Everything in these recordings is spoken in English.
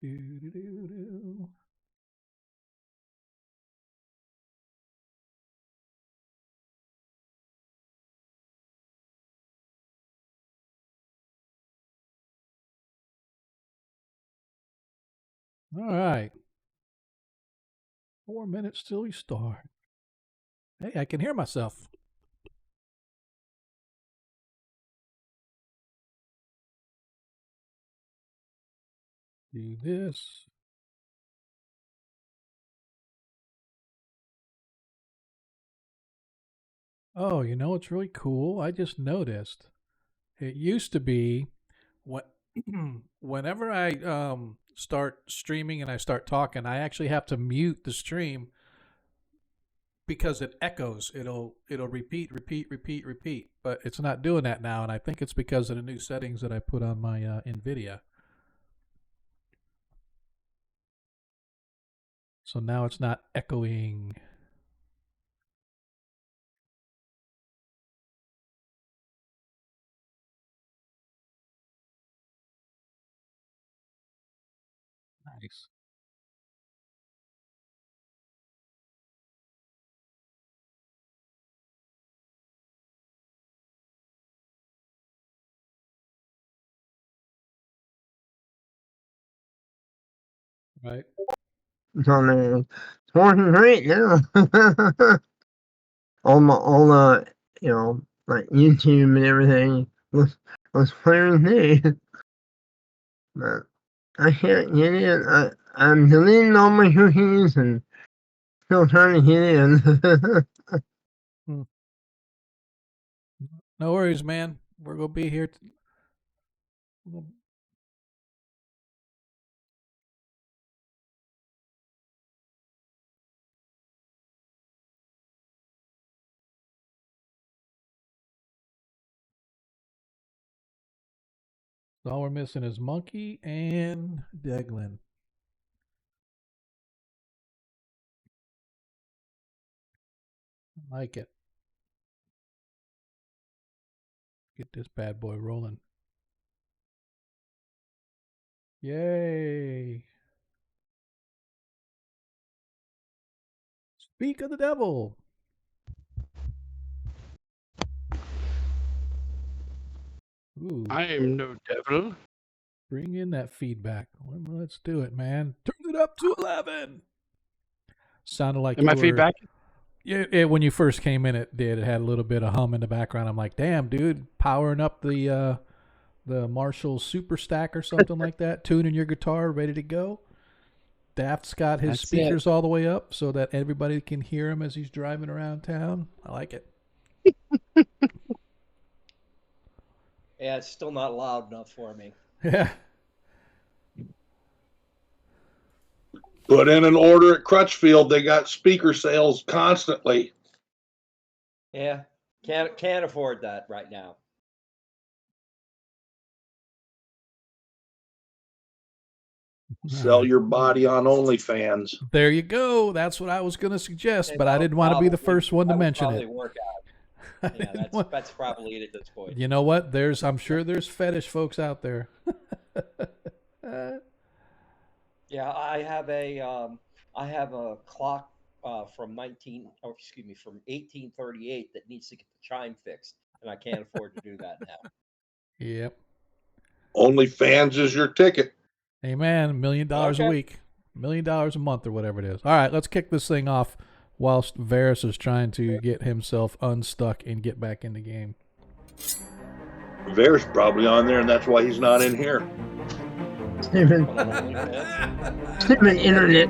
Do-do-do-do. All right. 4 minutes till we start. Hey, I can hear myself. Do this. Oh, you know what's really cool? I just noticed. It used to be what whenever I start streaming and I start talking, I actually have to mute the stream because it echoes. It'll repeat, repeat, repeat, repeat. But it's not doing that now, and I think it's because of the new settings that I put on my NVIDIA. So now it's not echoing. Nice. Right. So man, it's working great now. all you know, like YouTube and everything was clear as day. But I can't get in. I'm deleting all my cookies and still trying to get in. No worries, man. We're gonna be here. All we're missing is Monkey and Deglin. I like it. Get this bad boy rolling. Yay. Speak of the devil. Ooh. I am no devil. Bring in that feedback. Let's do it, man. Turn it up to 11. Sounded like Am I feedback? Yeah, when you first came in, it did. It had a little bit of hum in the background. I'm like, damn, dude, powering up the Marshall Super Stack or something like that, tuning your guitar, ready to go. Daft's got his speakers all the way up so that everybody can hear him as he's driving around town. I like it. Yeah, it's still not loud enough for me. Yeah. Put in an order at Crutchfield. They got speaker sales constantly. Yeah, can't afford that right now. Sell your body on OnlyFans. There you go. That's what I was going to suggest, but I didn't want to be the first one to mention it. Work out. Yeah, that's probably it at this point. You know what? I'm sure there's fetish folks out there. Yeah, I have a clock from 1838 that needs to get the chime fixed, and I can't afford to do that now. Yep. OnlyFans is your ticket. Hey man, $1 million a week, $1 million a month, or whatever it is. All right, let's kick this thing off whilst Varys is trying to get himself unstuck and get back in the game. Varys probably on there, and that's why he's not in here. Stupid internet.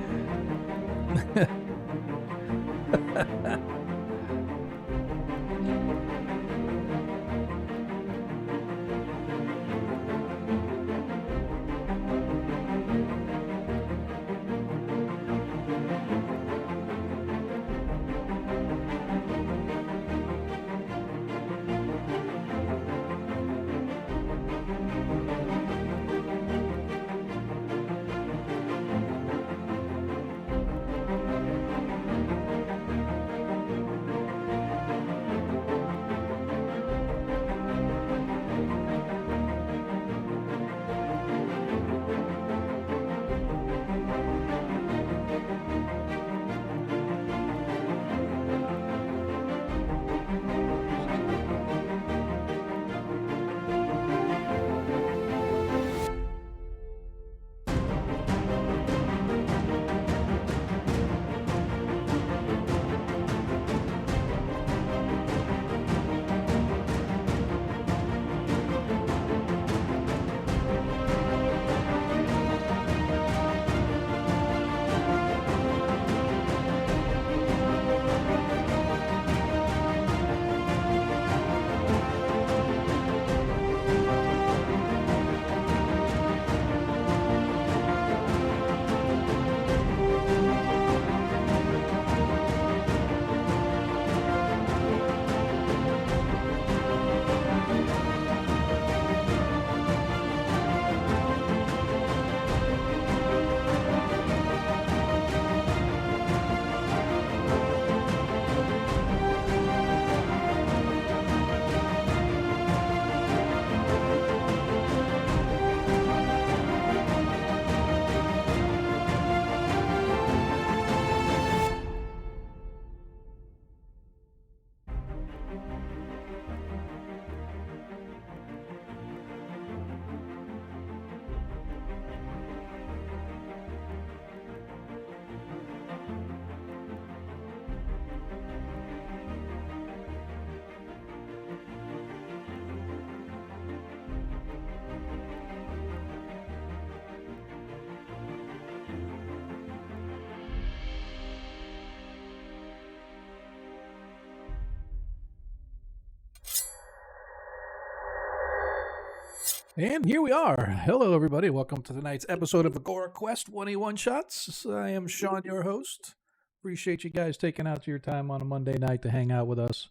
And here we are. Hello, everybody. Welcome to tonight's episode of Agora Quest 21 Shots. I am Sean, your host. Appreciate you guys taking out your time on a Monday night to hang out with us,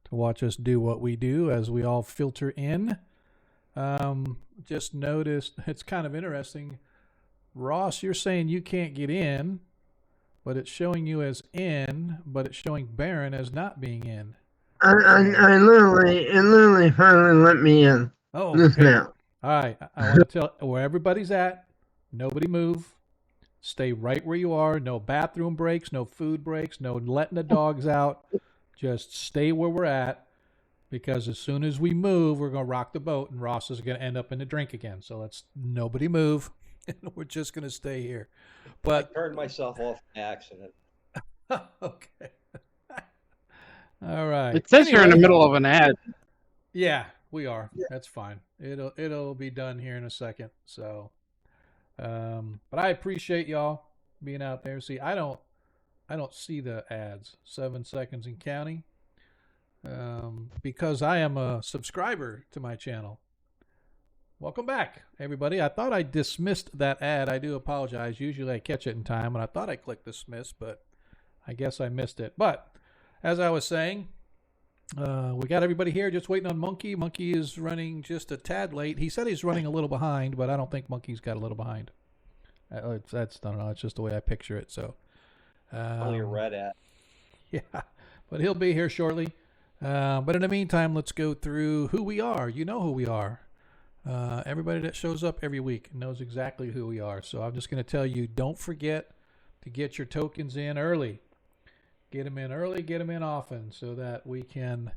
to watch us do what we do as we all filter in. Just noticed, it's kind of interesting. Ross, you're saying you can't get in, but it's showing you as in, but it's showing Baron as not being in. I literally finally let me in. Oh, Just okay. now. All right. I want to tell where everybody's at. Nobody move. Stay right where you are. No bathroom breaks, no food breaks, no letting the dogs out. Just stay where we're at, because as soon as we move, we're going to rock the boat and Ross is going to end up in the drink again. So let's nobody move. And we're just going to stay here. But I turned myself off by accident. okay. All right. It says you're in the Anyway. middle of an ad. Yeah, we are. That's fine. It'll be done here in a second. So, but I appreciate y'all being out there. See, I don't see the ads. 7 seconds and counting. Because I am a subscriber to my channel. Welcome back, everybody. I thought I dismissed that ad. I do apologize. Usually I catch it in time, and I thought I clicked dismiss, but I guess I missed it. But as I was saying, we got everybody here just waiting on Monkey. Monkey is running just a tad late. He said he's running a little behind, but I don't think Monkey's got a little behind. That's I don't know. It's just the way I picture it. So Only a red ad. yeah, but he'll be here shortly. But in the meantime, let's go through who we are. You know who we are. Everybody that shows up every week knows exactly who we are. So I'm just going to tell you, don't forget to get your tokens in early. Get them in early, get them in often, so that we can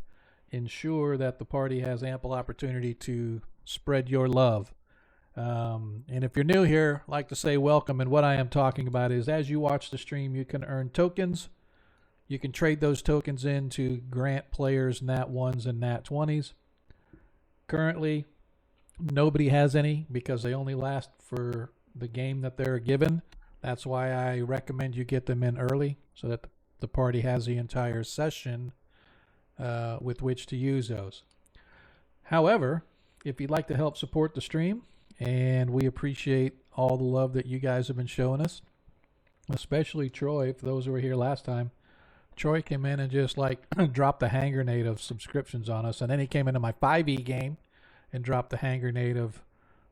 ensure that the party has ample opportunity to spread your love. And if you're new here, I'd like to say welcome. And what I am talking about is, as you watch the stream, you can earn tokens. You can trade those tokens in to grant players Nat 1s and Nat 20s. Currently, nobody has any because they only last for the game that they're given. That's why I recommend you get them in early, so that the party has the entire session with which to use those. However, if you'd like to help support the stream, and we appreciate all the love that you guys have been showing us, especially Troy, for those who were here last time. Troy came in and just like dropped a hand grenade of subscriptions on us, and then he came into my 5e game and dropped the hand grenade of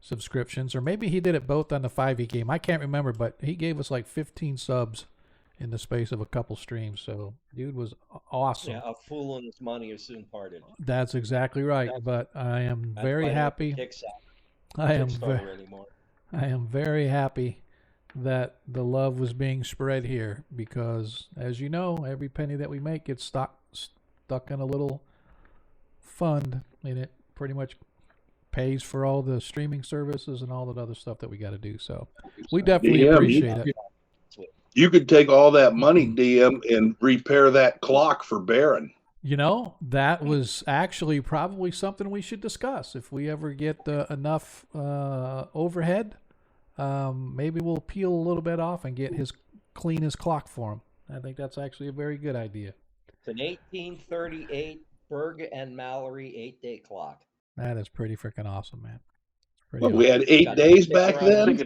subscriptions, or maybe he did it both on the 5e game. I can't remember, but he gave us like 15 subs in the space of a couple streams. So dude was awesome. Yeah, a fool and his money is soon parted. That's exactly right. But I am very happy. I am very happy that the love was being spread here, because as you know, every penny that we make gets stuck in a little fund, and it pretty much pays for all the streaming services and all that other stuff that we got to do. So we definitely appreciate it. You could take all that money, DM, and repair that clock for Baron. You know, that was actually probably something we should discuss. If we ever get enough overhead, maybe we'll peel a little bit off and get clean his clock for him. I think that's actually a very good idea. It's an 1838 Berg and Mallory 8-day clock. That is pretty freaking awesome, man. We had 8 days back then?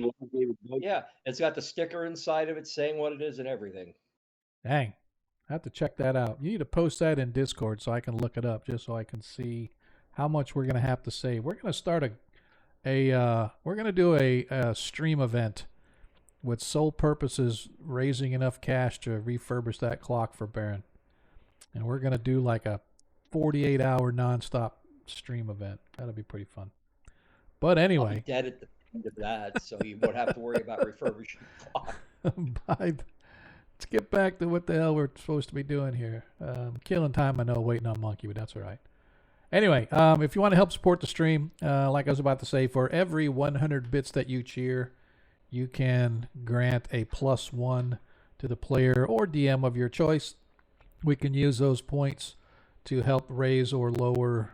Yeah, it's got the sticker inside of it saying what it is and everything. Dang. I have to check that out. You need to post that in Discord so I can look it up, just so I can see how much we're going to have to save. We're going to start we're going to do a stream event with sole purposes raising enough cash to refurbish that clock for Baron. And we're going to do like a 48-hour nonstop stream event. That'll be pretty fun. But anyway, I'll be dead at the end of that, so you won't have to worry about refurbishing the clock. Let's get back to what the hell we're supposed to be doing here. Killing time, I know, waiting on Monkey, but that's all right. Anyway, if you want to help support the stream, like I was about to say, for every 100 bits that you cheer, you can grant a +1 to the player or DM of your choice. We can use those points to help raise or lower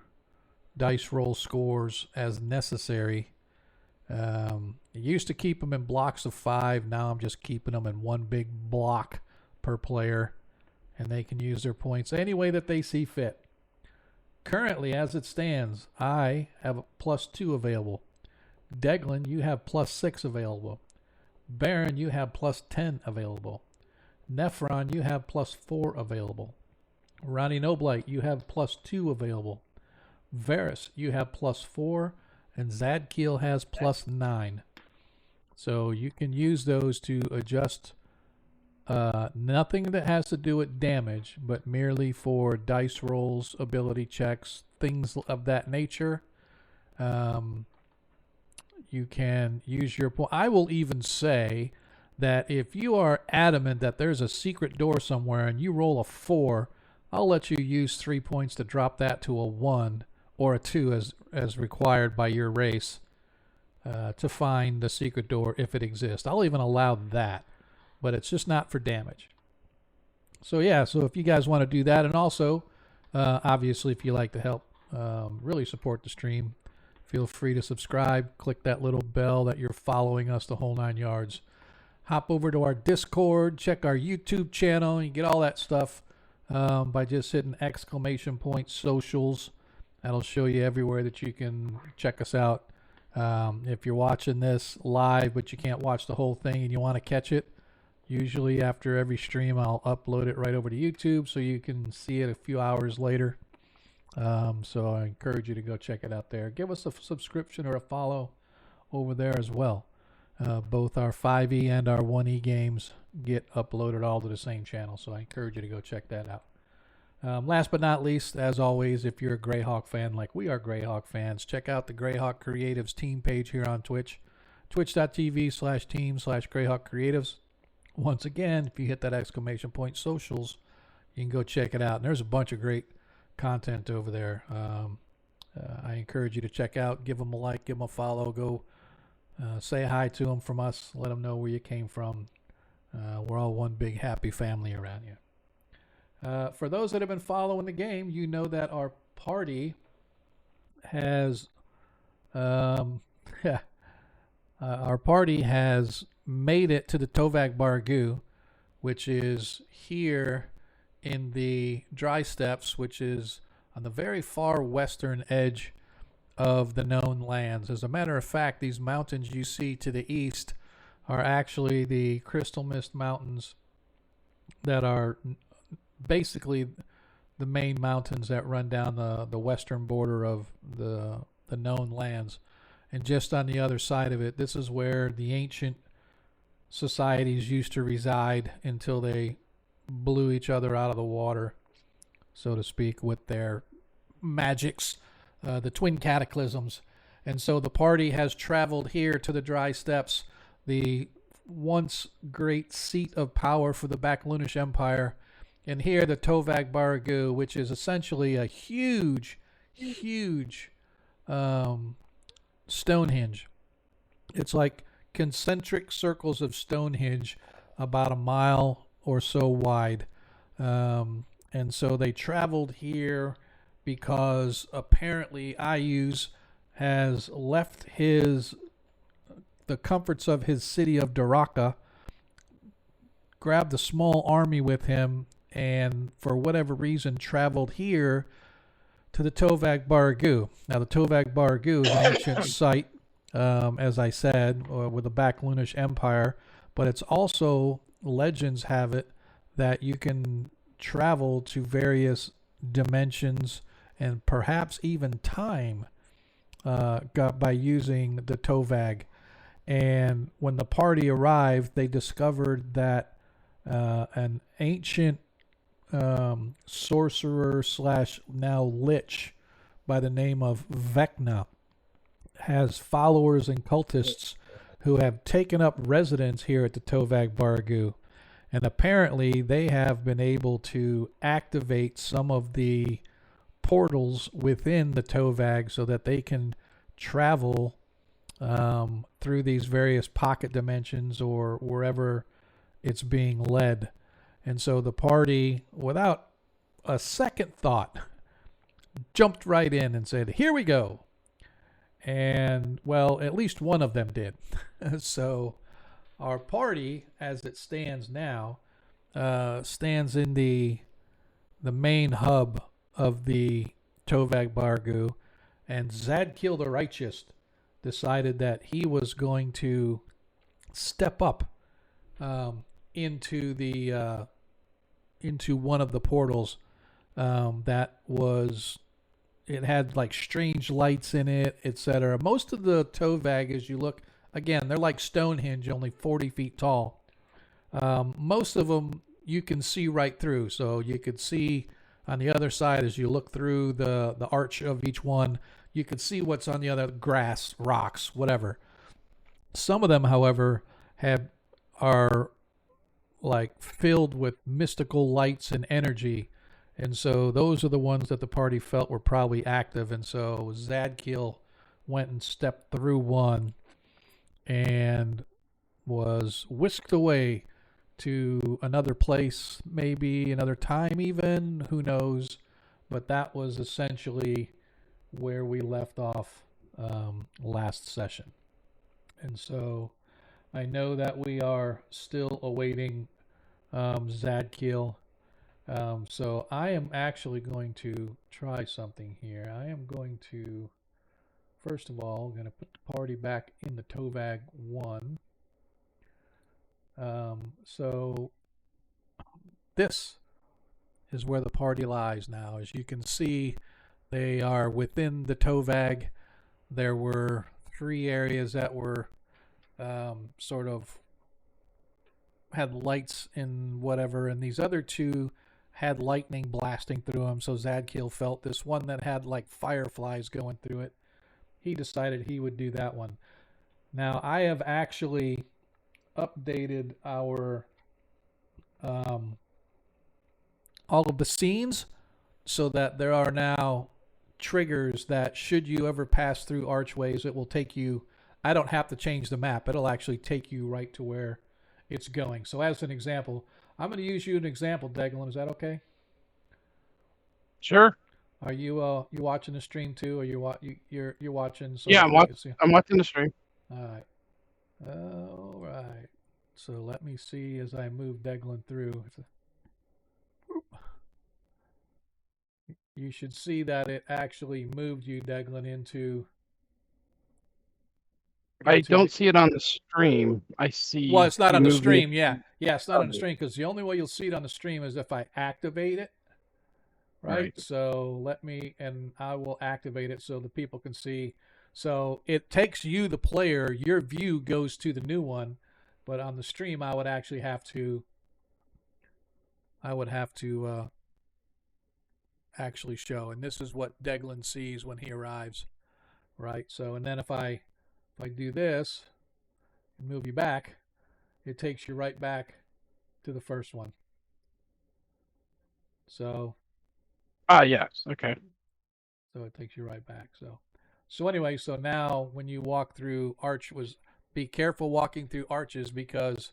dice roll scores as necessary. I used to keep them in blocks of 5. Now I'm just keeping them in one big block per player, and they can use their points any way that they see fit. Currently, as it stands, I have a +2 available. Deglin, you have +6 available. Baron, you have +10 available. Nephron, you have +4 available. Ronnie Noblight, you have +2 available. Varus, you have +4, and Zadkiel has +9. So you can use those to adjust nothing that has to do with damage, but merely for dice rolls, ability checks, things of that nature. You can use your point. I will even say that if you are adamant that there's a secret door somewhere and you roll a 4, I'll let you use 3 points to drop that to a 1 or a 2 as required by your race to find the secret door if it exists. I'll even allow that, but it's just not for damage. So yeah, so if you guys want to do that, and also obviously if you like to help really support the stream, feel free to subscribe, click that little bell that you're following us the whole 9 yards. Hop over to our Discord, check our YouTube channel. You get all that stuff by just hitting !socials. That'll show you everywhere that you can check us out. If you're watching this live but you can't watch the whole thing and you want to catch it, usually after every stream I'll upload it right over to YouTube so you can see it a few hours later. So I encourage you to go check it out there. Give us a subscription or a follow over there as well. Both our 5e and our 1e games get uploaded all to the same channel, so I encourage you to go check that out. Last but not least, as always, if you're a Greyhawk fan like we are Greyhawk fans, check out the Greyhawk Creatives team page here on Twitch, twitch.tv/team/Greyhawk Creatives. Once again, if you hit that !socials, you can go check it out. And there's a bunch of great content over there. I encourage you to check out, give them a like, give them a follow, go say hi to them from us, let them know where you came from. We're all one big happy family around you. For those that have been following the game, you know that our party has made it to the Tovag Bargu, which is here in the dry steppes, which is on the very far western edge of the known lands. As a matter of fact, these mountains you see to the east are actually the Crystal Mist Mountains that are basically the main mountains that run down the western border of the known lands. And just on the other side of it, this is where the ancient societies used to reside until they blew each other out of the water, so to speak, with their magics, the twin cataclysms. And so the party has traveled here to the dry steppes, the once great seat of power for the Baklunish Empire. And here the Tovag Bargu, which is essentially a huge Stonehenge. It's like concentric circles of Stonehenge about a mile or so wide. And so they traveled here because apparently Ayuz has left the comforts of his city of Daraka, grabbed a small army with him, and for whatever reason traveled here to the Tovag Bargu. Now the Tovag Bargu is an ancient site, as I said, with the Baklunish Empire, but it's also, legends have it, that you can travel to various dimensions and perhaps even time by using the Tovag. And when the party arrived, they discovered that an ancient sorcerer / now lich by the name of Vecna has followers and cultists who have taken up residence here at the Tovag Bargu. And apparently they have been able to activate some of the portals within the Tovag so that they can travel through these various pocket dimensions or wherever it's being led. And so the party, without a second thought, jumped right in and said, "Here we go." And, well, at least one of them did. So our party, as it stands now, stands in the main hub of the Tovag Bargu, and Zadkiel the Righteous, decided that he was going to step up into the into one of the portals that was. It had like strange lights in it, etc. Most of the Tovag, as you look again, they're like Stonehenge, only 40 feet tall. Most of them you can see right through, so you could see on the other side as you look through the arch of each one. You could see what's on the other, grass, rocks, whatever. Some of them, however, are like filled with mystical lights and energy. And so those are the ones that the party felt were probably active. And so Zadkiel went and stepped through one and was whisked away to another place, maybe another time even, who knows. But that was essentially where we left off last session. And so I know that we are still awaiting Zadkiel. So I am actually going to try something here. I am going to, first of all, going to put the party back in the Tovag 1. So this is where the party lies now. As you can see, they are within the Tovag. There were 3 areas that were sort of had lights and whatever, and these other 2 had lightning blasting through them. So Zadkiel felt this one that had like fireflies going through it. He decided he would do that one. Now I have actually updated our all of the scenes so that there are now triggers that should you ever pass through archways, it will take you. I don't have to change the map. It'll actually take you right to where it's going. So as an example, I'm going to use you an example, Deglin. Is that okay? Sure. Are you you watching the stream too, or you're watching? So yeah, I'm watching the stream. All right. So let me see as I move Deglin through. You should see that it actually moved you, Deglin, into. I don't see it on the stream. I see. Well, it's not on the stream. Me. Yeah, it's not on the stream because the only way you'll see it on the stream is if I activate it. Right. So I will activate it so the people can see. So it takes you, the player, your view goes to the new one, but on the stream I would actually have to. Actually show, and this is what Deglin sees when he arrives, right? So, and then if I do this and move you back, it takes you right back to the first one. So. Yes. Okay. So it takes you right back. So anyway, so now when you walk through be careful walking through arches because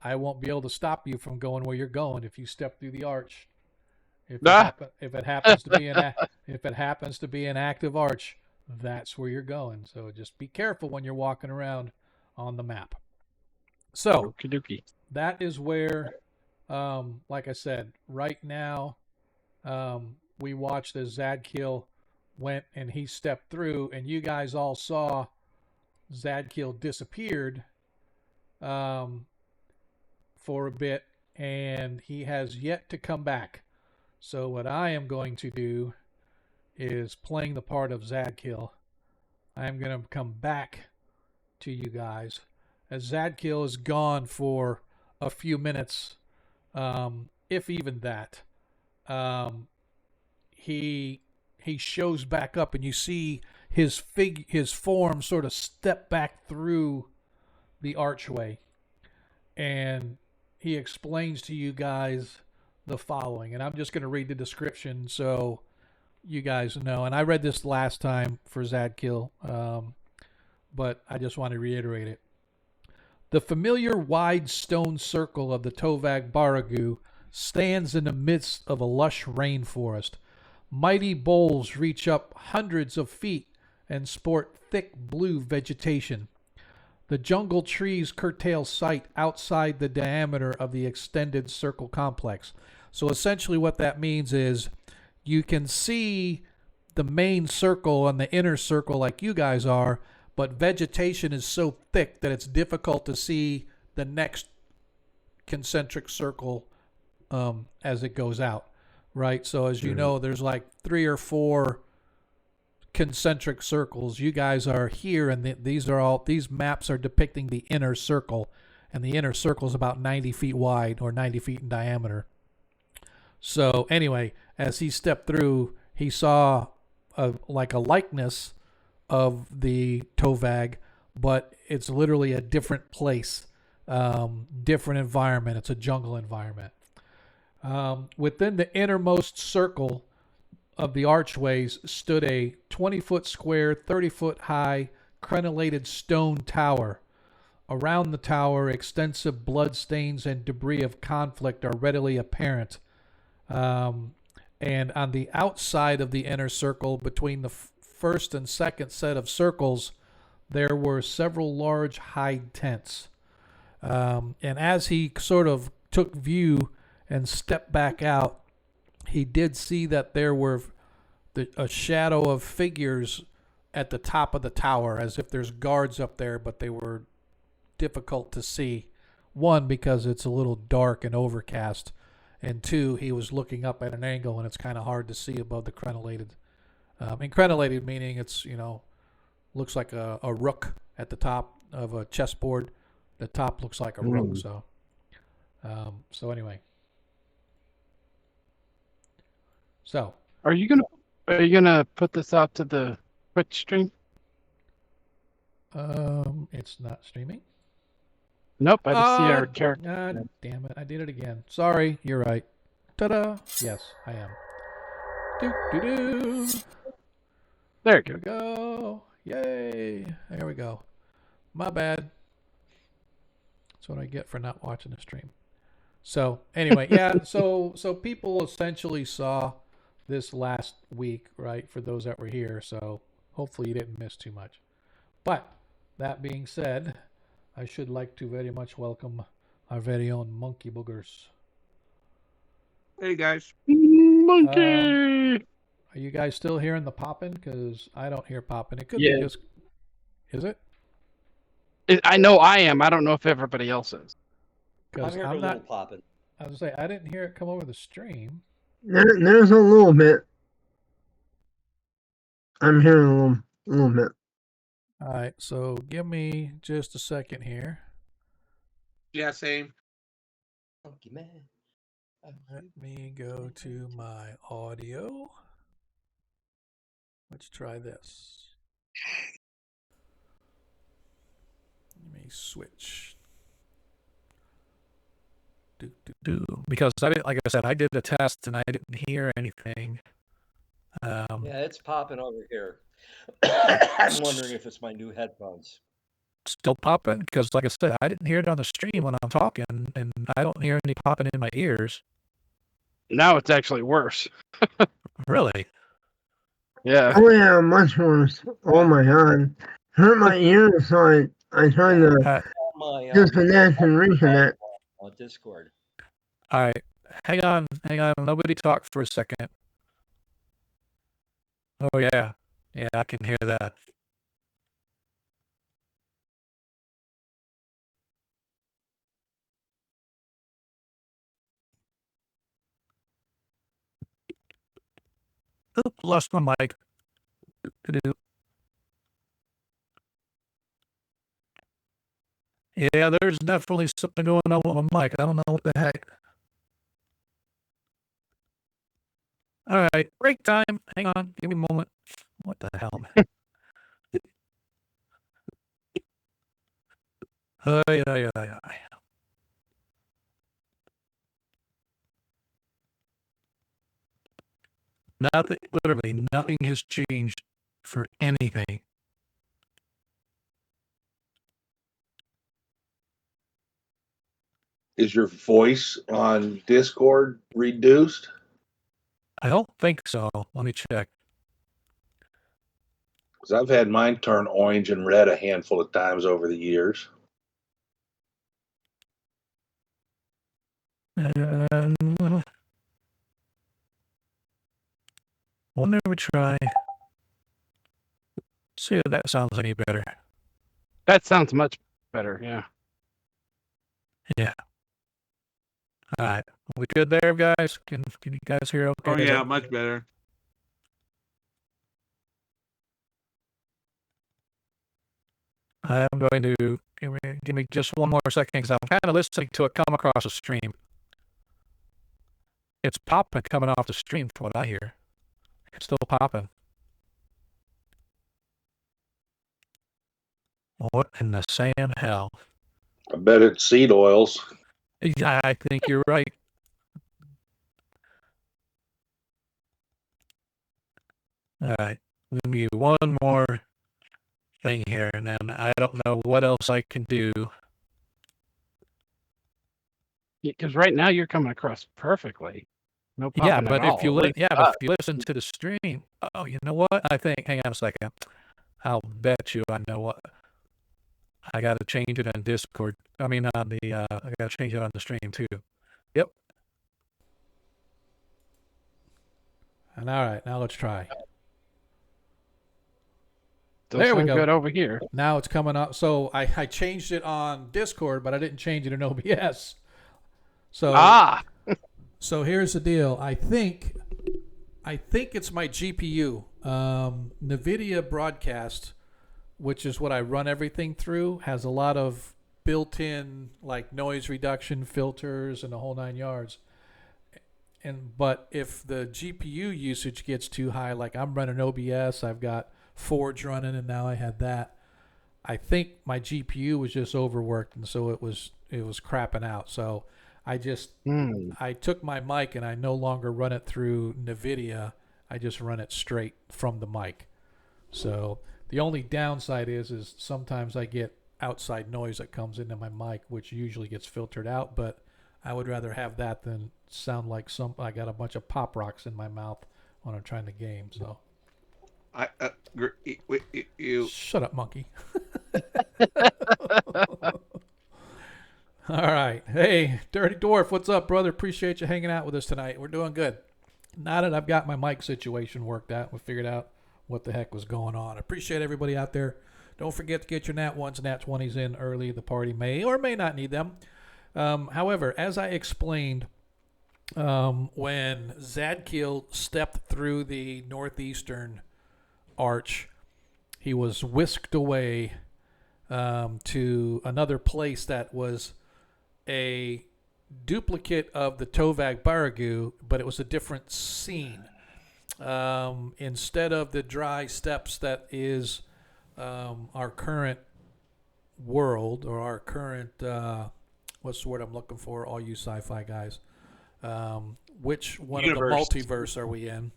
I won't be able to stop you from going where you're going if you step through the arch. If it happens to be an active arch, that's where you're going. So just be careful when you're walking around on the map. So Okie-dokie. That is where, like I said, right now, we watched as Zadkiel went and he stepped through, and you guys all saw Zadkiel disappeared for a bit, and he has yet to come back. So what I am going to do is playing the part of Zadkiel. I am going to come back to you guys as Zadkiel is gone for a few minutes, if even that. He shows back up, and you see his form sort of step back through the archway, and he explains to you guys the following, and I'm just going to read the description so you guys know. And I read this last time for Zadkiel, but I just want to reiterate it. The familiar wide stone circle of the Tovag Baragu stands in the midst of a lush rainforest. Mighty boles reach up hundreds of feet and sport thick blue vegetation. The jungle trees curtail sight outside the diameter of the extended circle complex. So essentially what that means is you can see the main circle and the inner circle like you guys are, but vegetation is so thick that it's difficult to see the next concentric circle as it goes out, right? So as you know, there's like 3 or 4 concentric circles. You guys are here, and these maps are depicting the inner circle, and the inner circle is about 90 feet wide or 90 feet in diameter. So anyway, as he stepped through, he saw a likeness of the Tovag, but it's literally a different place, different environment. It's a jungle environment. Within the innermost circle of the archways stood a 20-foot square, 30-foot high, crenellated stone tower. Around the tower, extensive bloodstains and debris of conflict are readily apparent. And on the outside of the inner circle, between the first and second set of circles, there were several large hide tents. And as he sort of took view and stepped back out, he did see that there were a shadow of figures at the top of the tower, as if there's guards up there, but they were difficult to see. One, because it's a little dark and overcast, and two, he was looking up at an angle and it's kind of hard to see above the crenellated. And crenellated meaning it's, looks like a rook at the top of a chessboard. The top looks like a rook. So anyway. So Are you gonna put this out to the Twitch stream? it's not streaming. Nope, I just see our character. God damn it! I did it again. Sorry, you're right. Ta-da! Yes, I am. Do. There you Here we go. go. Yay! There we go. My bad. That's what I get for not watching the stream. So anyway, yeah. So people essentially saw this last week, right? For those that were here. So hopefully you didn't miss too much. But that being said, I should like to very much welcome our very own Monkey Boogers. Hey guys. Monkey. Are you guys still hearing the popping? Because I don't hear popping. It could Yeah. be just. Is it? I know I am. I don't know if everybody else is. I'm Because hearing I'm a little not. popping. I was gonna say I didn't hear it come over the stream. There's a little bit. I'm hearing a little bit. All right, so give me just a second here. Yeah, same. Monkey man. Let me go to my audio. Let's try this. Let me switch. Because I didn't, like I said, I did a test and I didn't hear anything. Yeah, it's popping over here. I'm wondering if it's my new headphones. Still popping? Because, like I said, I didn't hear it on the stream when I'm talking, and I don't hear any popping in my ears. Now it's actually worse. Really? Yeah. Oh yeah, much worse. Oh my god. Hurt my ears, so I tried to My disconnect and reconnect. on Discord. All right. Hang on. Nobody talk for a second. Oh, yeah. Yeah, I can hear that. Oop, lost my mic. Yeah, there's definitely something going on with my mic. I don't know what the heck. All right, break time. Hang on, give me a moment. What the hell, man? Yeah. Nothing, literally nothing has changed for anything. Is your voice on Discord reduced? I don't think so. Let me check. Because I've had mine turn orange and red a handful of times over the years. We'll never try. See if that sounds any better. That sounds much better. Yeah. Yeah. All right. We good there, guys? Can you guys hear okay? Oh yeah, much better. I am going to give me just one more second because I'm kind of listening to it come across the stream. It's popping coming off the stream from what I hear. It's still popping. What in the sand hell? I bet it's seed oils. I think you're right. All right. Let me one more thing here, and then I don't know what else I can do. Because right now you're coming across perfectly. No Yeah, popping but at all. but if you listen to the stream, oh, you know what? I think. Hang on a second. I'll bet you I know what. I got to change it on Discord. I mean, on the I got to change it on the stream too. Yep. And all right, now let's try. There we go. Good over here. Now it's coming up. So I changed it on Discord, but I didn't change it in OBS. So so here's the deal. I think it's my GPU. NVIDIA Broadcast, which is what I run everything through, has a lot of built-in like noise reduction filters and the whole 9 yards. But if the GPU usage gets too high, like I'm running OBS, I've got Forge running, and now I had that. I think my GPU was just overworked, and so it was crapping out. So I just I took my mic and I no longer run it through NVIDIA. I just run it straight from the mic. So the only downside is sometimes I get outside noise that comes into my mic, which usually gets filtered out. But I would rather have that than sound like I got a bunch of pop rocks in my mouth when I'm trying to game. So you shut up, monkey. All right. Hey, Dirty Dwarf, what's up, brother? Appreciate you hanging out with us tonight. We're doing good. Now that I've got my mic situation worked out, we figured out what the heck was going on. I appreciate everybody out there. Don't forget to get your Nat 1s, Nat 20s in early. The party may or may not need them. However, as I explained, when Zadkiel stepped through the northeastern arch, he was whisked away to another place that was a duplicate of the Tovag Baragu, but it was a different scene. Instead of the dry steppes that is our current world, or our current what's the word I'm looking for, all you sci-fi guys, which one Universe. of the multiverse are we in?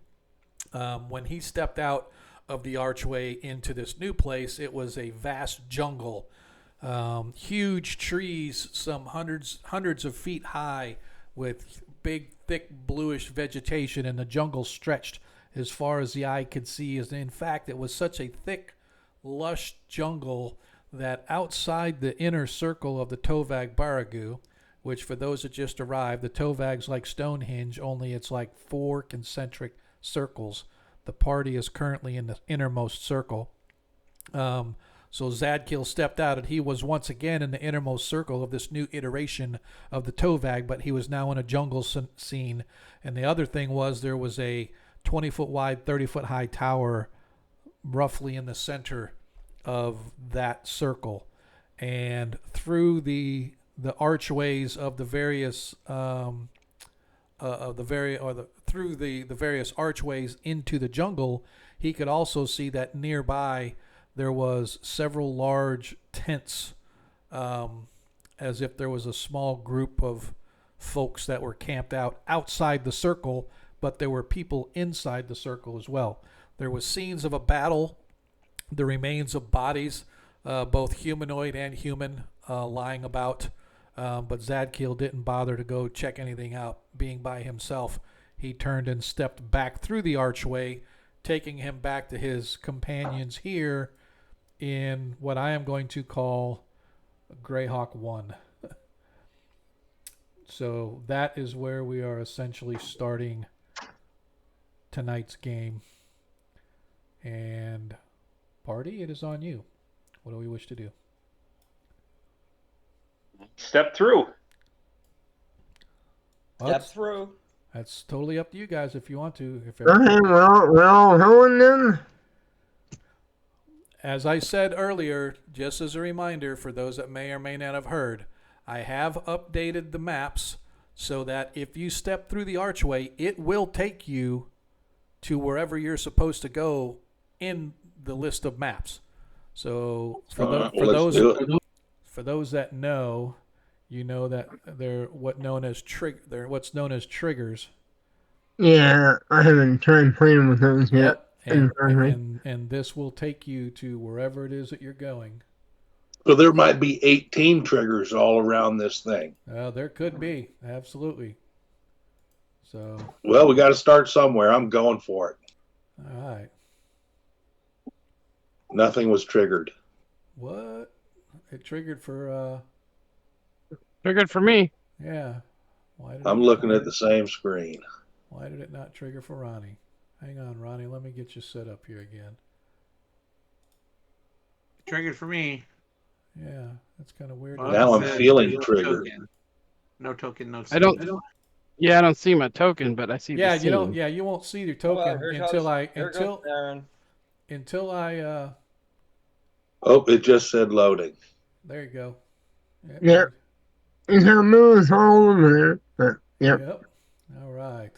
When he stepped out of the archway into this new place, it was a vast jungle, huge trees, some hundreds of feet high, with big, thick, bluish vegetation, and the jungle stretched as far as the eye could see. In fact, it was such a thick, lush jungle that outside the inner circle of the Tovag Baragu, which for those that just arrived, the Tovag's like Stonehenge, only it's like 4 concentric circles. The party is currently in the innermost circle. So Zadkiel stepped out, and he was once again in the innermost circle of this new iteration of the Tovag, but he was now in a jungle scene. And the other thing was there was a 20-foot wide, 30-foot high tower roughly in the center of that circle. And through the archways of the various through the various archways into the jungle, he could also see that nearby there was several large tents, as if there was a small group of folks that were camped out outside the circle, but there were people inside the circle as well. There was scenes of a battle, the remains of bodies, both humanoid and human, lying about. But Zadkiel didn't bother to go check anything out. Being by himself, he turned and stepped back through the archway, taking him back to his companions here in what I am going to call Greyhawk 1. So that is where we are essentially starting tonight's game. And party, it is on you. What do we wish to do? Step through. Well, Step through. that's totally up to you guys if you want to. If Okay, well, we're all going then. As I said earlier, just as a reminder for those that may or may not have heard, I have updated the maps so that if you step through the archway, it will take you to wherever you're supposed to go in the list of maps. So for those that know, you know that they're what's known as triggers. Yeah, I haven't tried playing with those yet. Yep. And this will take you to wherever it is that you're going. So there might be 18 triggers all around this thing. There could be, absolutely. So. Well, we got to start somewhere. I'm going for it. All right. Nothing was triggered. What? It triggered for. Triggered for me. Yeah. I'm looking at the same screen. Why did it not trigger for Ronnie? Hang on, Ronnie. Let me get you set up here again. Triggered for me. Yeah, that's kind of weird. Well, now I'm feeling triggered. No token, no. I don't. Yeah, I don't see my token, but I see. Yeah, the you don't. scene. Yeah, you won't see your token until I. Oh, it just said loading. There you go. Yeah. It's how moves all over there. But, yep. Yep. All right.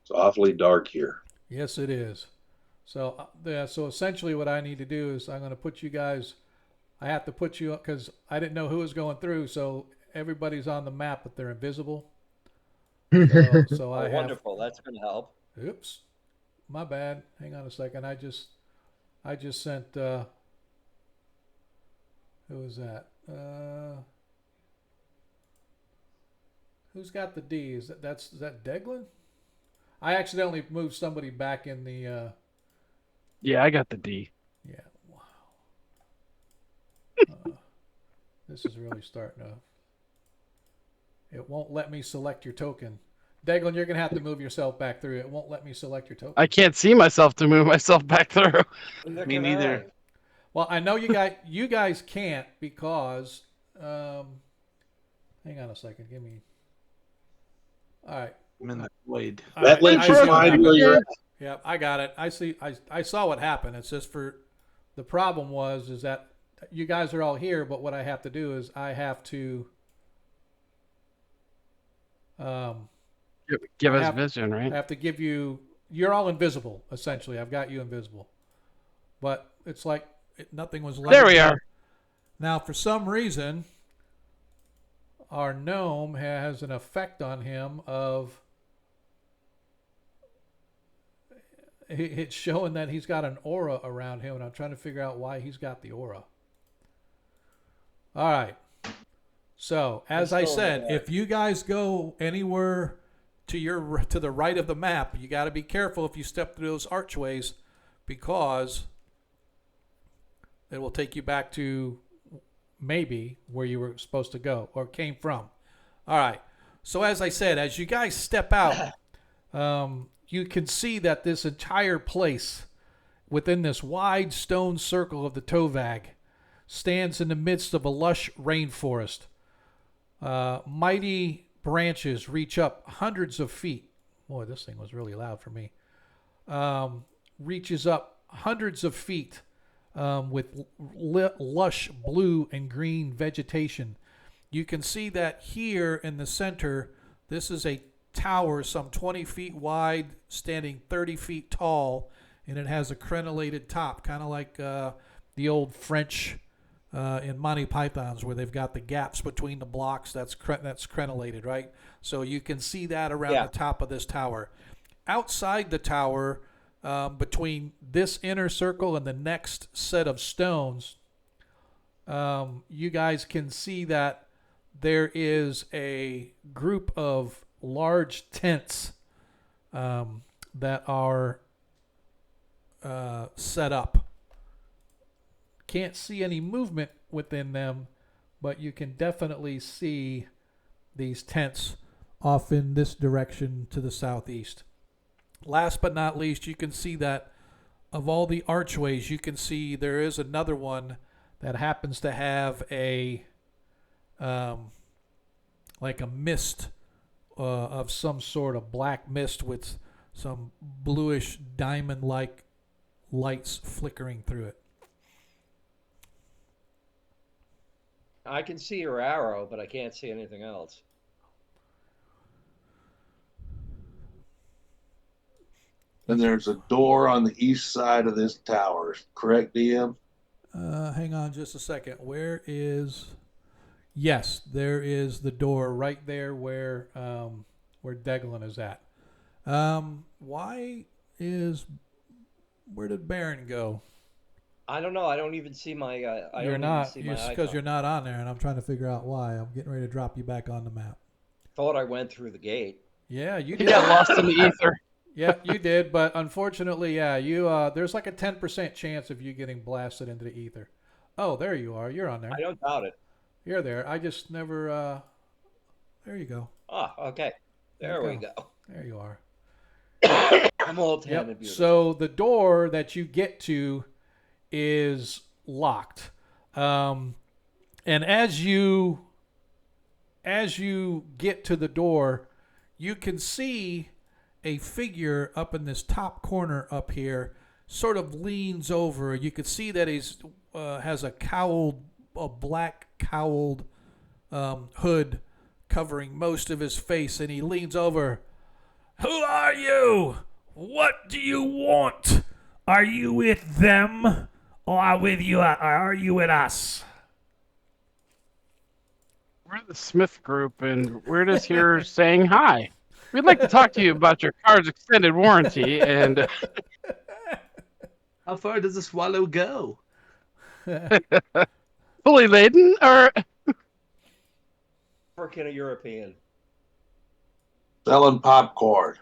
It's awfully dark here. Yes, it is. So, so essentially what I need to do is I'm going to put you guys, I have to put you up because I didn't know who was going through. So everybody's on the map, but they're invisible. So I have, wonderful. That's going to help. Oops. My bad. Hang on a second. I just sent, who was that? Who's got the D? Is that Deglin? I accidentally moved somebody back in the. Yeah, I got the D. Yeah. Wow. This is really starting to. It won't let me select your token. Deglin, you're gonna have to move yourself back through. It won't let me select your token. I can't see myself to move myself back through. Me neither. Well, I know you guys can't because. Hang on a second. Give me. All right. I'm in the void. That lets you find where you're at. Yeah, I got it. I see. I saw what happened. It's just for the problem is that you guys are all here, but what I have to do is I have to give us vision, right? I have to give you. You're all invisible, essentially. I've got you invisible, but it's like nothing was. There we are. Now, for some reason, our gnome has an effect on him of. It's showing that he's got an aura around him, and I'm trying to figure out why he's got the aura. All right. So, as I said, if you guys go anywhere to the right of the map, you got to be careful if you step through those archways because it will take you back to maybe where you were supposed to go or came from. All right. So, as I said, as you guys step out, you can see that this entire place within this wide stone circle of the Tovag stands in the midst of a lush rainforest. Mighty branches reach up hundreds of feet. Boy, this thing was really loud for me. Reaches up hundreds of feet with lush blue and green vegetation. You can see that here in the center, this is a tower some 20 feet wide, standing 30 feet tall, and it has a crenellated top, kind of like the old French in Monty Python's where they've got the gaps between the blocks. That's crenellated, right? So you can see that around the top of this tower. Outside the tower, between this inner circle and the next set of stones, you guys can see that there is a group of large tents that are set up. Can't see any movement within them, but you can definitely see these tents off in this direction to the southeast. Last but not least, you can see that of all the archways, you can see there is another one that happens to have a like a mist of some sort of black mist with some bluish diamond-like lights flickering through it. I can see your arrow, but I can't see anything else. And there's a door on the east side of this tower. Correct, DM? Hang on just a second. Where is... Yes, there is the door right there where Deglin is at. Where did Baron go? I don't know. I don't even see my. You're not. It's because you're not on there, and I'm trying to figure out why. I'm getting ready to drop you back on the map. Thought I went through the gate. Yeah, you He did. got lost in the ether. Yeah, you did, but unfortunately, yeah, you there's like a 10% chance of you getting blasted into the ether. Oh, there you are. You're on there. I don't doubt it. You're there. I just never. There you go. Ah, okay. There we go. There you are. I'm all tan and beautiful. So the door that you get to is locked, and as you get to the door, you can see a figure up in this top corner up here. Sort of leans over. You can see that he's has a black cowled hood covering most of his face, and he leans over. Who are you? What do you want? Are you with them, or are you with us? We're the Smith Group, and we're just here saying hi. We'd like to talk to you about your car's extended warranty, and How far does the swallow go? fully laden, or African or European? Selling popcorn.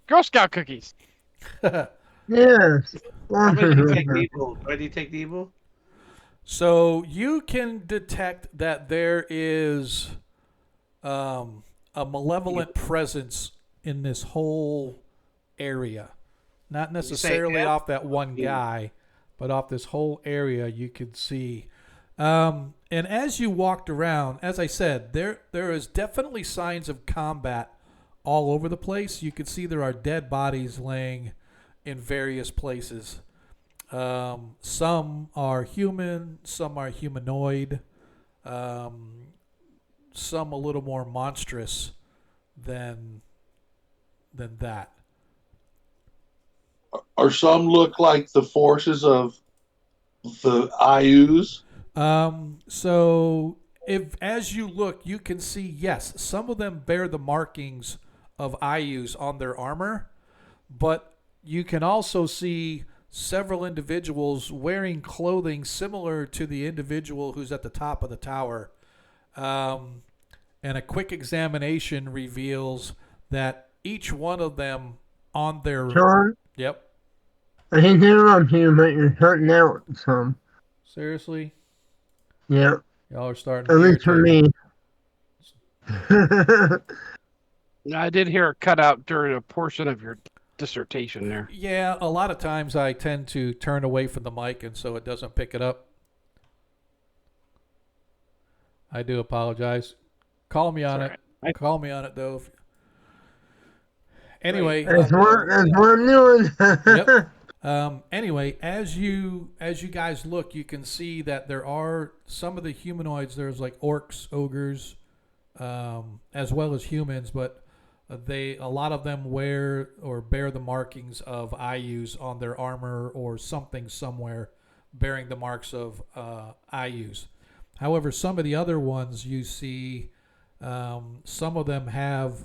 Girl Scout cookies. Yes. Why do you take the evil? Why do you take the evil? So you can detect that there is a malevolent presence in this whole area. Not necessarily off that one guy, but off this whole area you could see. And as you walked around, as I said, there is definitely signs of combat all over the place. You can see there are dead bodies laying in various places. Some are human, some are humanoid, some a little more monstrous than that. Or some look like the forces of the IUs. So if as you look, you can see, yes, some of them bear the markings of IUs on their armor, but you can also see several individuals wearing clothing similar to the individual who's at the top of the tower. And a quick examination reveals that each one of them on their... John, Yep. I hate to interrupt you, but you're cutting out some. Seriously? Yep. Y'all are starting At to least for me. I did hear a cutout during a portion of your dissertation there. Yeah, a lot of times I tend to turn away from the mic, and so it doesn't pick it up. I do apologize. Call me on it. Right. Call me on it, though. Anyway, That's what I'm doing. Yep. Anyway, as you guys look, you can see that there are some of the humanoids. There's like orcs, ogres, as well as humans, but a lot of them wear or bear the markings of IUs on their armor or something somewhere bearing the marks of IUs. However, some of the other ones you see, some of them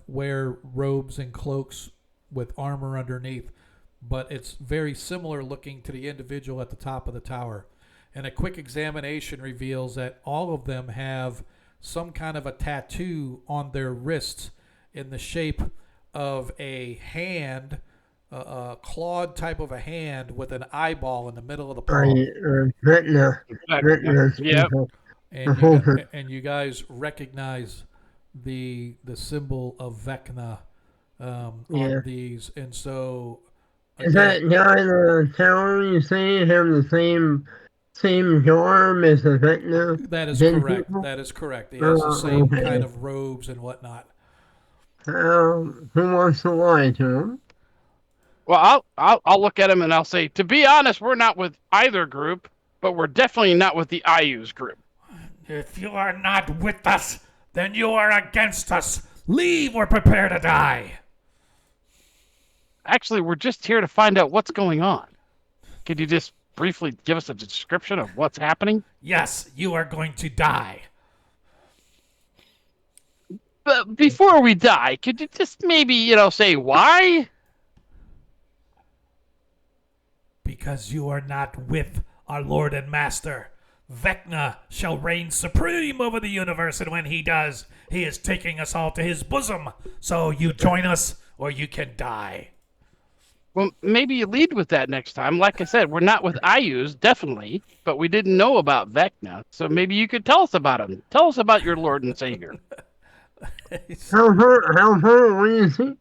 wear robes and cloaks with armor underneath, but it's very similar looking to the individual at the top of the tower. And a quick examination reveals that all of them have some kind of a tattoo on their wrists in the shape of a hand, a clawed type of a hand with an eyeball in the middle of the palm. Retina. Yep. And you guys recognize the symbol of Vecna on these, and so is that guy in the tower you say have the same garb as the Vecna? That is Then correct. people? That is correct. He has the same Okay. kind of robes and whatnot. Who wants to lie to him? Well, I'll look at him and I'll say, to be honest, we're not with either group, but we're definitely not with the IU's group. If you are not with us, then you are against us. Leave or prepare to die. Actually, we're just here to find out what's going on. Could you just briefly give us a description of what's happening? Yes, you are going to die. But before we die, could you just maybe, say why? Because you are not with our Lord and Master. Vecna shall reign supreme over the universe, and when he does, he is taking us all to his bosom. So you join us, or you can die. Well, maybe you lead with that next time. Like I said, we're not with IU's, definitely, but we didn't know about Vecna, so maybe you could tell us about him. Tell us about your Lord and Savior. How far away is he?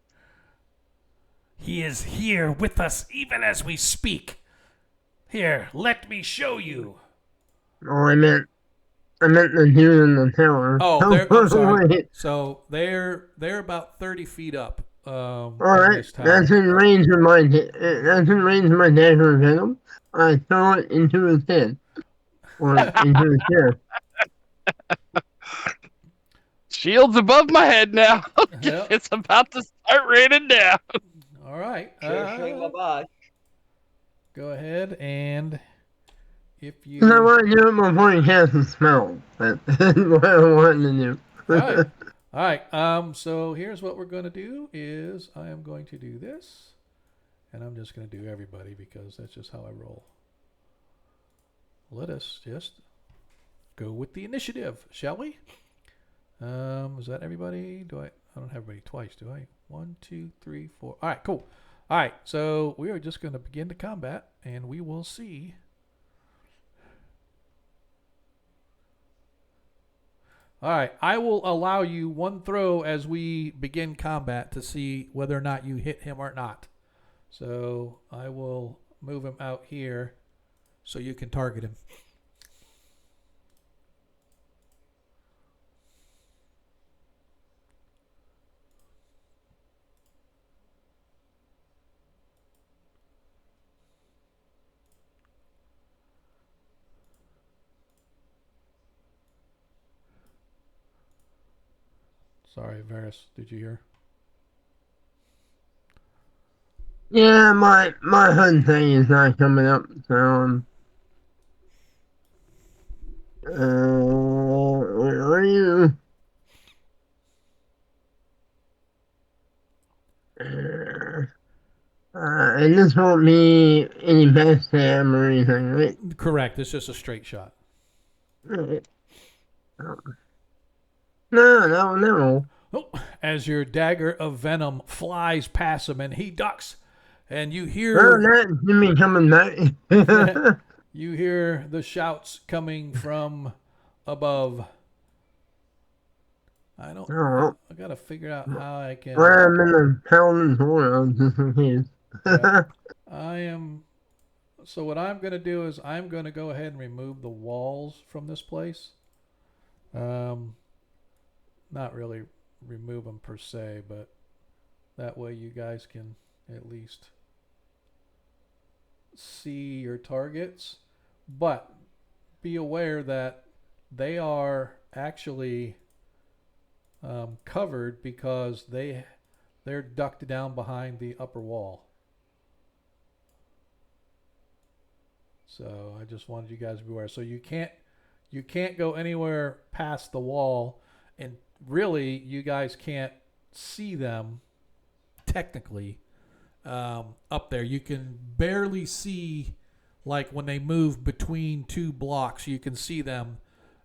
He is here with us even as we speak. Here, let me show you. Oh, I meant the dude in the tower. Oh, How I'm far sorry. away? So they're about 30 feet up. All In right, this tower. that's in range of my dagger venom. I throw it into his head, or into his chest. Shield's above my head now. Yep. It's about to start raining down. All right. Bye-bye. Go ahead and if you. I want to do it before he casts a spell. That's what I want to do. All right. So here's what we're going to do is I am going to do this. And I'm just going to do everybody because that's just how I roll. Let us just go with the initiative, shall we? Is that everybody? I don't have everybody twice, do I? 1, 2, 3, 4. All right, cool. All right, so we are just going to begin the combat, and we will see. All right, I will allow you one throw as we begin combat to see whether or not you hit him or not. So I will move him out here so you can target him. Sorry, Varys, did you hear? Yeah, my HUD thing is not coming up, so where are you? And this won't be any backstab or anything, right? Correct. It's just a straight shot. Right. No. Oh, as your dagger of venom flies past him and he ducks, and you hear That Jimmy coming back. you hear the shouts coming from above. I gotta figure out how I can. Well, I'm in the Paladin's world, just in case. Yeah, I am. So what I'm gonna do is I'm gonna go ahead and remove the walls from this place. Not really remove them per se, but that way you guys can at least see your targets. But be aware that they are actually covered because they're ducked down behind the upper wall. So I just wanted you guys to be aware. So you can't go anywhere past the wall, and really you guys can't see them technically up there. You can barely see, like when they move between two blocks, you can see them,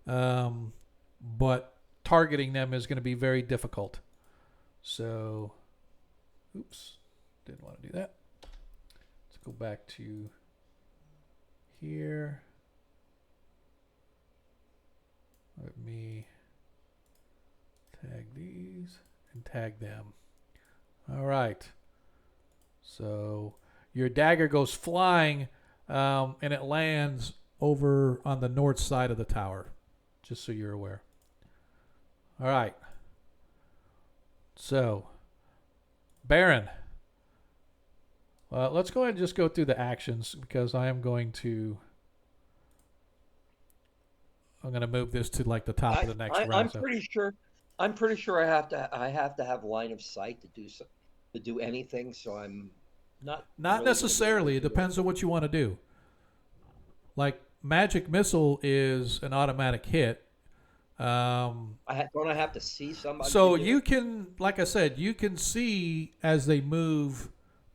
but targeting them is going to be very difficult. So, oops, didn't want to do that. Let's go back to here. Let me tag these and tag them. All right. So your dagger goes flying, and it lands over on the north side of the tower, just so you're aware. All right. So, Baron. Let's go ahead and just go through the actions because I'm going to move this to like the top of the next round. I'm pretty sure. I'm pretty sure I have to have line of sight to do anything. So I'm not. Not really necessarily. It depends on what you want to do. Like magic missile is an automatic hit. Don't I have to see somebody? So you can, like I said, you can see as they move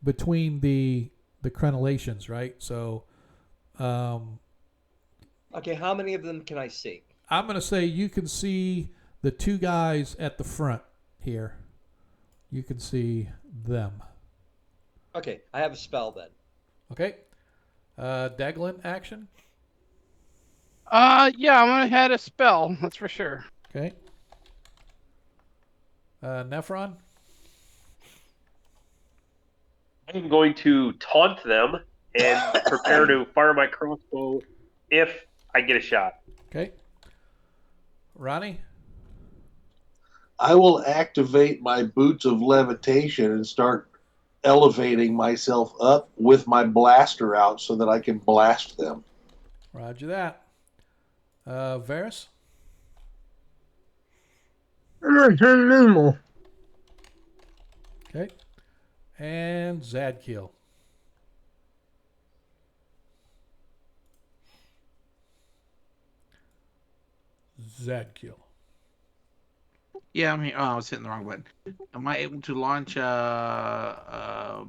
between the crenellations, right? So, okay, how many of them can I see? I'm going to say you can see the two guys at the front here. You can see them. Okay, I have a spell then. Okay. Deglin action. Yeah, I'm gonna had a spell. That's for sure. Okay. Nephron. I'm going to taunt them and prepare to fire my crossbow if I get a shot. Okay. Ronnie. I will activate my boots of levitation and start elevating myself up with my blaster out so that I can blast them. Roger that. Varys. I'm gonna turn minimal. Okay. And Zadkiel. Zadkiel. Yeah, I'm here. Oh, I was hitting the wrong button. Am I able to launch a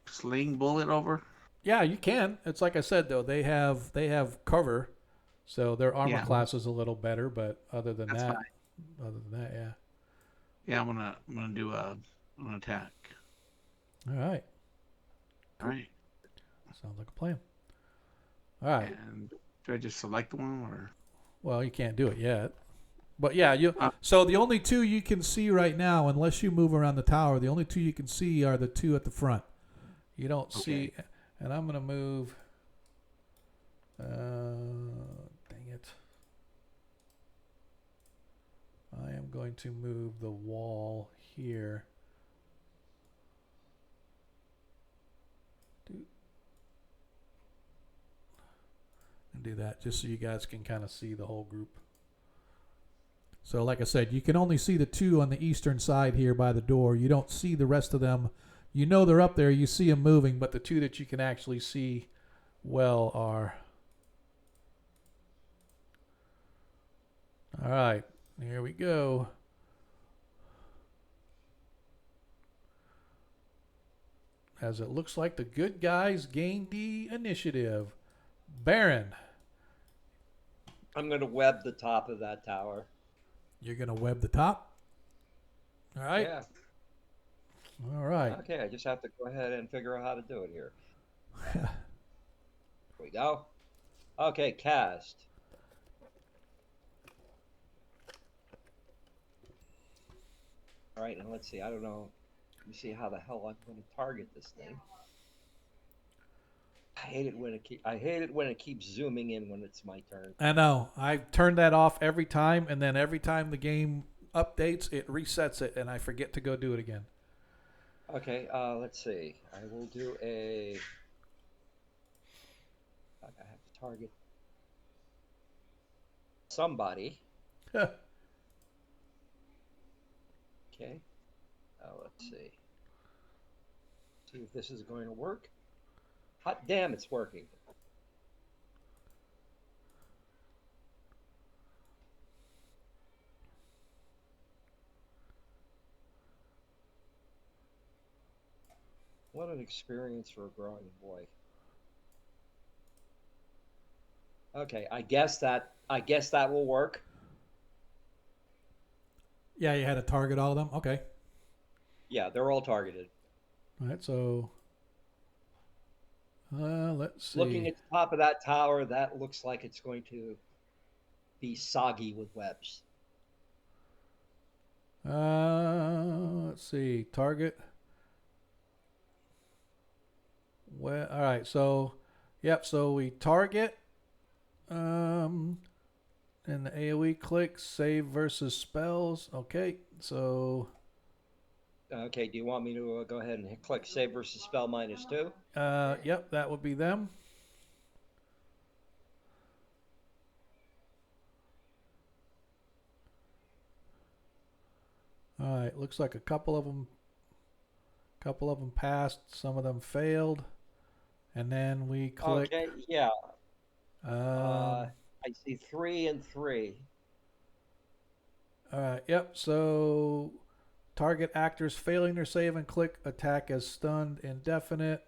sling bullet over? Yeah, you can. It's like I said though, they have cover, so their armor class is a little better. But other than That's that, fine. yeah. Yeah, I'm gonna do an attack. All right. All right. Sounds like a plan. All right. And do I just select one or? Well, you can't do it yet. But yeah, so the only two you can see right now, unless you move around the tower, the only two you can see are the two at the front. You don't see, and I'm gonna move. Dang it! I am going to move the wall here. And do that just so you guys can kind of see the whole group. So like I said, you can only see the two on the eastern side here by the door. You don't see the rest of them. You know they're up there. You see them moving, but the two that you can actually see well are... All right, here we go. As it looks like the good guys gained the initiative. Baron. I'm going to web the top of that tower. You're going to web the top? All right. Yeah. All right. Okay, I just have to go ahead and figure out how to do it here. Here we go. Okay, cast. All right, now let's see. I don't know. Let me see how the hell I'm going to target this thing. I hate it when it keeps zooming in when it's my turn. I know. I turn that off every time, and then every time the game updates, it resets it, and I forget to go do it again. Okay, let's see. I will do a... I have to target somebody. Okay. Let's see. See if this is going to work. Hot damn, it's working. What an experience for a growing boy. Okay, I guess that will work. Yeah, you had to target all of them? Okay. Yeah, they're all targeted. All right, so let's see. Looking at the top of that tower, that looks like it's going to be soggy with webs. Let's see. Target. Well, all right, so Yep. So we target, and the AOE click save versus spells. Okay. So Okay, do you want me to go ahead and click save versus spell -2? yep, that would be them. All right. Looks like a couple of them passed. Some of them failed. And then we click. Okay, yeah. Um, I see 3 and 3. all right. Yep. So target actors failing their save and click attack as stunned indefinite.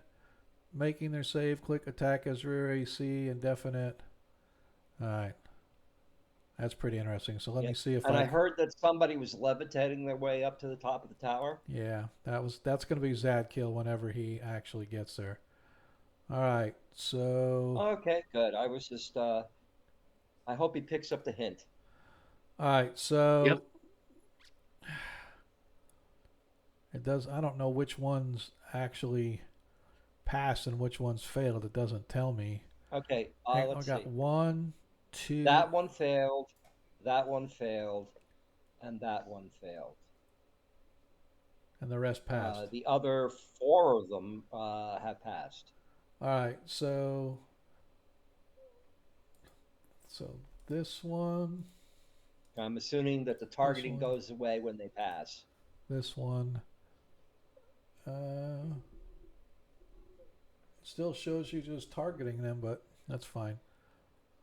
Making their save, click attack as rear AC indefinite. All right. That's pretty interesting. So let me see if And I heard that somebody was levitating their way up to the top of the tower. Yeah, that's going to be Zadkill whenever he actually gets there. All right. So Okay, good. I was just I hope he picks up the hint. all right. So Yep. it does. I don't know which ones actually passed and which ones failed. It doesn't tell me. Okay, I let's got see. 1, 2. That one failed, that one failed, and that one failed. And the rest passed. The other 4 of them have passed. All right. So this one, I'm assuming that the targeting one. goes away when they pass. this one. Still shows you just targeting them, but that's fine.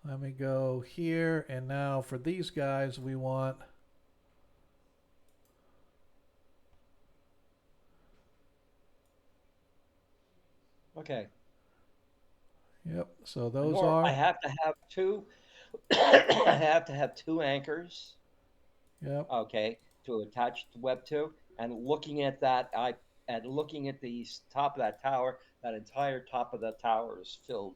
Let me go here, and now for these guys, we want. Okay. Yep. So those More, are. I have to have 2. I have to have 2 anchors. Yep. Okay, to attach the web to, and looking at that, looking at the top of that tower, that entire top of the tower is filled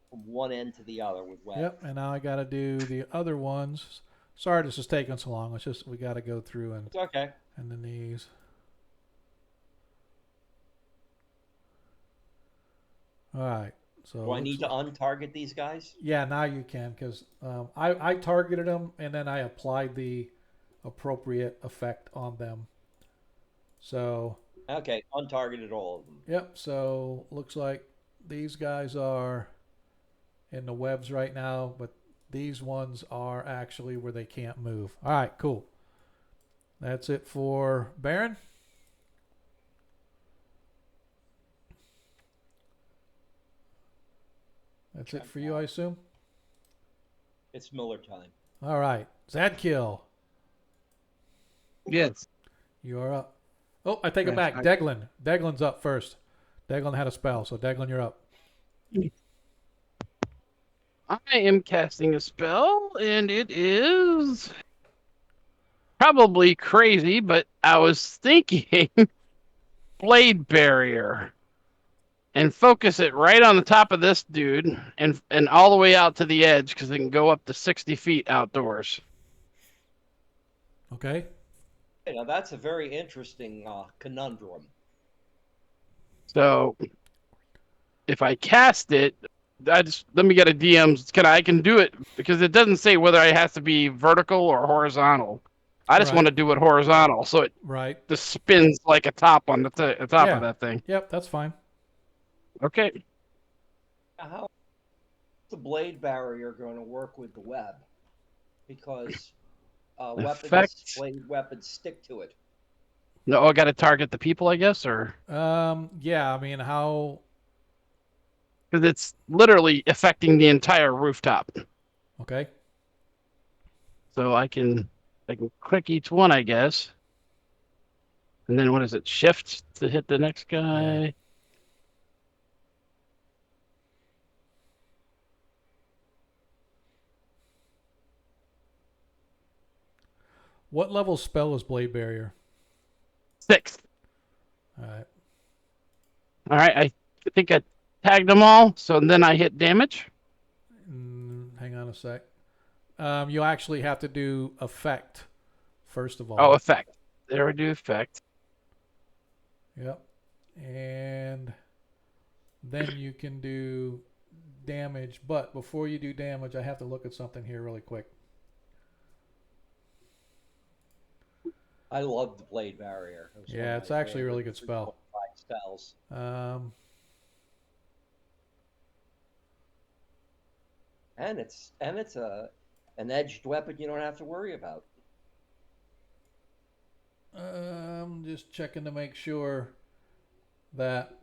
from one end to the other with web. Yep. And now I got to do the other ones. Sorry, this is taking so long. It's just we got to go through and. It's okay. And then these. All right. So do I need to untarget these guys? Yeah, now you can because I targeted them and then I applied the appropriate effect on them. So. Okay, untargeted all of them. Yep. So looks like these guys are in the webs right now, but these ones are actually where they can't move. All right. Cool. That's it for Baron. That's it for you, I assume? It's Miller time. All right. Zadkill. Yes. You are up. Oh, I take it Yes, back. I- Deglin. Deglin's up first. Deglin had a spell, so Deglin, you're up. I am casting a spell, and it is probably crazy, but I was thinking blade barrier and focus it right on the top of this dude and all the way out to the edge because it can go up to 60 feet outdoors. Okay. Hey, now that's a very interesting conundrum. So if I cast it, let me get a DM's. I can do it because it doesn't say whether it has to be vertical or horizontal. I just Right. want to do it horizontal, so it Right. just spins like a top on the top Yeah. of that thing. Yep, that's fine. Okay. How is the blade barrier going to work with the web? Because Effect. blade weapons stick to it. No, I got to target the people, I guess, or Yeah, I mean, how. because it's literally affecting the entire rooftop. Okay. So I can click each one, I guess. And then what is it? Shift to hit the next guy. Yeah. What level spell is Blade Barrier? 6. All right. All right, I think I tagged them all, so then I hit damage. Hang on a sec. You actually have to do effect first of all. Oh, effect. There we do effect. Yep. And then you can do damage, but before you do damage, I have to look at something here really quick. I love the Blade Barrier. It was one Yeah, of it's my actually a really favorite good spell. 3.5 spells. And it's an edged weapon you don't have to worry about. Just checking to make sure that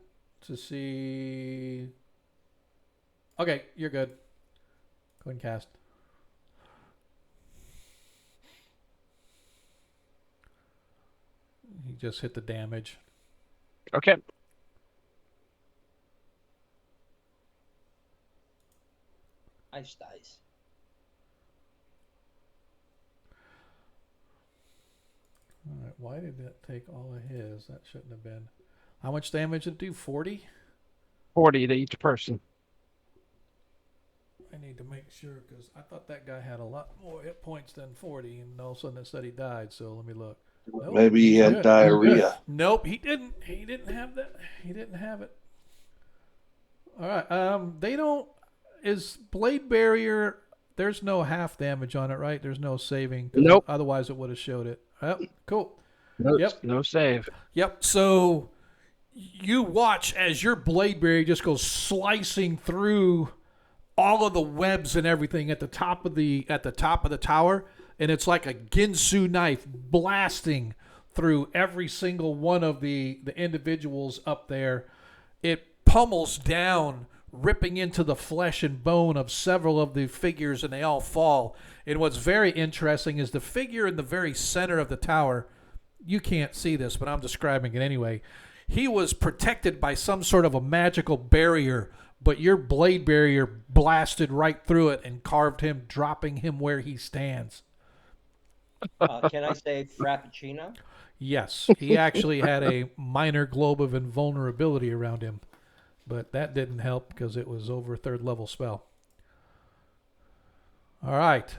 to see. Okay, you're good. Go ahead and cast. He just hit the damage. Okay. Ice dice. All right, why did that take all of his? That shouldn't have been. How much damage did it do? 40? 40 to each person. I need to make sure because I thought that guy had a lot more hit points than 40, and all of a sudden it said he died. So let me look. Nope, Maybe he he's had good. diarrhea. Nope, he didn't. He didn't have that. He didn't have it. All right. They don't. Is Blade Barrier? There's no half damage on it, right? There's no saving. Nope. Otherwise, it would have showed it. Yep. Cool. Nope. Yep. No save. Yep. So you watch as your Blade Barrier just goes slicing through all of the webs and everything at the top of the tower, and it's like a Ginsu knife blasting through every single one of the individuals up there. It pummels down, ripping into the flesh and bone of several of the figures, and they all fall. And what's very interesting is the figure in the very center of the tower. You can't see this, but I'm describing it anyway. He was protected by some sort of a magical barrier, but your Blade Barrier blasted right through it and carved him, dropping him where he stands. Can I say Frappuccino? Yes, he actually had a minor globe of invulnerability around him, but that didn't help because it was over a 3rd level spell. All right.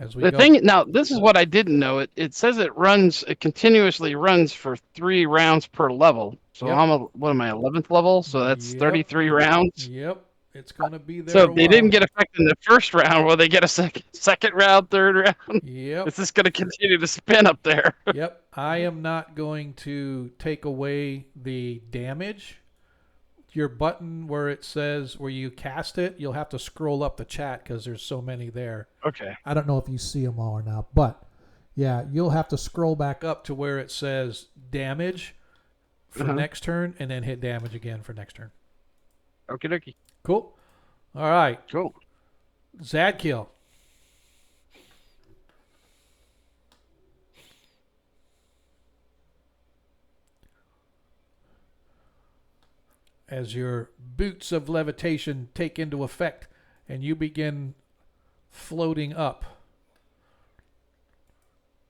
As we go. Now, this is what I didn't know. It says it continuously runs for 3 rounds per level. So Yep. what am I, 11th level? So that's Yep. 33 rounds. Yep, it's going to be there. So a if they while. didn't get affected in the first round, will they get a second round, third round? Yep. Is this going to continue to spin up there? Yep. I am not going to take away the damage. Your button where it says where you cast it, you'll have to scroll up the chat because there's so many there. Okay. I don't know if you see them all or not, but yeah, you'll have to scroll back up to where it says damage for next turn and then hit damage again for next turn. Okie dokie. Cool. All right. Cool. Zadkill. As your boots of levitation take into effect and you begin floating up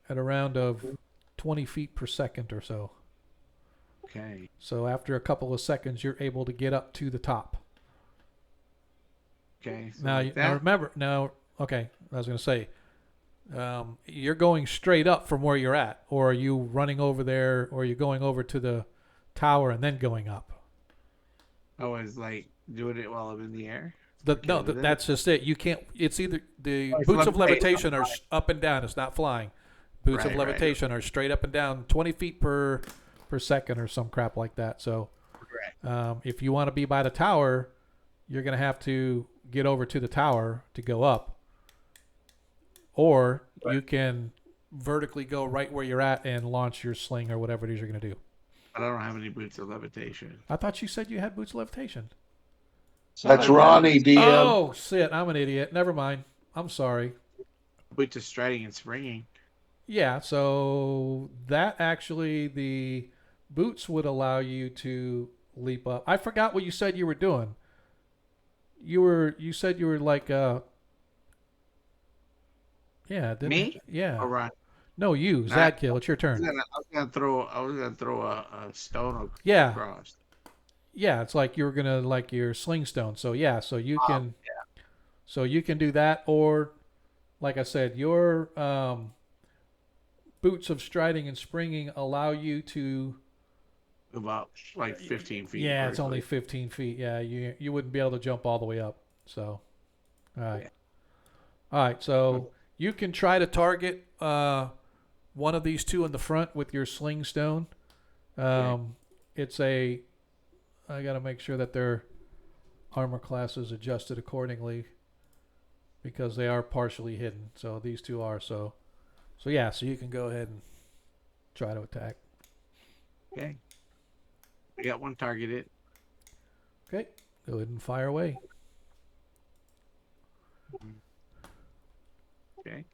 at around of 20 feet per second or so. Okay. So after a couple of seconds, you're able to get up to the top. Okay. So Now, like now that. remember, okay, I was going to say, you're going straight up from where you're at, or are you running over there, or are you going over to the tower and then going up? I was like doing it while I'm in the air. That's just it. You can't. It's either the Oh, it's boots of levitate, levitation not are flying. up and down. It's not flying. Boots of Right, levitation are straight up and down, 20 feet per second or some crap like that. So, if you want to be by the tower, you're gonna have to get over to the tower to go up, or you can vertically go right where you're at and launch your sling or whatever it is you're gonna do. I don't have any boots of levitation. I thought you said you had boots of levitation. That's Ronnie, DM. Oh, shit! I'm an idiot. Never mind. I'm sorry. Boots of striding and springing. Yeah, so that actually, the boots would allow you to leap up. I forgot what you said you were doing. You said you were like yeah, didn't Me? Yeah. All right. No, you, Zadkill, it's your I was turn. gonna throw a stone Yeah. across. Yeah, it's like you were gonna like your sling stone. So yeah, so you can do that, or like I said, your boots of striding and springing allow you to About like 15 feet. Yeah, it's vertically. only 15 feet. Yeah, you wouldn't be able to jump all the way up. So, all right. Yeah. All right, so you can try to target one of these two in the front with your sling stone. It's a. I got to make sure that their armor class is adjusted accordingly because they are partially hidden. So these two are. So yeah. So you can go ahead and try to attack. Okay. I got one targeted. Okay. Go ahead and fire away. Okay.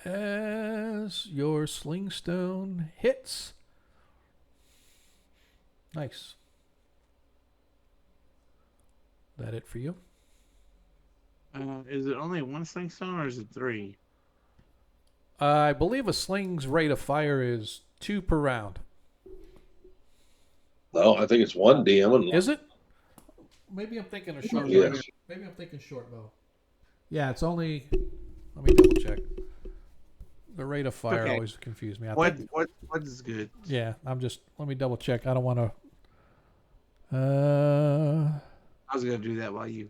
As your sling stone hits. Nice. That it for you? Is it only one sling stone or is it 3? I believe a sling's rate of fire is 2 per round. No, I think it's one DM. Is it? Maybe I'm thinking of short bow. Yes. Maybe I'm thinking short bow. Yeah, it's only. Let me double check. The rate of fire Okay. always confused me. What is good? Yeah, I'm just. Let me double check. I don't want to. I was gonna do that while you.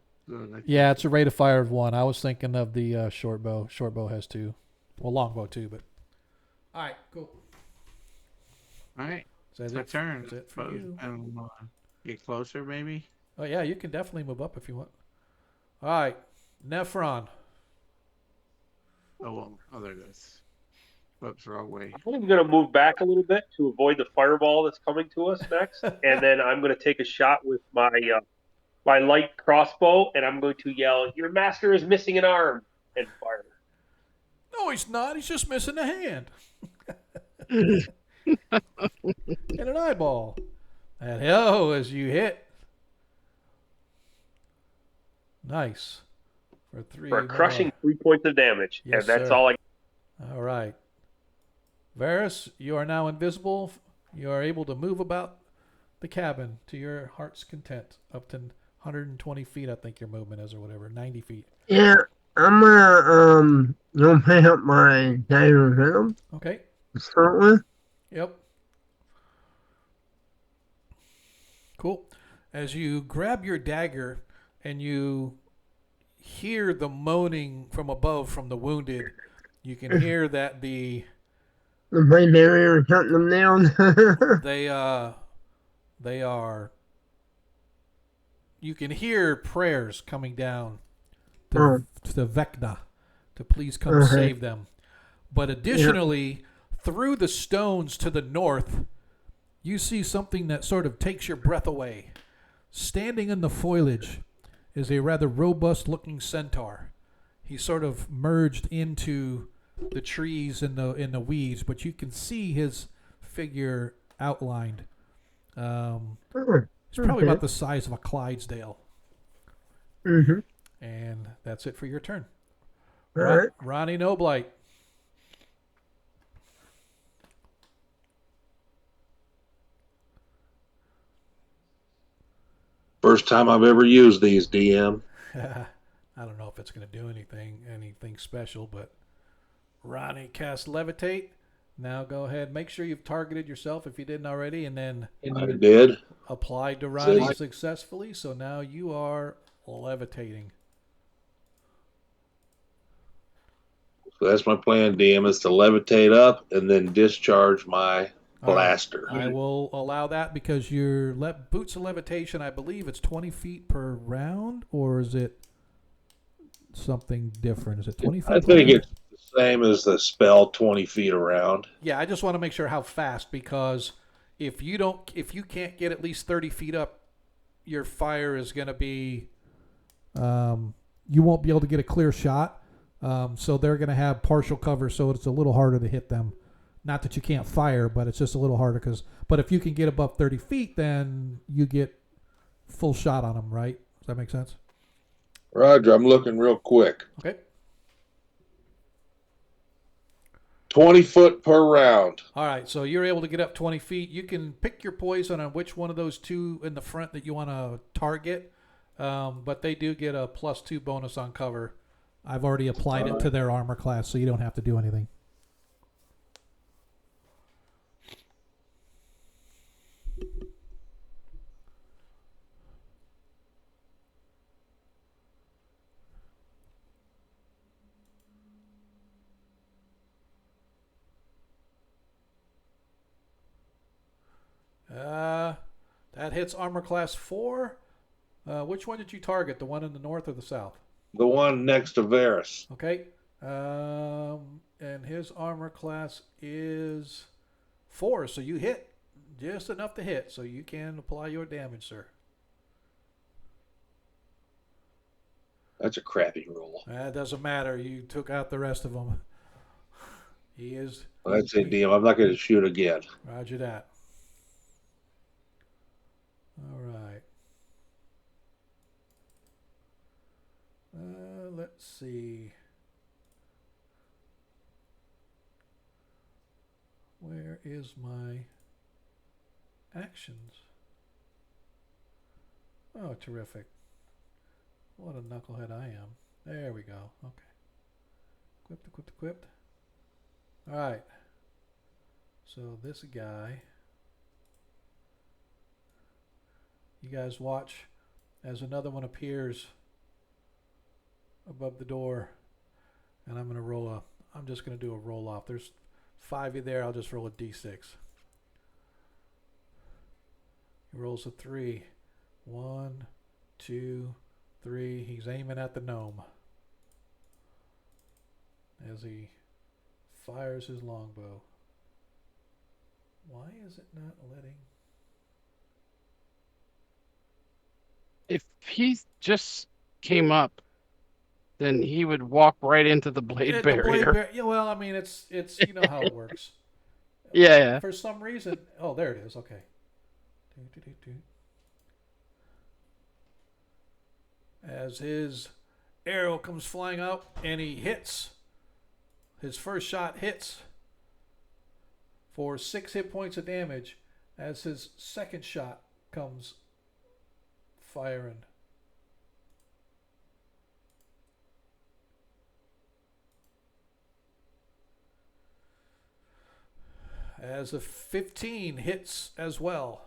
Yeah, it's a rate of fire of 1. I was thinking of the short bow. Short bow has 2. Well, longbow too, but. All right, cool. All right. So that's My it. turn. That's it for you. And get closer, maybe. Oh yeah, you can definitely move up if you want. All right, Nephron. Oh well. Oh, there it is. Whoops, wrong way. I'm going to move back a little bit to avoid the fireball that's coming to us next, and then I'm going to take a shot with my my light crossbow, and I'm going to yell, "Your master is missing an arm!" and fire. No, he's not. He's just missing a hand and an eyeball. And as you hit. Nice. For 3 For a more. crushing 3 points of damage, Yes, and that's sir. all I. All right. Varys, you are now invisible. You are able to move about the cabin to your heart's content. Up to 120 feet, I think your movement is, or whatever. 90 feet. Yeah, I'm gonna pick up my dagger venom Okay. to start with. Yep. Cool. As you grab your dagger and you hear the moaning from above from the wounded, you can hear that the The blade barrier is hunting them down. they are you can hear prayers coming down to Vecna to please come save them. But additionally, through the stones to the north, you see something that sort of takes your breath away. Standing in the foliage is a rather robust-looking centaur. He sort of merged into the trees in the weeds, but you can see his figure outlined. It's probably about the size of a Clydesdale. Mm-hmm. And that's it for your turn. All right. Ronnie Noblight. First time I've ever used these, DM. I don't know if it's going to do anything special, but Ronnie casts Levitate. Now go ahead. Make sure you've targeted yourself if you didn't already, and then I did. applied to Ronnie successfully. So now you are levitating. So that's my plan, DM, is to levitate up and then discharge my blaster. I will allow that because your boots of levitation, I believe it's 20 feet per round, or is it something different? Is it 20 feet I per think round? it's the same as the spell, 20 feet around. Yeah, I just want to make sure how fast, because if you can't get at least 30 feet up, your fire is going to be you won't be able to get a clear shot. So they're going to have partial cover, so it's a little harder to hit them. Not that you can't fire, but it's just a little harder. But if you can get above 30 feet, then you get full shot on them, right? Does that make sense? Roger, I'm looking real quick. Okay. 20 foot per round. All right, so you're able to get up 20 feet. You can pick your poison on which one of those two in the front that you want to target, but they do get a +2 bonus on cover I've already applied it to their armor class, so you don't have to do anything. That hits armor class 4. Which one did you target? The one in the north or the south? The one next to Varys. Okay. And his armor class is 4, so you hit just enough to hit, so you can apply your damage, sir. That's a crappy roll. That doesn't matter. You took out the rest of them. He is. That's a deal. I'm not going to shoot again. Roger that. All right. Let's see. Where is my actions? Oh, terrific. What a knucklehead I am. There we go. Okay. Equipped, equipped, equipped. All right. So this guy. You guys watch as another one appears above the door, and I'm just going to do a roll off. There's 5 there. I'll just roll a d6. He rolls a 3. 1, 2, 3. He's aiming at the gnome as he fires his longbow. Why is it not letting? If he just came up, then he would walk right into the blade barrier. Yeah, well, I mean, it's you know how it works. Yeah. For some reason, oh, there it is. Okay. As his arrow comes flying up and he hits, his first shot hits for 6 hit points of damage. As his second shot comes firing. As a 15 hits as well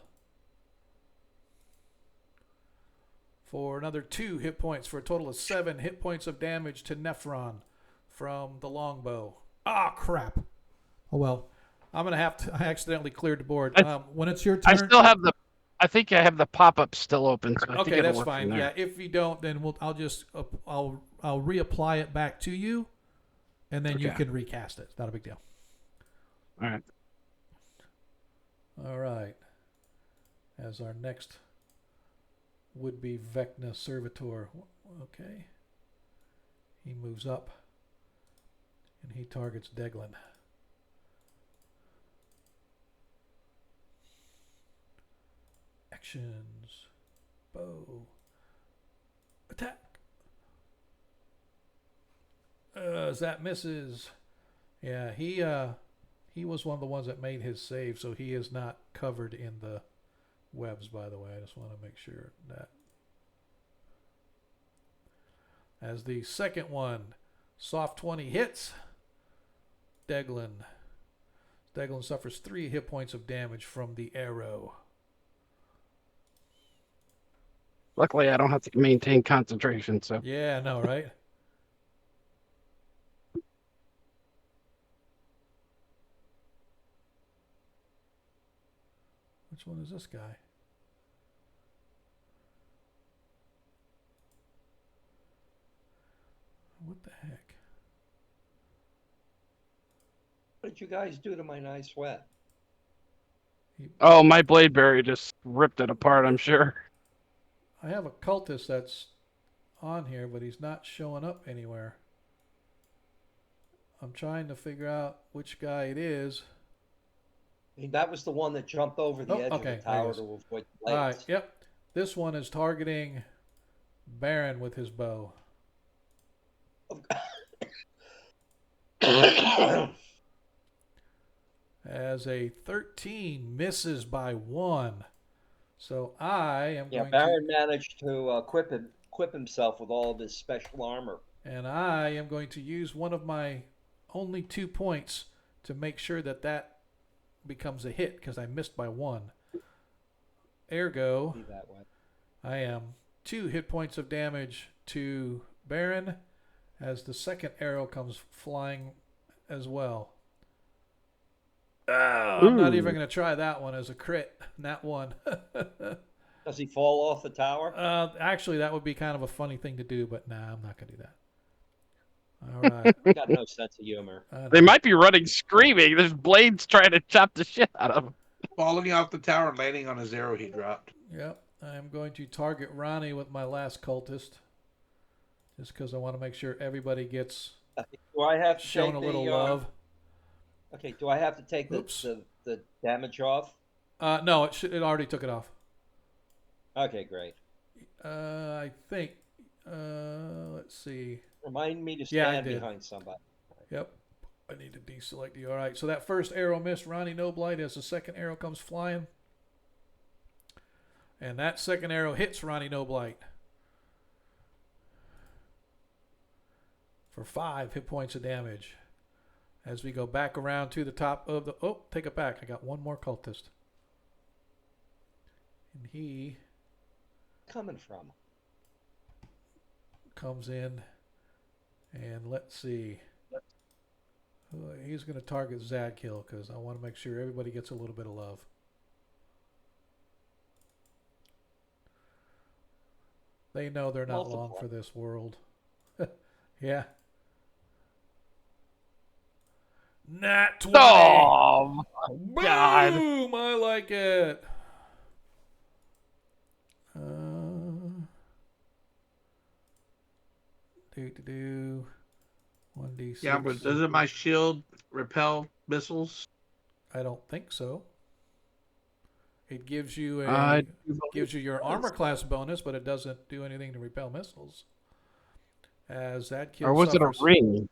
for another 2 hit points, for a total of 7 hit points of damage to Nephron from the longbow. Ah, crap. Oh well, I'm gonna have to. I accidentally cleared the board. When it's your turn, I think I have the pop-up still open. So I think okay, it'll that's work fine. from there. Yeah, if you don't, then I'll reapply it back to you, and then you Okay. can recast it. It's not a big deal. All right. All right. As our next would be Vecna Servitor. Okay. He moves up and he targets Deglin. Actions. Bow. Attack. As that misses. Yeah, he was one of the ones that made his save, so he is not covered in the webs, by the way. I just want to make sure that. As the second one, soft 20 hits, Deglin. Deglin suffers 3 hit points of damage from the arrow. Luckily, I don't have to maintain concentration. So Yeah, I know, right? Which one is this guy? What the heck? What did you guys do to my nice web? oh, my blade barrier just ripped it apart. I'm sure. I have a cultist that's on here, but he's not showing up anywhere. I'm trying to figure out which guy it is. I mean, that was the one that jumped over the edge okay, of the tower there it to avoid the All blades. right, yep. This one is targeting Baron with his bow. As a 13 misses by 1. So I am Yeah, going Baron managed to equip himself with all of his special armor. And I am going to use one of my only 2 points to make sure that that becomes a hit because I missed by 1. Ergo, Be that way. I am 2 hit points of damage to Baron as the second arrow comes flying as well. I'm not even going to try that one as a crit. Not one. Does he fall off the tower? Actually, that would be kind of a funny thing to do, but nah, I'm not going to do that. All right. Got no sense of humor. They might be running screaming. There's blades trying to chop the shit out of them. Falling off the tower and landing on his arrow he dropped. Yep. I'm going to target Ronnie with my last cultist. Just because I want to make sure everybody gets Do I have to shown take a little the, love. Okay, do I have to take Oops. the damage off? No, it already took it off. Okay, great. I think. Let's see. Remind me to Yeah, I stand did. behind somebody. Yep. I need to deselect you. All right. So that first arrow missed Ronnie Noblight as the second arrow comes flying. And that second arrow hits Ronnie Noblight for 5 hit points of damage. As we go back around to the top of the... Oh, take it back. I got one more cultist. And he Coming from? comes in. And let's see. He's going to target Zadkill because I want to make sure everybody gets a little bit of love. They know they're not long for this world. Yeah. Nat 20. Oh, my God. Boom! I like it. Do 1d6. Yeah, but doesn't my shield repel missiles? I don't think so. It gives you your armor class bonus, but it doesn't do anything to repel missiles. As that kill Or was suffers. it a ring?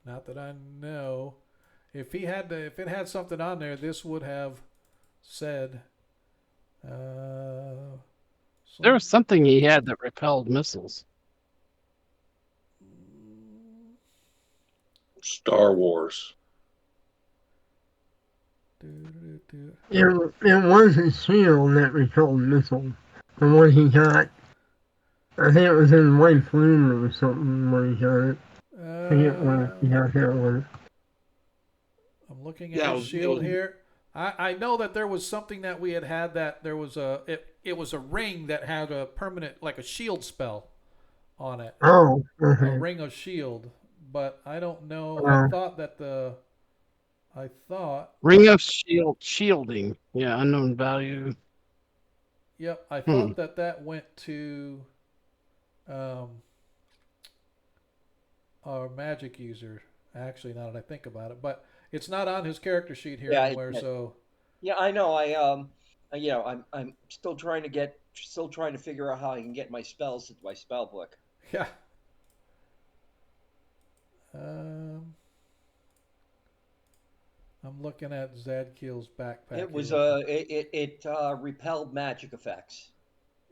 Not that I know. If it had something on there, this would have said. There was something he had that repelled missiles. Star Wars. It was a shield that repelled missiles. The one he got. I think it was in White Plume or something when he got it. I forget where he got that one. I'm looking at his shield here. I know that there was something that we had that there was it was a ring that had a permanent, like a shield spell on it. Oh, A okay. ring of shield. But I don't know. I thought Ring of shielding. Yeah, unknown value. Yep, I thought that went to our magic user. Actually, now that I think about it, but it's not on his character sheet here anywhere. So yeah, I know. I'm still trying to figure out how I can get my spells into my spell book. yeah. I'm looking at Zadkill's backpack. It was here. it repelled magic effects.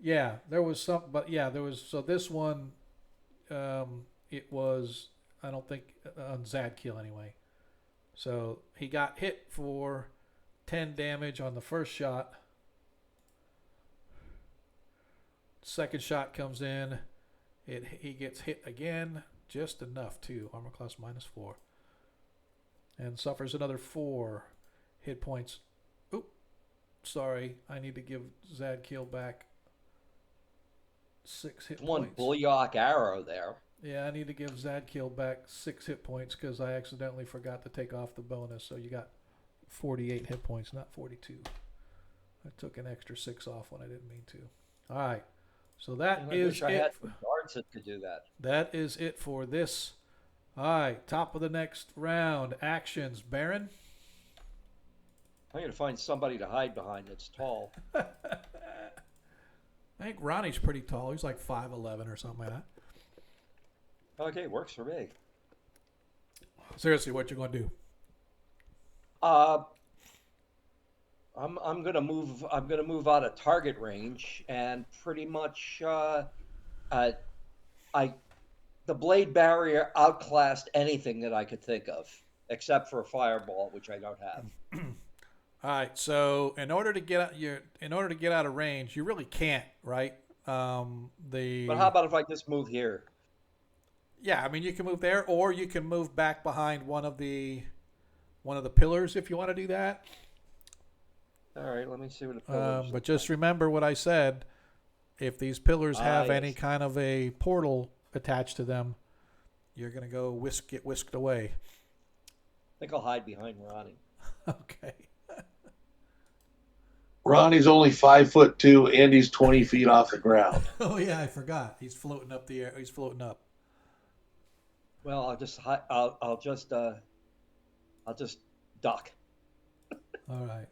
Yeah, there was some, but yeah, there was. So this one, it was. I don't think on Zadkill anyway. So he got hit for 10 damage on the first shot. Second shot comes in. He gets hit again, just enough too. Armor class -4. And suffers another 4 hit points. Oop. Sorry. I need to give Zadkill back 6 hit One points. bullock arrow there. Yeah, I need to give Zadkill back 6 hit points because I accidentally forgot to take off the bonus. So you got 48 hit points, not 42. I took an extra 6 off when I didn't mean to. All right. So that is I it. had some guards that could do that. That is it for this. All right. Top of the next round. Actions. Baron? I'm going to find somebody to hide behind that's tall. I think Ronnie's pretty tall. He's like 5'11" or something like that. Okay, works for me. Seriously, what you gonna do? I'm gonna move out of target range and pretty much uh, the blade barrier outclassed anything that I could think of, except for a fireball, which I don't have. All right. So in order to get out of range, you really can't, right? But how about if I just move here? Yeah, I mean you can move there, or you can move back behind one of the pillars if you want to do that. All right, let me see what the pillars. But just remember what I said. If these pillars have any yes. kind of a portal attached to them, you're gonna get whisked away. I think I'll hide behind Ronnie. Okay. Ronnie's only 5'2", and he's 20 feet off the ground. Oh yeah, I forgot. He's floating up the air. He's floating up. Well, I'll just duck. All right.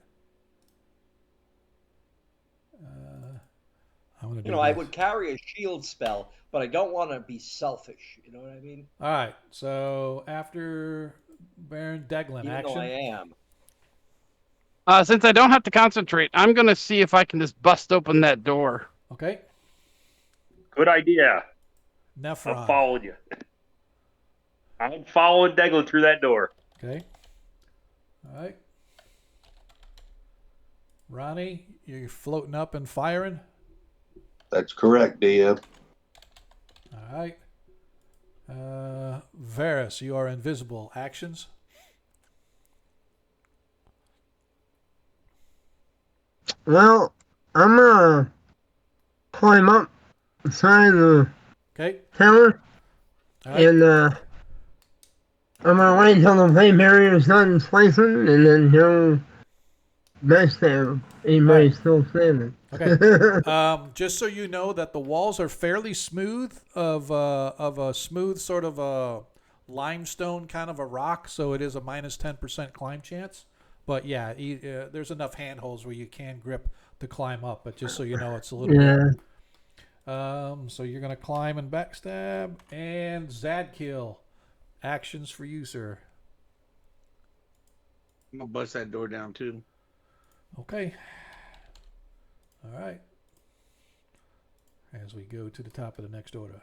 I'm gonna do I this. would carry a shield spell, but I don't want to be selfish. You know what I mean? All right. So after Baron Deglin, Even though I action. am. Since I don't have to concentrate, I'm going to see if I can just bust open that door. Okay. Good idea. Nephron. I'm following you. I'm following Deglin through that door. Okay. All right. Ronnie, you're floating up and firing. That's correct, DM. All right. Varus, you are invisible. Actions. Well, I'm gonna climb up the side of the Okay. tower, All right. and I'm gonna wait until the blade barrier is done slicing, and then he'll backstab anybody still standing. Okay. Just so you know that the walls are fairly smooth of a smooth sort of a limestone kind of a rock, so it is a minus 10% climb chance. But yeah, there's enough handholds where you can grip to climb up. But just so you know, it's a little bit. So you're gonna climb and backstab and Zadkill. Actions for you, sir. I'm gonna bust that door down too. Okay. All right. As we go to the top of the next order.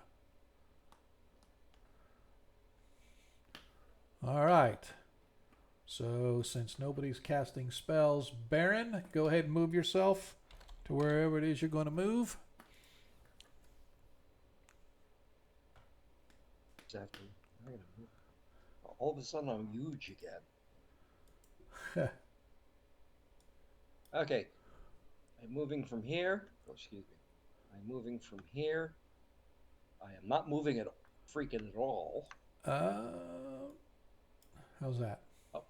All right. So since nobody's casting spells, Baron, go ahead and move yourself to wherever it is you're going to move. Exactly. All of a sudden, I'm huge again. Okay. I'm moving from here. Oh, excuse me. I'm moving from here. I am not moving it freaking at all. How's that?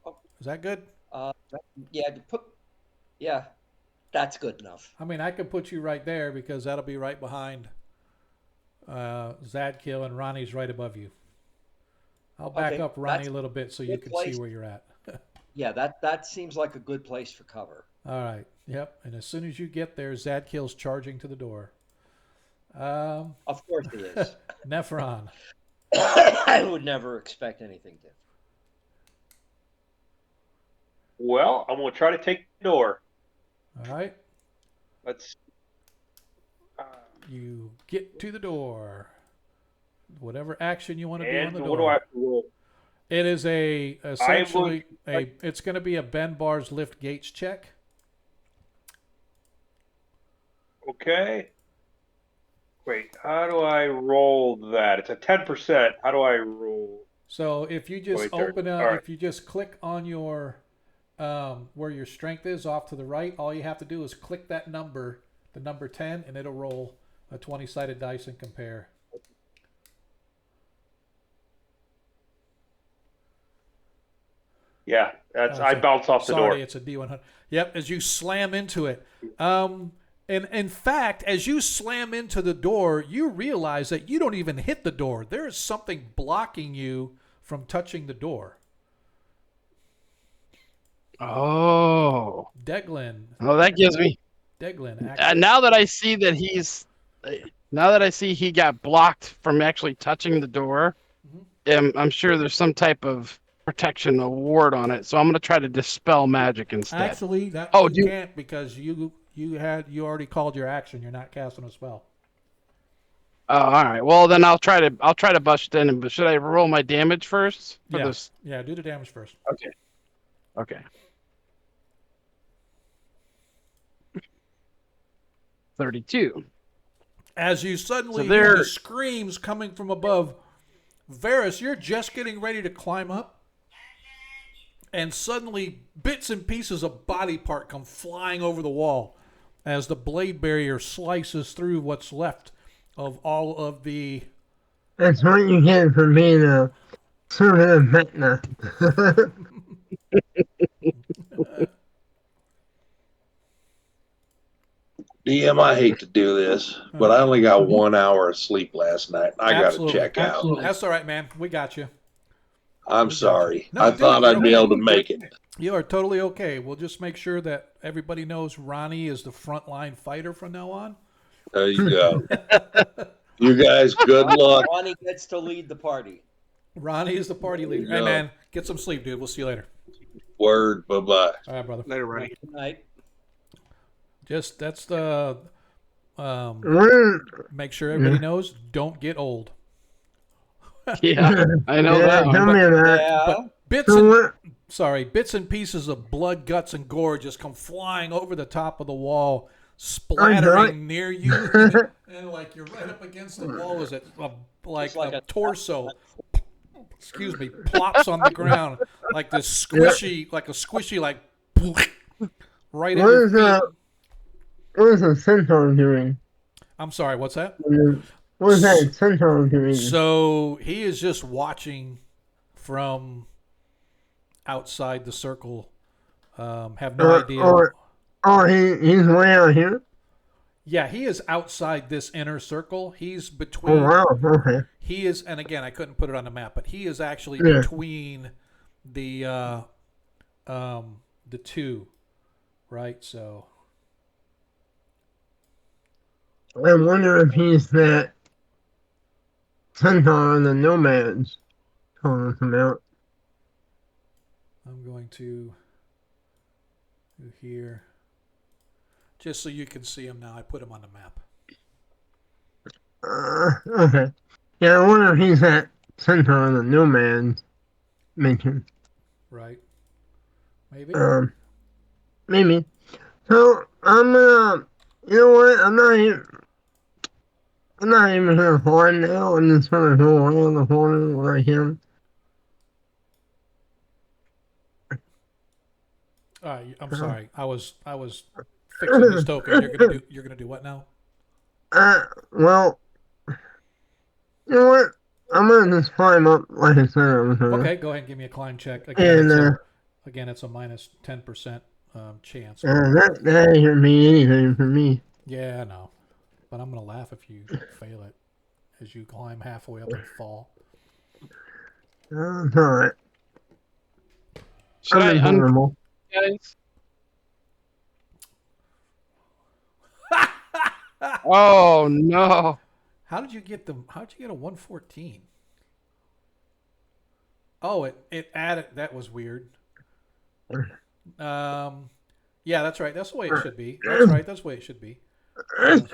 Oh, Is that good? Yeah, that's good enough. I mean, I could put you right there because that'll be right behind Zadkill, and Ronnie's right above you. I'll back up Ronnie a little bit so you can see where you're at. Yeah, that seems like a good place for cover. All right. Yep. And as soon as you get there, Zadkill's charging to the door. Of course he is. Nephron. I would never expect anything different. Well, I'm going to try to take the door. All right. Let's. You get to the door. Whatever action you want to do on And the door. what do I have to roll? It is essentially it's going to be a Ben Bars lift gates check. Okay. Wait, how do I roll that? It's a 10%. How do I roll? So if you just open up, right. if you just click on your where your strength is off to the right, all you have to do is click that number, the number 10, and it'll roll a 20-sided dice and compare. Yeah, I bounce off the door. Sorry, it's a D100. Yep, as you slam into it. And in fact, as you slam into the door, you realize that you don't even hit the door. There is something blocking you from touching the door. Oh. Deglin. Oh, that gives me. Deglin. Now that I see that he got blocked from actually touching the door, I'm sure there's some type of protection, a ward on it. So I'm going to try to dispel magic instead. Actually, that you can't because you already called your action. You're not casting a spell. Oh, all right. Well, then I'll try to bust in. But should I roll my damage first for Yeah. this? Yeah, do the damage first. Okay. Okay. 32. As you suddenly So hear the there. screams coming from above, Varys, you're just getting ready to climb up, and suddenly bits and pieces of body part come flying over the wall as the blade barrier slices through what's left of all of the... That's what you get for being a servant of Vecna. DM, I hate to do this, but I only got 1 hour of sleep last night. I got to check out. That's all right, man. We got you. I'm sorry. No, I dude, thought you're I'd be okay. able to make it. You are totally okay. We'll just make sure that everybody knows Ronnie is the frontline fighter from now on. There you go. You guys, good luck. Ronnie gets to lead the party. Ronnie is the party leader. Hey, go. man, get some sleep, dude. We'll see you later. Word. Bye-bye. All right, brother. Later, Ronnie. Good night. Just that's the Where- make sure everybody knows. Don't get old. Yeah, I know yeah, that tell one. me that. Yeah. But bits So and what? bits and pieces of blood, guts, and gore just come flying over the top of the wall, splattering near you, and like you're right up against the wall as it like like a a- torso. Excuse me, plops on the ground like this squishy, like a squishy, like right at What your is feet. what is a centaur doing? I'm sorry, what's that? What is that centaur doing? So he is just watching from outside the circle. Have no idea. He's way out here. Yeah, he is outside this inner circle. He's Oh between. wow, okay. He is, and again, I couldn't put it on the map, but he is actually Yeah. between the two, right? So I wonder if he's that centaur the nomads told us about. I'm going to do here, just so you can see him now. I put him on the map. Okay. Yeah, I wonder if he's that centaur the nomads mentioned. Right? Maybe. Maybe. So I'm gonna. You know what? I'm not even gonna horn now. I'm just gonna go around the horn right here. I'm sorry. I was fixing this token. You're gonna do what now? Well, you know what? I'm gonna just climb up like I said I was gonna. Okay, go ahead and give me a climb check. Again, And it's a minus 10% chance. that ain't gonna mean anything for me. Yeah, I know. But I'm going to laugh if you fail it as you climb halfway up and fall. It's alright. Should I Unbelievable. guys? Oh no! How'd you get a 114? Oh, it added. That was weird. Yeah, that's right. That's the way it should be. That's right. That's the way it should be. You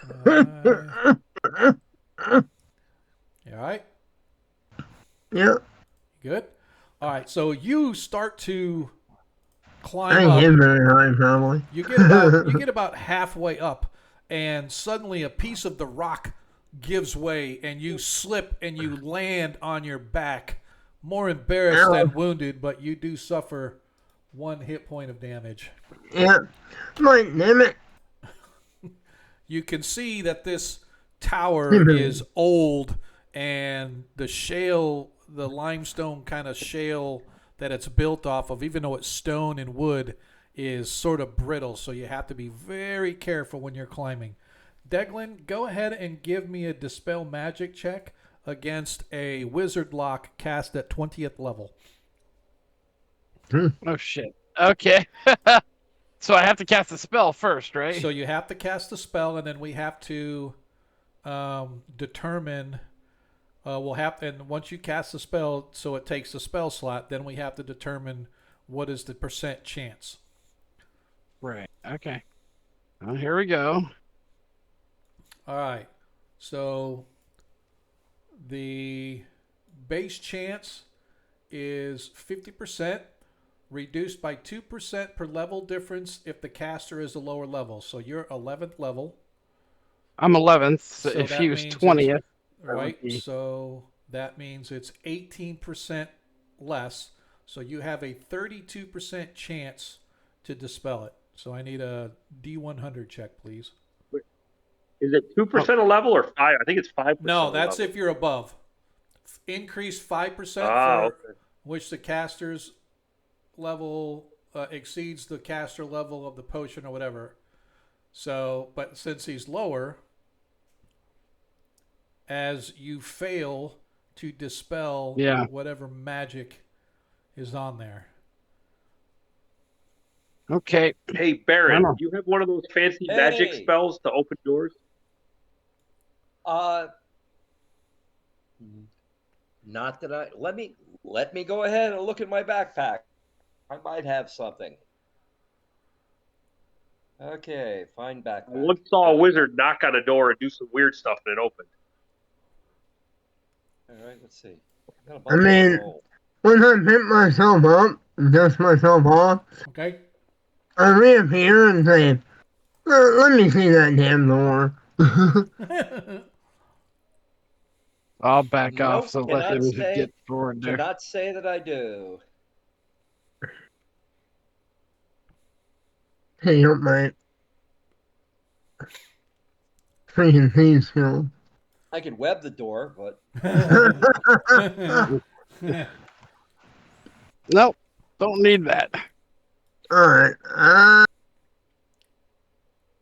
all right? Yeah. Good. All right. So you start to I climb up. ain't very high, probably. You get about halfway up, and suddenly a piece of the rock gives way, and you slip and you land on your back, more embarrassed than wounded, but you do suffer 1 hit point of damage. Yeah. Like, damn it. You can see that this tower is old, and the limestone kind of shale that it's built off of, even though it's stone and wood, is sort of brittle, so you have to be very careful when you're climbing. Deglin, go ahead and give me a Dispel Magic check against a Wizard Lock cast at 20th level. Oh shit. Okay. So I have to cast a spell first, right? So you have to cast the spell, and then we have to determine. And once you cast the spell, so it takes the spell slot, then we have to determine what is the percent chance. Right. Okay. Well, here we go. All right. So The base chance is 50%, reduced by 2% per level difference if the caster is a lower level. So you're 11th level. I'm 11th. So So if that he was means 20th, right? be- So that means it's 18% less. So you have a 32% chance to dispel it. So I need a D100 check, please. Is it 2% a level or 5? I think it's 5%. No, a that's level. if you're above. Increase 5% Ah, for okay. which the caster's level exceeds the caster level of the potion or whatever. So, but since he's lower, as you fail to dispel Yeah. whatever magic is on there. okay. Hey, I Baron, know. do you have one of those fancy magic Hey. spells to open doors? Not that I let me go ahead and look at my backpack. I might have something. Okay, find I backpack. once saw a wizard knock on a door and do some weird stuff, and it opened. All right, let's see. Got a I bunch of mean, scrolls. when I pick myself up and dust myself off, Okay? I reappear and say, let me see that damn door. I'll back off Nope, so let him get forward there. cannot say that I do. Hey, up my freaking thieves skills. I could web the door, but Nope. Don't need that. Alright,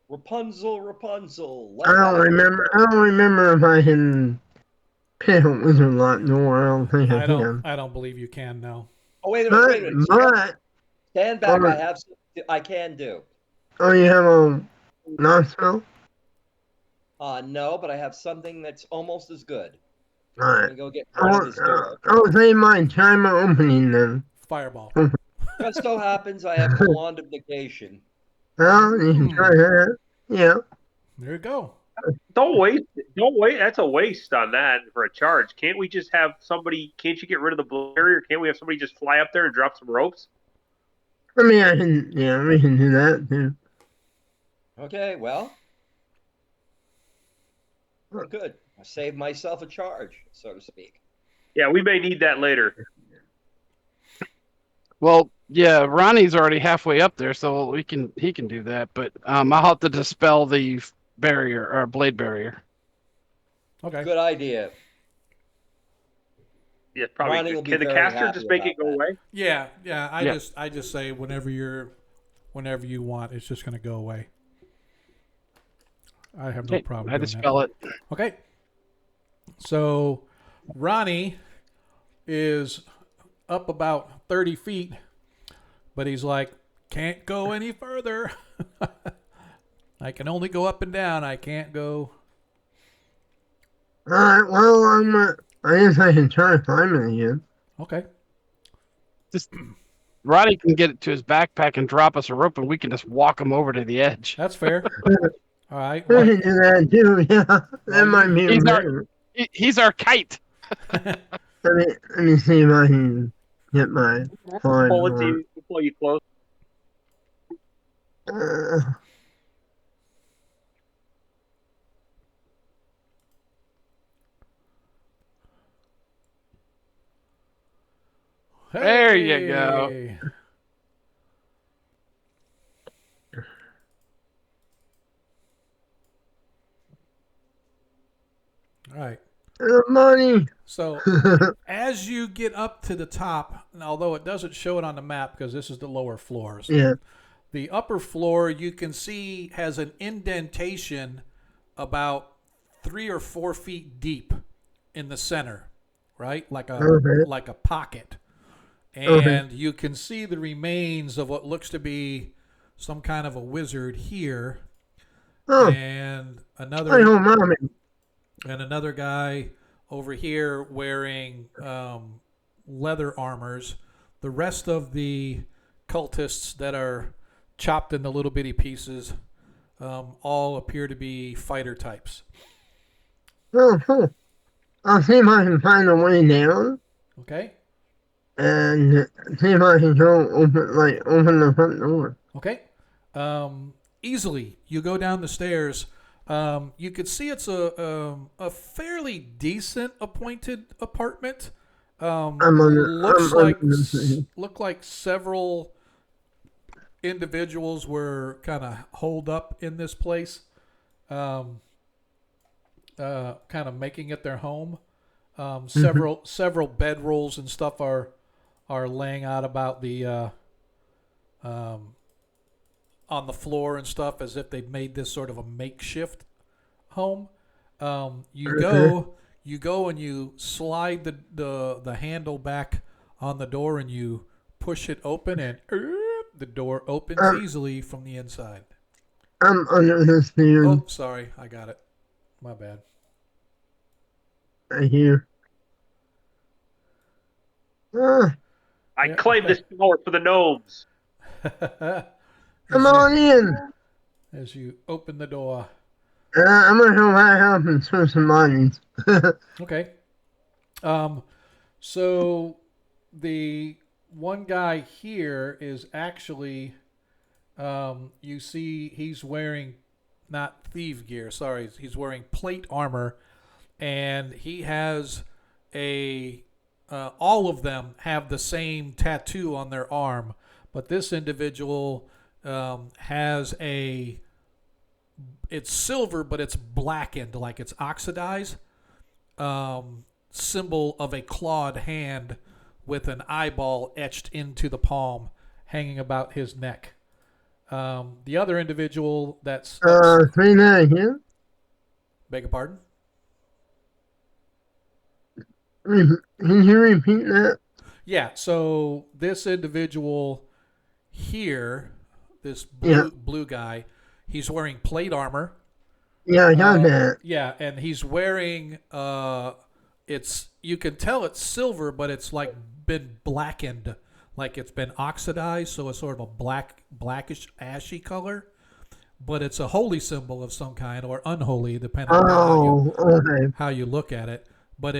Rapunzel, Rapunzel. I don't remember if I can pick a wizard lock door. I don't think I can. I don't believe you can now. Oh, wait a minute. But, Stand back. I have something I can do. oh, you have a knock spell? No, but I have something that's almost as good. Let Alright. me go get behind this door. I'll say my time of opening then. Fireball. Just so happens I have the wand of negation. Well, you can try that. Yeah. There you go. Don't wait. That's a waste on that for a charge. Can't we just have somebody? Can't you get rid of the barrier? Can't we have somebody just fly up there and drop some ropes? I mean, we can do that too. Okay, well, good. I saved myself a charge, so to speak. Yeah, we may need that later. Well, yeah, Ronnie's already halfway up there, so he can do that. But I'll have to dispel the barrier or blade barrier. Okay. Good idea. Yeah, Ronnie probably. will be Can the very caster happy just make about it go that. away? Yeah. Yeah. I just say whenever you want, it's just going to go away. I have no Okay, problem I doing dispel it. that. Okay. So Ronnie is up about 30 feet, but he's like, can't go any further. I can only go up and down. I can't go. Alright, well, I guess I can try climbing again. Okay. Just Ronnie can get it to his backpack and drop us a rope, and we can just walk him over to the edge. That's fair. All right. We Well, can do that too, yeah. That Well, might be he's our- better. He's our kite. Let me see if I can get my climb Pull it on. to you, pull you close. There you go. hey. All right. Money. So as you get up to the top, although it doesn't show it on the map because this is the lower floors, Yeah. the upper floor you can see has an indentation about 3 or 4 feet deep in the center, right? Like a pocket. And you can see the remains of what looks to be some kind of a wizard here. Oh, And I don't know. another guy over here wearing leather armors. The rest of the cultists that are chopped into little bitty pieces all appear to be fighter types. Oh, I'll see if I can find a way down Okay. and see if I can go open the front door. Okay. Easily, you go down the stairs. You could see it's a fairly decent appointed apartment. I'm under. Look like several individuals were kind of holed up in this place, kind of making it their home. Several bedrolls and stuff are laying out about the on the floor and stuff, as if they've made this sort of a makeshift home. You go and you slide the handle back on the door and you push it open, and the door opens easily from the inside. I'm under the stairs. Oh, sorry, I got it. My bad. Right here. I claim this tower for the gnomes. Come on in. As you open the door. I'm gonna go back up and swim some monies. Okay. So the one guy here is actually, you see he's wearing not thief gear. Sorry, he's wearing plate armor, and he has all of them have the same tattoo on their arm, but this individual has it's silver, but it's blackened, like it's oxidized, symbol of a clawed hand with an eyeball etched into the palm, hanging about his neck. The other individual that's say that again. Beg your pardon? Can you repeat that? Yeah, so this individual here, this blue guy, he's wearing plate armor. Yeah, I got that. Yeah, and he's wearing you can tell it's silver, but it's like been blackened, like it's been oxidized, so it's sort of a blackish ashy color. But it's a holy symbol of some kind, or unholy, depending on how you look at it. But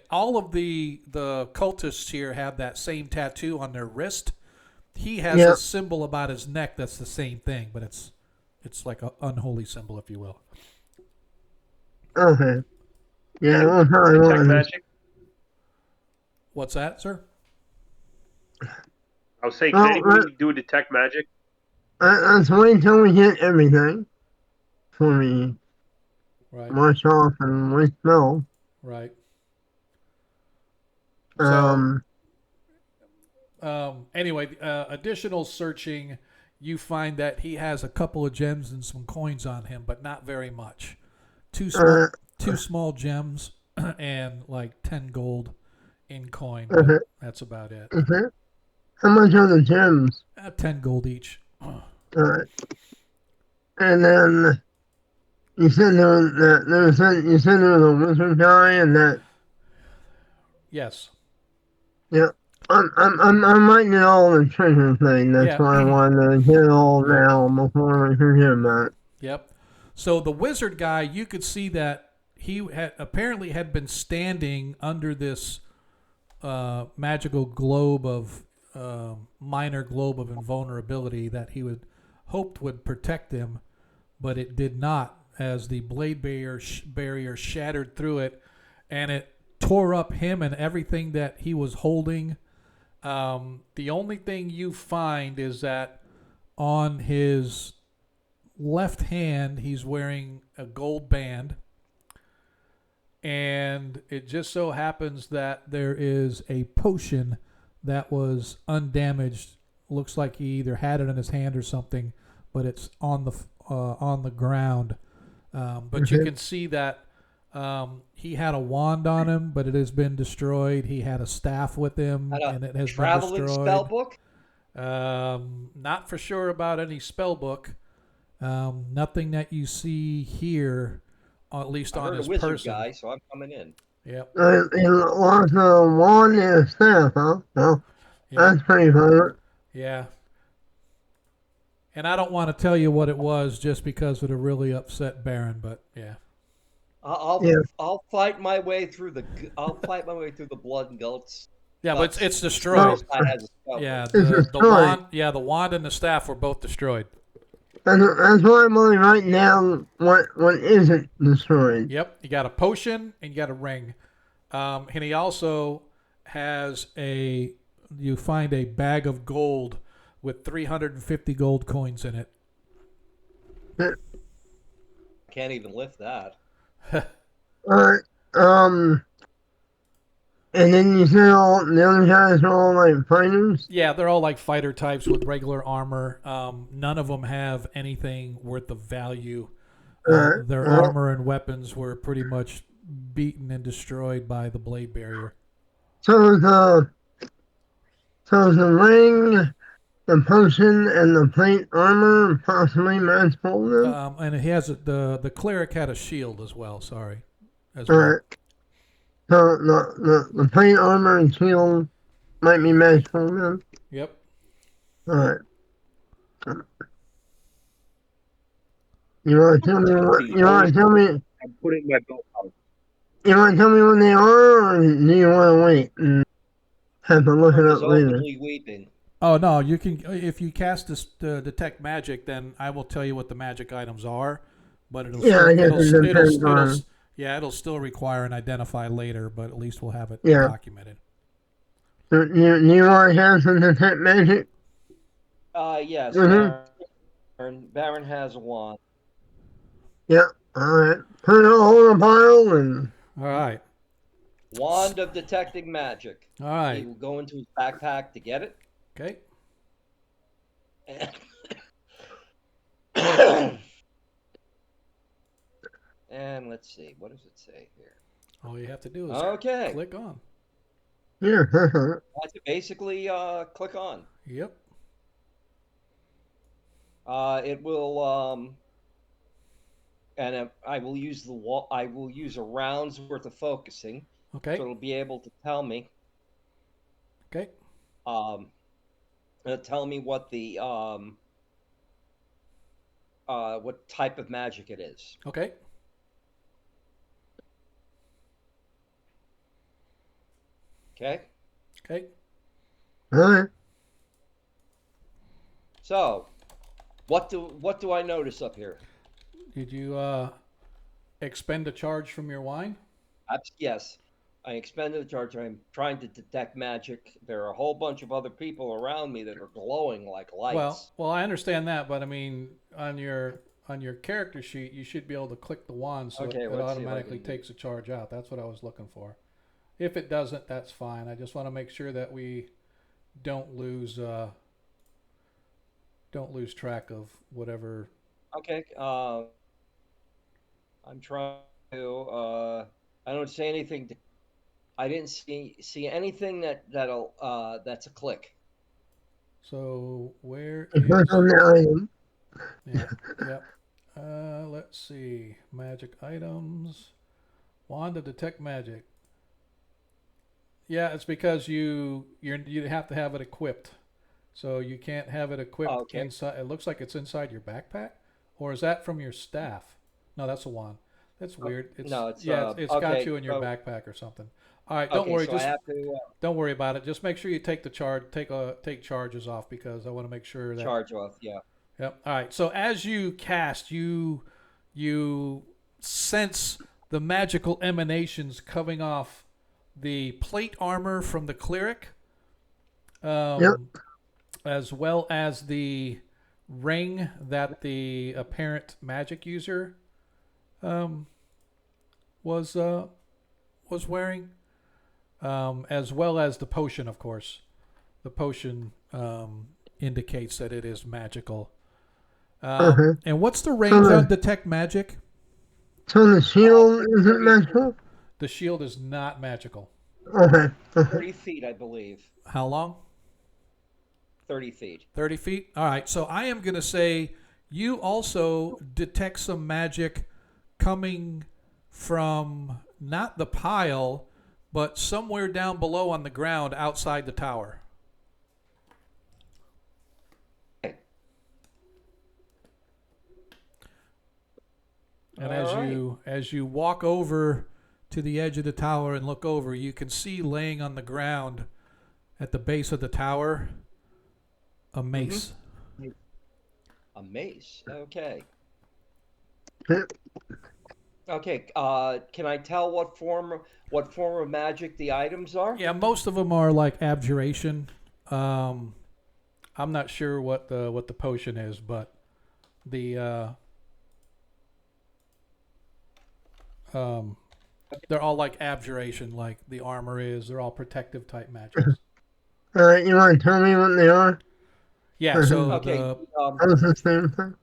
all of the cultists here have that same tattoo on their wrist. He has a symbol about his neck that's the same thing, but it's like an unholy symbol, if you will. Okay. Yeah, we'll probably Detect magic. What's that, sir? I was saying, can anybody do a detect magic? Let's wait until we get everything. For me. Right. Wash off and we smell. Right. Anyway, additional searching, you find that he has a couple of gems and some coins on him, but not very much. Two small gems and like 10 gold in coin. That's about it. How much are the gems? 10 gold each. Alright. And then you said there was a wizard guy and that. Yes. Yeah. I'm writing it all the treasure thing. That's why I wanted to get it all now before we forget about it. Yep. So the wizard guy, you could see that he apparently had been standing under this magical globe of minor globe of invulnerability that he hoped would protect him, but it did not, as the blade barrier shattered through it, and it tore up him and everything that he was holding. The only thing you find is that on his left hand he's wearing a gold band, and it just so happens that there is a potion that was undamaged. Looks like he either had it in his hand or something, but it's on the ground. But you can see that he had a wand on him, but it has been destroyed. He had a staff with him, and it has been destroyed. Traveling spell book? Not for sure about any spell book. Nothing that you see here, at least on his person. I'm a wizard guy, so I'm coming in. Yep. It was a wand and a staff, huh? Oh, that's pretty funny. Yeah. And I don't want to tell you what it was just because it'll really upset Baron, but yeah. I'll Yeah. I'll fight my way through the blood and guts. Yeah, but it's Guts. destroyed. This guy has a spell. Yeah, It's the destroyed. wand. Yeah, the wand and the staff were both destroyed. That's why I'm only writing down what isn't destroyed. Yep, you got a potion and you got a ring. And he also has a. You find a bag of gold with 350 gold coins in it. Can't even lift that. Alright. And then you said all the other guys are all like fighters? Yeah, they're all like fighter types with regular armor. None of them have anything worth of value. Their armor and weapons were pretty much beaten and destroyed by the blade barrier. So the ring, the potion, and the plate armor possibly magical then? And he has the cleric had a shield as well. Sorry, as well. Alright. So the plate armor and shield might be magical then? Yep. Alright. You want to tell me what? You want to tell me? I'm putting my belt out. You want to tell me what they are, or do you want to wait and have to look it He's up later? openly weeping. Oh no, you can if you cast this detect magic, then I will tell you what the magic items are, but it'll Yeah, I guess it depends on. it'll still require an identify later, but at least we'll have it Yeah. documented. Do you want to have some detect magic? Yes. Mhm. Baron has a wand. Yeah. All right. Put it all in a pile and. All right. Wand of detecting magic. All He right. will go into his backpack to get it. Okay. And let's see, what does it say here? All you have to do is Okay. click on. Yeah. That's basically click on. Yep. It will and I will use I will use a round's worth of focusing. Okay. So it'll be able to tell me. Okay. Tell me what the what type of magic it is. Okay. Okay. Okay. All right. So, what do I notice up here? Did you expend a charge from your wine? Yes, I expended the charge. I'm trying to detect magic. There are a whole bunch of other people around me that are glowing like lights. Well, I understand that, but I mean, on your character sheet, you should be able to click the wand so Okay, it let's see if I automatically can- takes a charge out. That's what I was looking for. If it doesn't, that's fine. I just want to make sure that we don't lose track of whatever. Okay. I'm trying to. I don't see anything. I didn't see anything that's a click. So where It's not is? on the item. Yeah. Yep. Let's see. Magic items. Wand to detect magic. Yeah, it's because you have to have it equipped. So you can't have it equipped Okay. inside. It looks like it's inside your backpack, or is that from your staff? No, that's a wand. That's weird. It's no, it's, it's got okay, you in your so- backpack or something. All right, don't Okay, worry. so Just I have to don't worry about it. Just make sure you take the charge. Take charges off because I want to make sure that. charge off. Yeah. Yep. All right. So as you cast, you sense the magical emanations coming off the plate armor from the cleric, Yep. as well as the ring that the apparent magic user was wearing, as well as the potion, of course. The potion indicates that it is magical. And what's the range on detect magic? So the shield isn't magical? The shield is not magical. Okay. 30 feet, I believe. How long? 30 feet. 30 feet? All right. So I am going to say you also detect some magic coming from not the pile, but somewhere down below on the ground outside the tower. And you walk over to the edge of the tower and look over, you can see laying on the ground at the base of the tower a mace. A mace. Okay. Yep. Okay. Can I tell what form of magic the items are? Yeah, most of them are like abjuration. I'm not sure what the potion is, but the they're all like abjuration, like the armor is. They're all protective type magics. You want to tell me what they are? Yeah. So Okay. I was the same thing.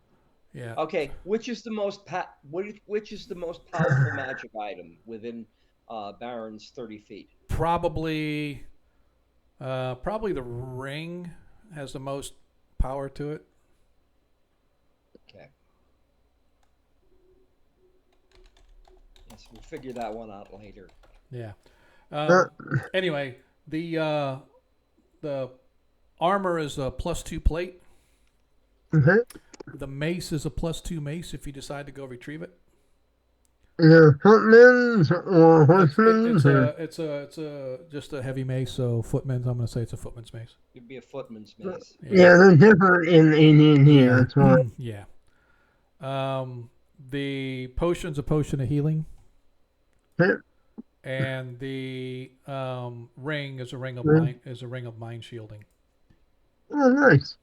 yeah. Okay. Which is the most powerful magic item within Baron's 30 feet? Probably the ring has the most power to it. Okay. Yes, we'll figure that one out later. Yeah. Anyway, the armor is a +2 plate. Okay. The mace is a +2 mace if you decide to go retrieve it. Footmen's or horsemen's? It's just a heavy mace, so footman's. I'm gonna say it's a footman's mace. It'd be a footman's mace. Yeah, they're different in here. That's why. Yeah. The potion's a potion of healing. Okay. And the ring is a ring of mind shielding. Oh, nice.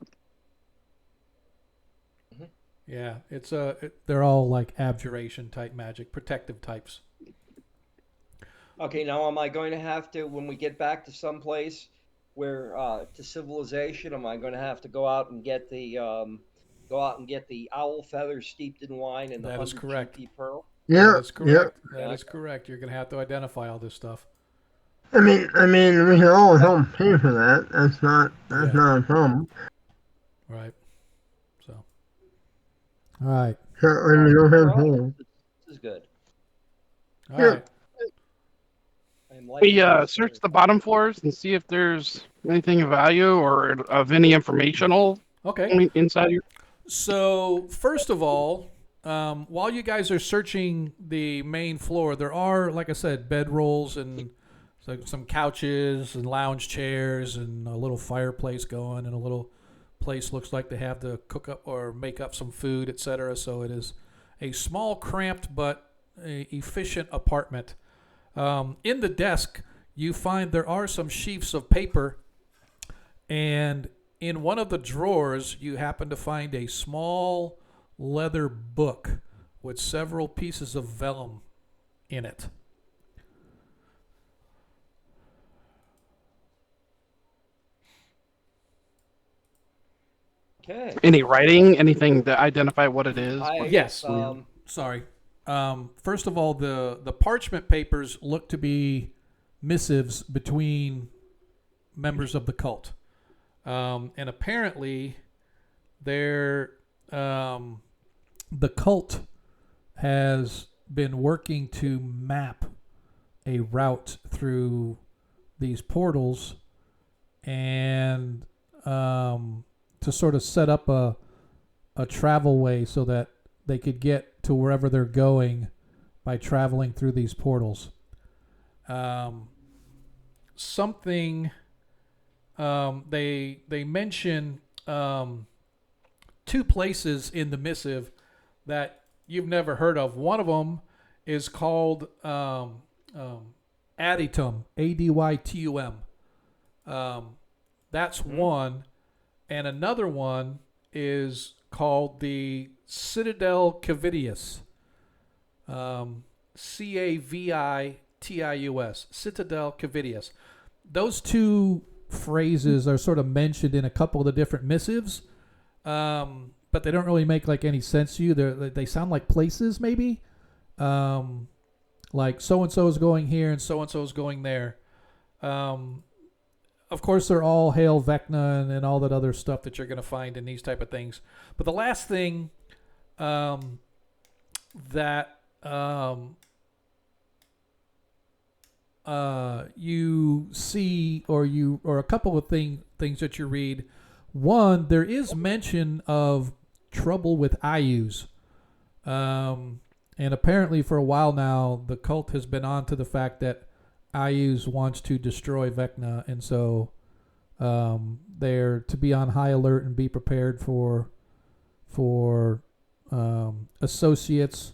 Yeah, they're all like abjuration type magic, protective types. Okay, now am I going to have to, when we get back to someplace where to civilization, am I going to have to go out and get the owl feathers steeped in wine and the That is 100 correct. GP pearl? Yeah. That is correct. Yeah. That is correct. You're gonna have to identify all this stuff. I mean, we can all help pay for that. That's not a problem. Right. So. All right. We don't have holes. This is good. All right. We search the bottom floors and see if there's anything of value or of any informational Okay. inside here. So first of all, while you guys are searching the main floor, there are, like I said, bedrolls and some couches and lounge chairs and a little fireplace going and a little place looks like they have to cook up or make up some food, etc. So it is a small, cramped but efficient apartment. In the desk, you find there are some sheafs of paper, and in one of the drawers, you happen to find a small leather book with several pieces of vellum in it. Okay. Any writing? Anything to identify what it is? Yes. Sorry. First of all, the parchment papers look to be missives between members of the cult. And apparently, the cult has been working to map a route through these portals and to sort of set up a travel way so that they could get to wherever they're going by traveling through these portals. They mention two places in the missive that you've never heard of. One of them is called Adytum, Adytum. That's one, and another one is called the Citadel Cavidius. Cavitius, Citadel Cavidius. Those two phrases are sort of mentioned in a couple of the different missives, but they don't really make like any sense to you. They sound like places, maybe. Like so and so is going here and so is going there. Of course, they're all Hail Vecna and all that other stuff that you're going to find in these type of things. But the last thing that you see, or a couple of things that you read. One, there is mention of trouble with Ayus. And apparently, for a while now, the cult has been on to the fact that Ayuz wants to destroy Vecna, and so they're to be on high alert and be prepared for associates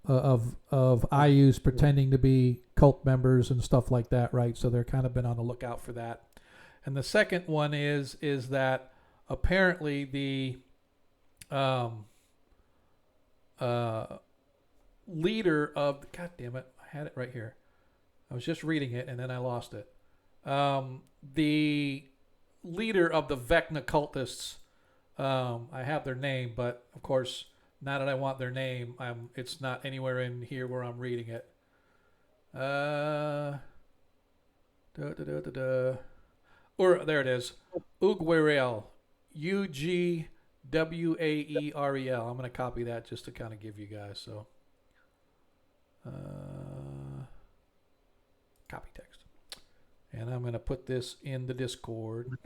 of Ayuz pretending to be cult members and stuff like that, right? So they're kind of been on the lookout for that. And the second one is that apparently the leader of, God damn it, I had it right here. I was just reading it and then I lost it. The leader of the Vecna cultists, I have their name, but of course, now that I want their name, it's not anywhere in here where I'm reading it. Or there it is. Ugwerel. Ugwaerel. I'm going to copy that just to kind of give you guys. So, copy text. And I'm going to put this in the Discord.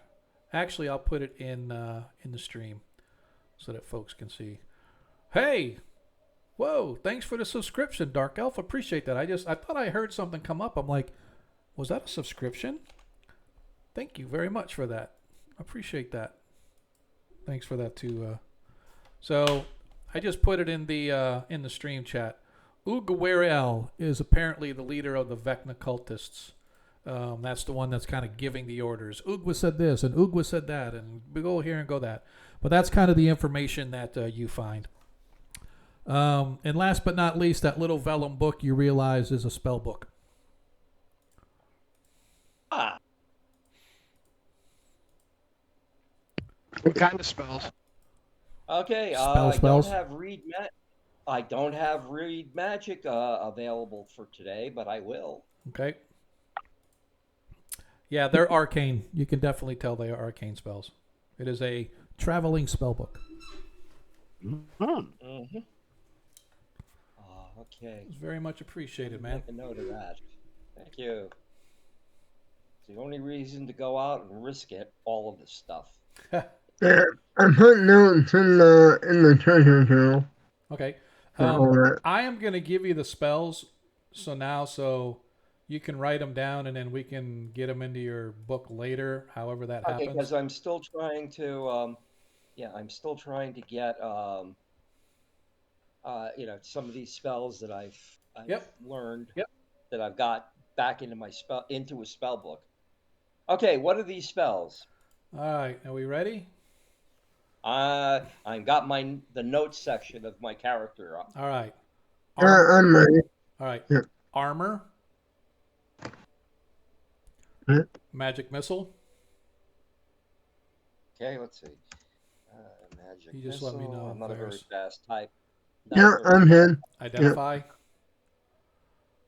Actually, I'll put it in the stream so that folks can see. Hey! Whoa, thanks for the subscription, Dark Elf. Appreciate that. I thought I heard something come up. I'm like, was that a subscription? Thank you very much for that. Appreciate that. Thanks for that too. So I just put it in the stream chat. Ugwerel is apparently the leader of the Vecna cultists. That's the one that's kind of giving the orders. Ugwa said this and Ugwa said that, and we go here and go that. But that's kind of the information that you find. And last but not least, that little vellum book you realize is a spell book. Ah. What kind of spells? Okay, spells? I don't have read magic available for today, but I will. Okay. Yeah, they're arcane. You can definitely tell they are arcane spells. It is a traveling spell book. Mm-hmm. Okay. It's very much appreciated, man. Make a note of that. Thank you. It's the only reason to go out and risk it. All of this stuff. Yeah, I put notes in the treasure journal. Okay. All that. I am going to give you the spells so you can write them down and then we can get them into your book later, however that happens. Because I'm still trying to, get, some of these spells that I've learned that I've got back into a spell book. Okay, what are these spells? All right, are we ready? I've got the notes section of my character up. All right. I'm ready. All right. Yeah. Armor. Yeah. Magic missile. Okay, let's see. Magic You just missile. let me know. I'm not a very Varys. fast type. Yeah, I'm in. Identify.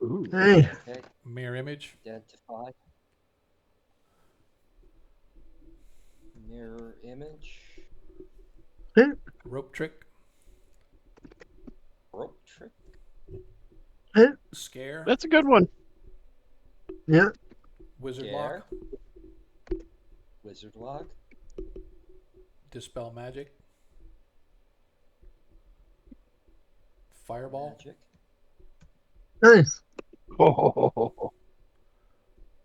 Ooh. Hey. Okay, Mirror image. identify. Mirror image. Rope trick. Rope trick. Scare. That's a good one. Yeah. Wizard Scare. lock. Wizard lock. Dispel magic. Fireball. Magic. Nice. Oh.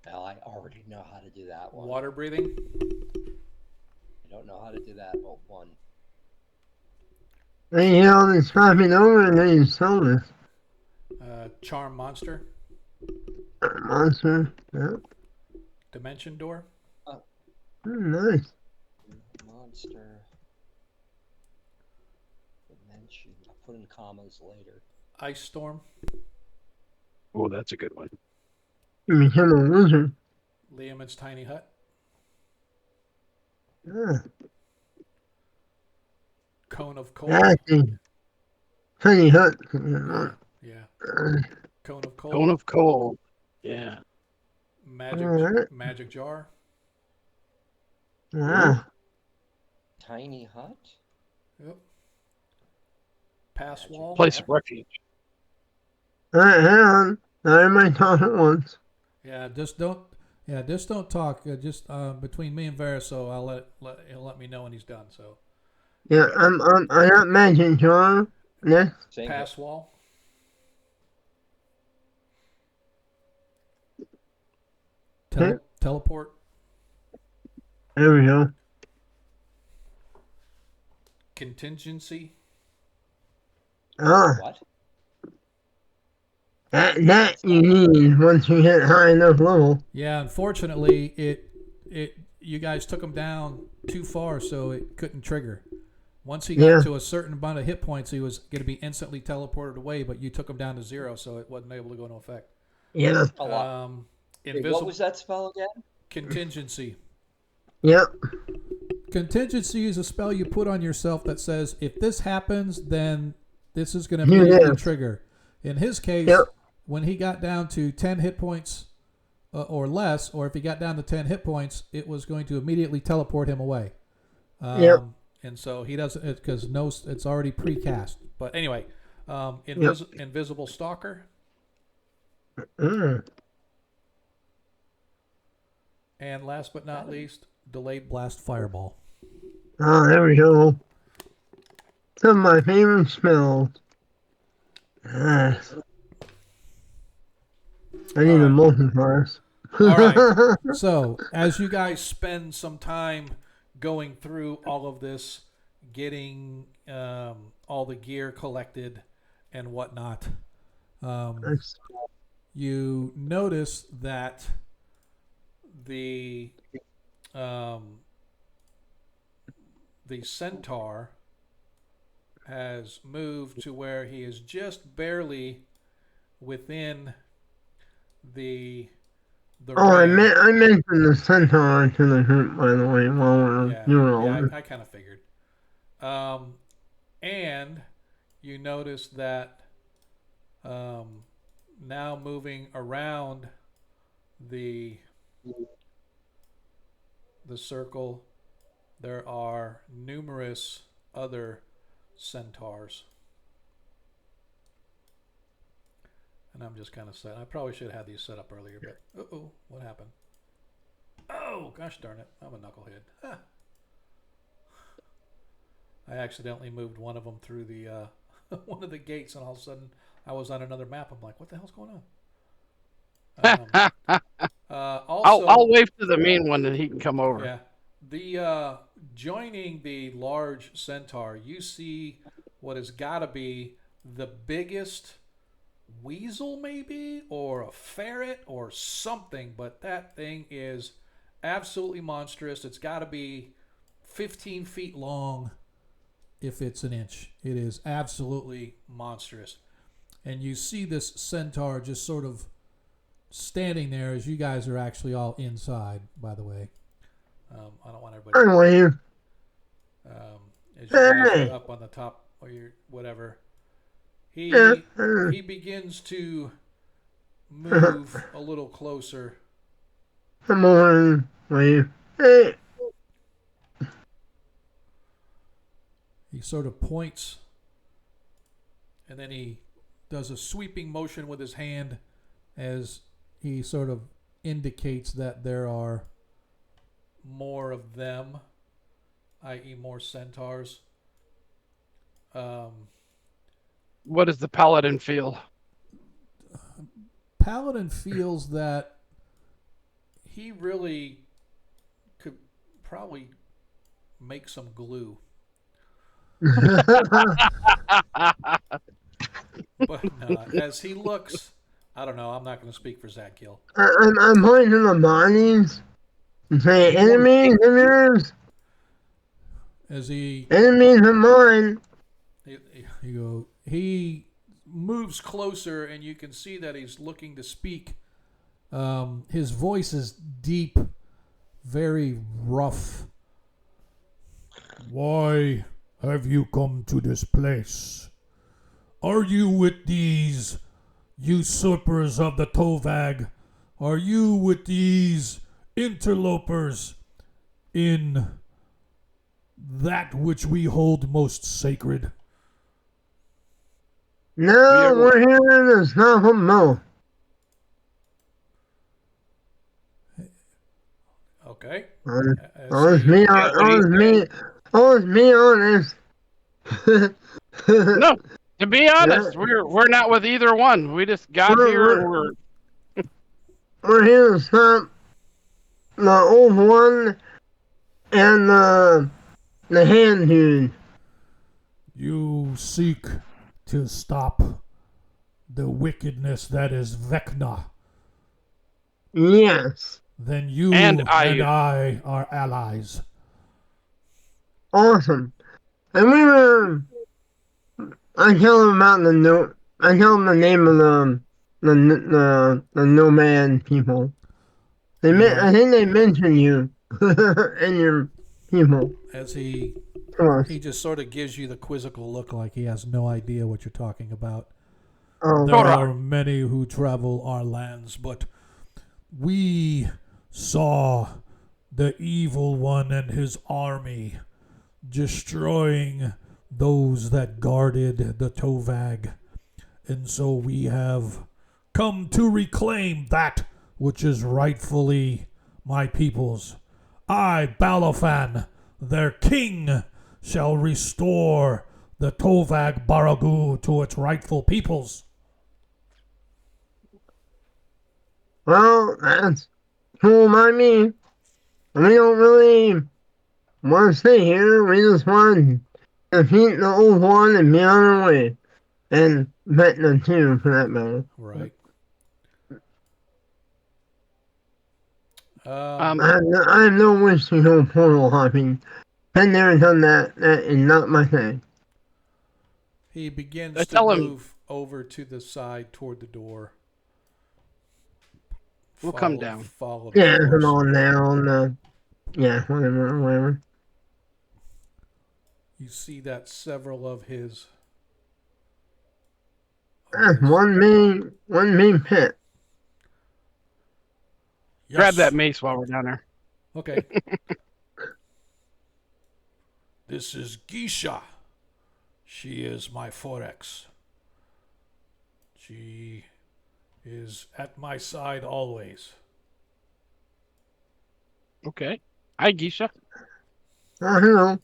Well, I already know how to do that one. Water breathing. I don't know how to do that one. They hear all this popping over and then you sold this. Charm monster. Monster. Yeah. Dimension door. Nice. Monster. Dimension. I'll put in commas later. Ice storm. Oh, that's a good one. You become a wizard. Liam's tiny hut. Yeah. Cone of cold. Acting. Tiny hut. Yeah. Cone of cold. Cone of coal. Yeah. Magic. Alright. Magic jar. Wow. Tiny hut. Yep. Pass Magic wall. Place of refuge. Alright, hang on. I might talk at once. Yeah, just don't talk. Just between me and Varys, so he'll let me know when he's done. So Yeah, I got magic jar. Next. Same pass wall. Teleport. There we go. Contingency. Ah, What? that you need once you hit high enough level. Yeah, unfortunately, you guys took him down too far, so it couldn't trigger. Once he got Yeah. to a certain amount of hit points, he was going to be instantly teleported away, but you took him down to 0, so it wasn't able to go into effect. Yeah. A lot. Wait, Invisible what was that spell again? contingency. Yep. Contingency is a spell you put on yourself that says, if this happens, then this is going to Here it immediately is. trigger. In his case, Yep. when he got down to 10 hit points or less, or if he got down to 10 hit points, it was going to immediately teleport him away. Yep. And so he doesn't, because it's already precast. But anyway, invisible stalker. Mm. And last but not least, delayed blast fireball. Oh, there we go. Some of my favorite spells. Yes. I need a multipliers. All right. So, as you guys spend some time going through all of this, getting all the gear collected and whatnot, you notice that the centaur has moved to where he is just barely within the I range. mentioned the centaur to the group, by the way, while we're doing all this. I kind of figured. And you notice that now moving around the circle, there are numerous other centaurs. And I'm just kind of set. I probably should have had these set up earlier, but what happened? Oh, gosh darn it. I'm a knucklehead. Ah. I accidentally moved one of them through the one of the gates, and all of a sudden I was on another map. I'm like, what the hell's going on? Also, I'll wave to the main one and he can come over. Yeah. The joining the large centaur, you see what has got to be the biggest weasel, maybe, or a ferret or something, but that thing is absolutely monstrous. It's got to be 15 feet long if it's an inch. It is absolutely monstrous. And you see this centaur just sort of standing there as you guys are actually all inside, by the way. I don't want everybody. I wave. As you guys are up on the top or your whatever, he begins to move a little closer. Come on, wave. Hey. He sort of points, and then he does a sweeping motion with his hand as he sort of indicates that there are more of them, i.e. more centaurs. What does the paladin feel? Paladin feels that he really could probably make some glue. But as he looks, I don't know, I'm not going to speak for Zadkiel. I'm pointing to the bodies. Say, enemies of yours. As he Enemies of mine. He moves closer, and you can see that he's looking to speak. His voice is deep, very rough. Why have you come to this place? Are you with these usurpers of the Tovag? Are you with these interlopers in that which we hold most sacred? No, we're here in the South of Mo. Okay. Let's be honest. No, to be honest, we're not with either one. We just got here and We're here to stop the old one and the hand dude. You seek to stop the wickedness that is Vecna. Yes. Then you And and I. I are allies. Awesome. And we were. I tell him about the no. I tell him the name of the nomad people. You I are, think they mention you and your people. as he To us. he just sort of gives you the quizzical look like he has no idea what you're talking about. Oh, There Tora. are many who travel our lands, but we saw the evil one and his army destroying those that guarded the Tovag. And so we have come to reclaim that which is rightfully my people's. I, Balafan, their king, shall restore the Tovag Baragu to its rightful peoples. well, that's cool by me. We don't really want to stay here. We just want to defeat the old one and be on our way. And Vecna too, for that matter. Right. Um, I have no wish to go portal hopping. Been there and done that. That is not my thing. He begins to tell him move over to the side toward the door. we'll come down. Followed, Yeah, of come course. on down. Yeah, whatever. You see that several of his. That's one main pit. Yes. Grab that mace while we're down there. Okay. This is Geisha. She is my forex. She is at my side always. Okay. Hi, Geisha. Oh, hello.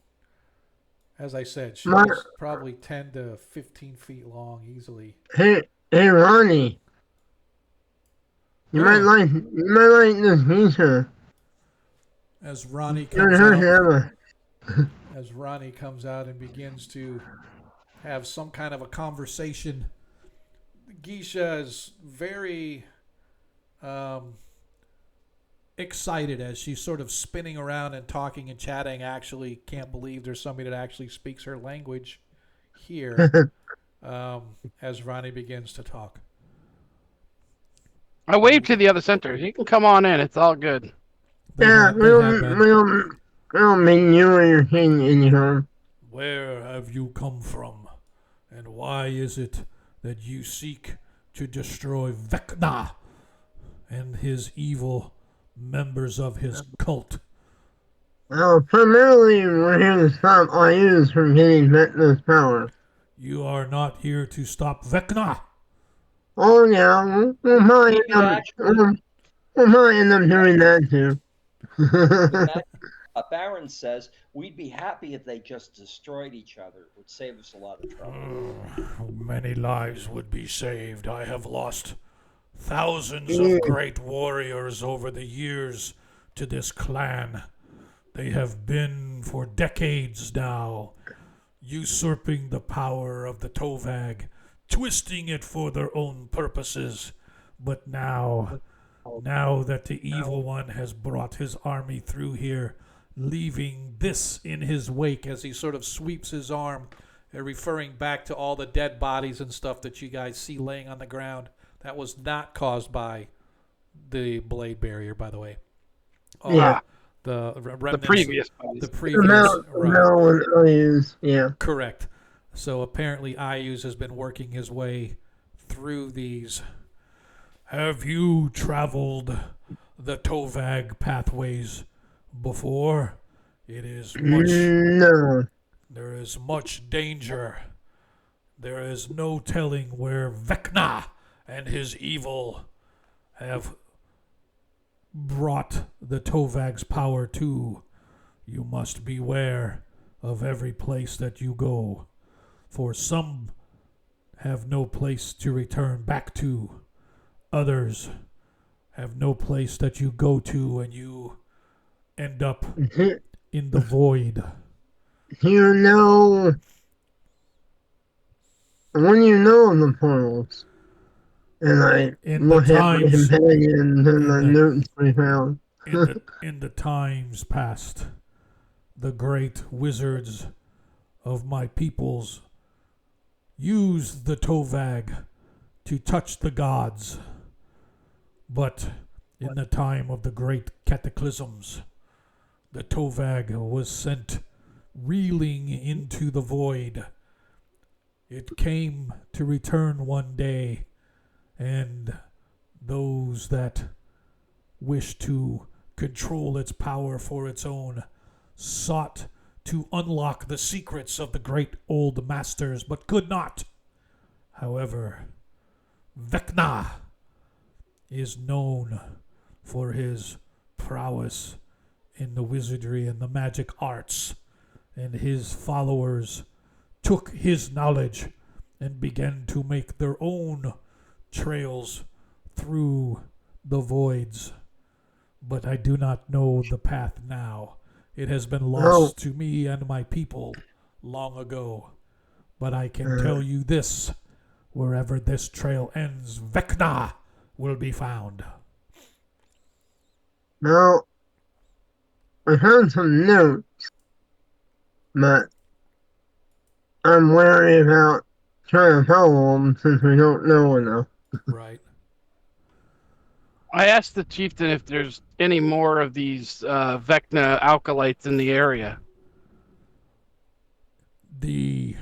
As I said, she's My, probably 10 to 15 feet long easily. hey, Ronnie. You might Oh. like this pizza. As Ronnie You and comes her out, have a as Ronnie comes out and begins to have some kind of a conversation, Geisha is very excited as she's sort of spinning around and talking and chatting. Actually, can't believe there's somebody that actually speaks her language here. As Ronnie begins to talk. I waved to the other centers. You can come on in. It's all good. Yeah, They have been. we don't mean you or your king in here. Where have you come from? And why is it that you seek to destroy Vecna and his evil members of his cult? Well, primarily we're here to stop IUs from getting Vecna's power. You are not here to stop Vecna. Oh yeah, we'll probably end up doing that too. Baron says we'd be happy if they just destroyed each other. It would save us a lot of trouble. Many lives would be saved. I have lost thousands of great warriors over the years to this clan. They have been for decades now, usurping the power of the Tovag, twisting it for their own purposes. But now that the evil one has brought his army through here, leaving this In his wake, as he sort of sweeps his arm, referring back to all the dead bodies and stuff that you guys see laying on the ground. That was not caused by the blade barrier, by the way. Yeah. The remnants, The previous the bodies. previous, right. IUs, yeah. Correct. So apparently Ayus has been working his way through these. Have you traveled the Tovag pathways before? It is much. No. There is much danger. There is no telling where Vecna and his evil have brought the Tovag's power to. You must beware of every place that you go, for some have no place to return back to. Others have no place that you go to and you end up Do in the void. you know, when you know the portals? And I In the look at my times companions and the in the notes we found. in the times past, the great wizards of my peoples used the Tovag to touch the gods. But in the time of the great cataclysms, the Tovag was sent reeling into the void. It came to return one day, and those that wished to control its power for its own sought to unlock the secrets of the great old masters, but could not. However, Vecna is known for his prowess in the wizardry and the magic arts, and his followers took his knowledge and began to make their own trails through the voids. But I do not know the path now. It has been lost to me and my people long ago. But I can tell you this: wherever this trail ends, Vecna will be found. Now, I found some notes, but I'm wary about trying to follow them since we don't know enough. Right. I asked the chieftain if there's any more of these Vecna alkalites in the area. The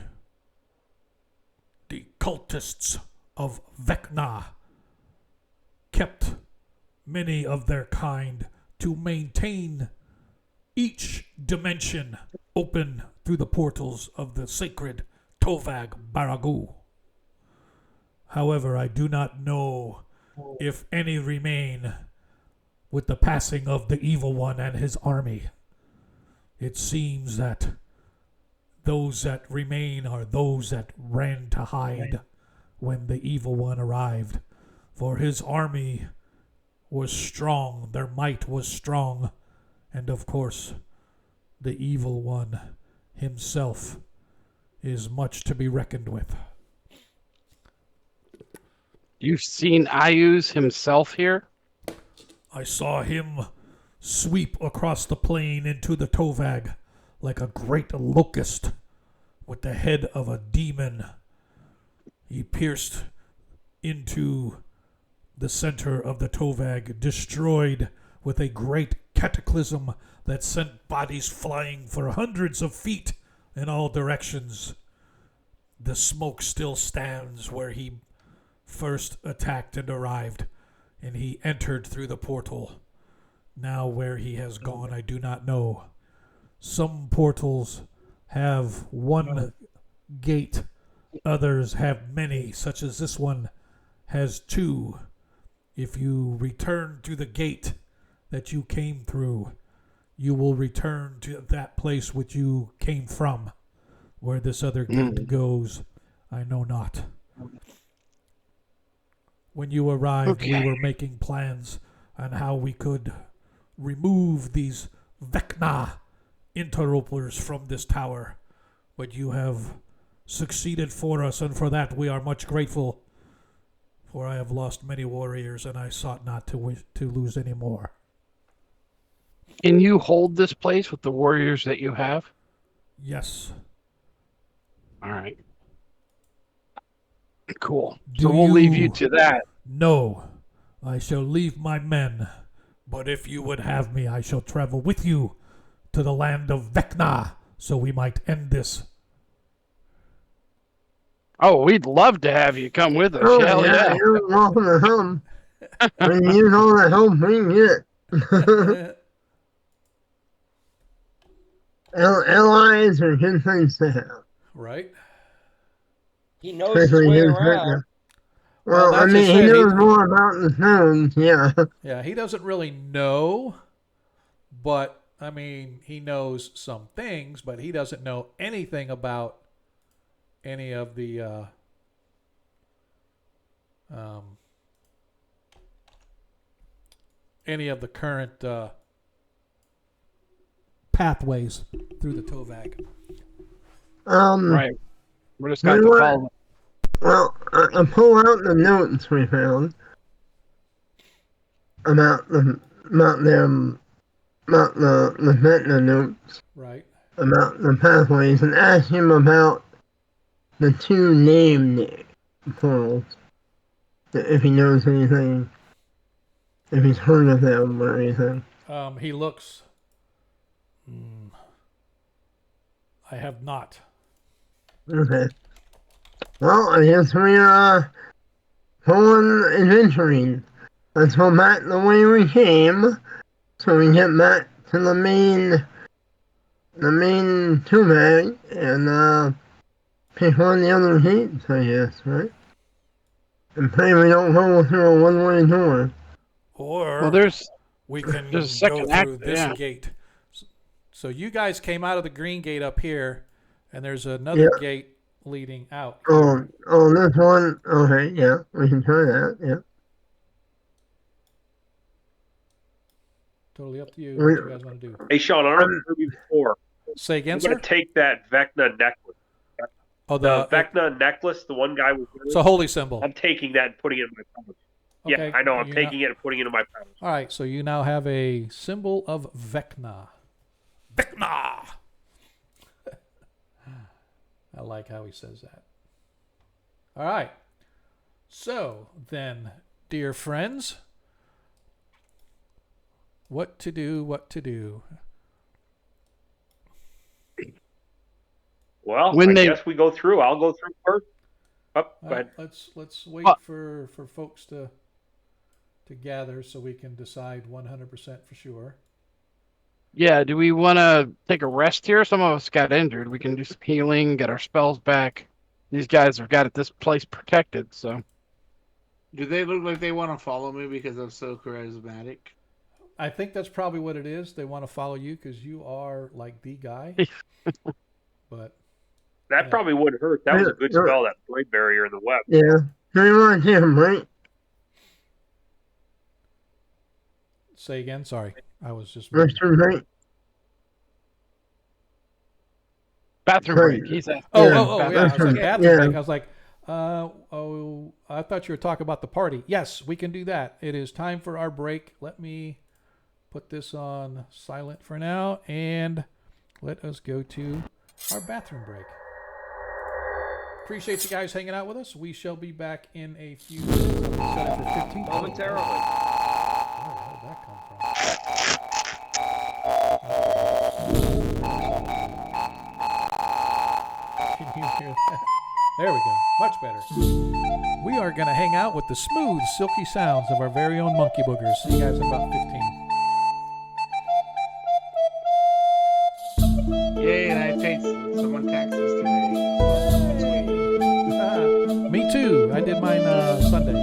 cultists of Vecna kept many of their kind to maintain each dimension open through the portals of the sacred Tovag Baragu. However, I do not know if any remain with the passing of the evil one and his army. It seems that those that remain are those that ran to hide when the evil one arrived. For his army was strong, their might was strong, and of course, the evil one himself is much to be reckoned with. You've seen Ayuz himself here? I saw him sweep across the plain into the Tovag like a great locust with the head of a demon. He pierced into the center of the Tovag, destroyed with a great cataclysm that sent bodies flying for hundreds of feet in all directions. The smoke still stands where he first attacked and arrived, and he entered through the portal. Now where he has gone, I do not know. Some portals have one gate, others have many, such as this one has two. If you return to the gate that you came through, you will return to that place which you came from. Where this other gate goes, I know not. When you arrived, we were making plans on how we could remove these Vecna interlopers from this tower. But you have succeeded for us, and for that we are much grateful. For I have lost many warriors, and I sought not to lose any more. Can you hold this place with the warriors that you have? Yes. All right. Cool. Do So we'll leave you you- to that. No, I shall leave my men, but if you would have me, I shall travel with you to the land of Vecna, so we might end this. Oh, we'd love to have you come with us. Oh, Hell yeah, yeah. you're welcome to come. We use all the help we get. Allies are good things to have. Right. He knows his Especially way his around. partner. Well, Well, I that's mean, just he it. knows more about the stones, yeah. Yeah, he doesn't really know, but I mean, he knows some things, but he doesn't know anything about any of the um, any of the current pathways through the Tovag. Right. We're just You going know to what? follow. Well, I pull out the notes we found about the Vecna notes Right. about the pathways and ask him about the two named portals. If he knows anything, if he's heard of them or anything. He looks. I have not. Okay. Well, I guess we are going adventuring. Let's go back the way we came, so we get back to the main two-bag and pick one of the other gates, I guess, right? And pray we don't go through a one-way door. Or Well, there's we can there's a go second act, through this yeah. gate. So you guys came out of the green gate up here, and there's another gate leading out. Oh, this one. Okay, yeah, we can try that. Yeah. Totally up to you. What you guys want to do? Hey, Sean, I don't know if you heard me before. Say again, I'm sir. going to take that Vecna necklace. Oh, The Vecna necklace, the one guy was wearing. It's a holy symbol. I'm taking that and putting it in my pouch. Okay, Yeah, I know. I'm you taking it and putting it in my pouch. All right, so you now have a symbol of Vecna. Vecna! I like how he says that. All right. So then, dear friends, what to do? Well, When I they- guess we go through. I'll go through first. Oh, go ahead. Let's wait for folks to gather so we can decide 100% for sure. Yeah, do we want to take a rest here? Some of us got injured. We can do some healing, get our spells back. These guys have got this place protected, so. Do they look like they want to follow me because I'm so charismatic? I think that's probably what it is. They want to follow you because you are like the guy. But That probably wouldn't hurt. That was a good spell, that blade barrier in the web. Yeah. Very much him, right? say again. Sorry, I was just. Restroom break. Bathroom Right. break. He's at. Oh, Yeah. yeah. I was like, Bathroom. bathroom Yeah. break. I was like, I thought you were talking about the party. Yes, we can do that. It is time for our break. Let me put this on silent for now, and let us go to our bathroom break. Appreciate you guys hanging out with us. We shall be back in a few minutes. I'll set it for 15. Momentarily. Where did that come from? Can you hear that? There we go. Much better. We are going to hang out with the smooth, silky sounds of our very own monkey boogers. See you guys in about 15. Yay, and I paid someone taxes today. Me too. I did mine Sunday.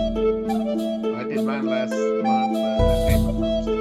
I did mine last month, but I paid my mom's too.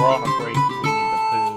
We're on a break. We need to poo.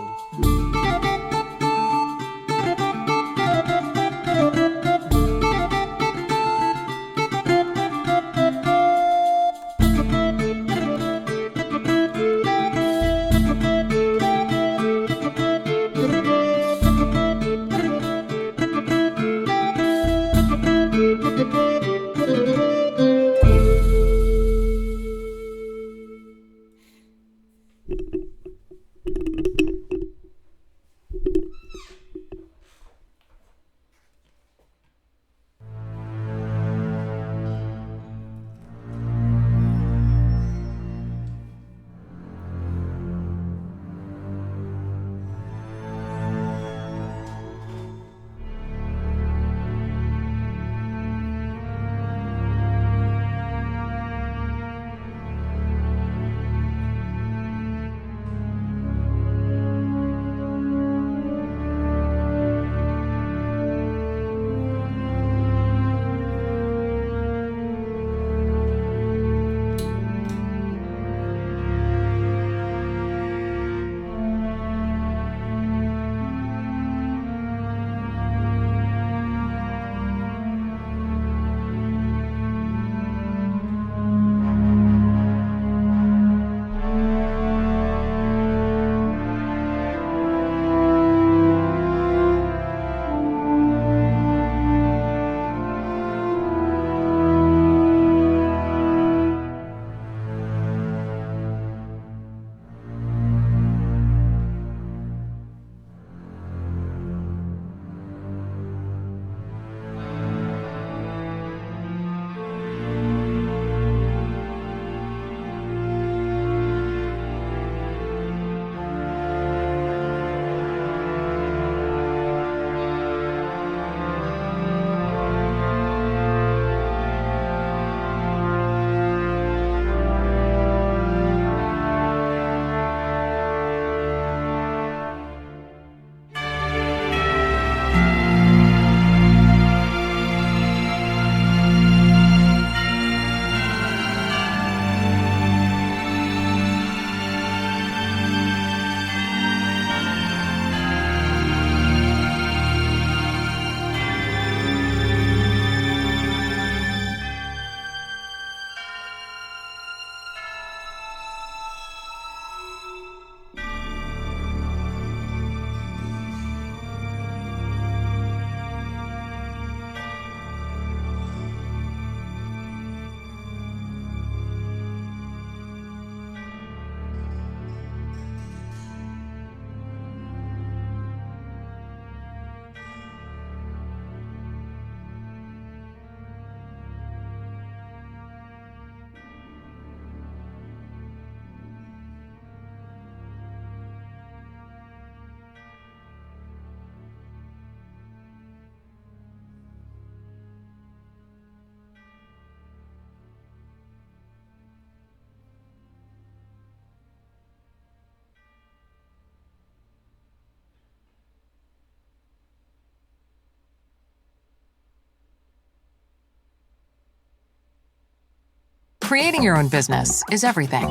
Creating your own business is everything.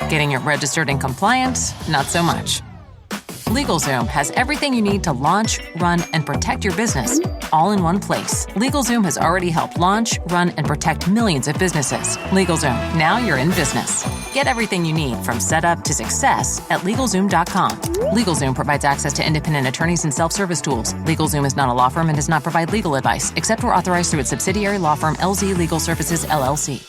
Getting it registered and compliant, not so much. LegalZoom has everything you need to launch, run, and protect your business, all in one place. LegalZoom has already helped launch, run, and protect millions of businesses. LegalZoom, now you're in business. Get everything you need from setup to success at LegalZoom.com. LegalZoom provides access to independent attorneys and self-service tools. LegalZoom is not a law firm and does not provide legal advice, except where authorized through its subsidiary law firm LZ Legal Services, LLC.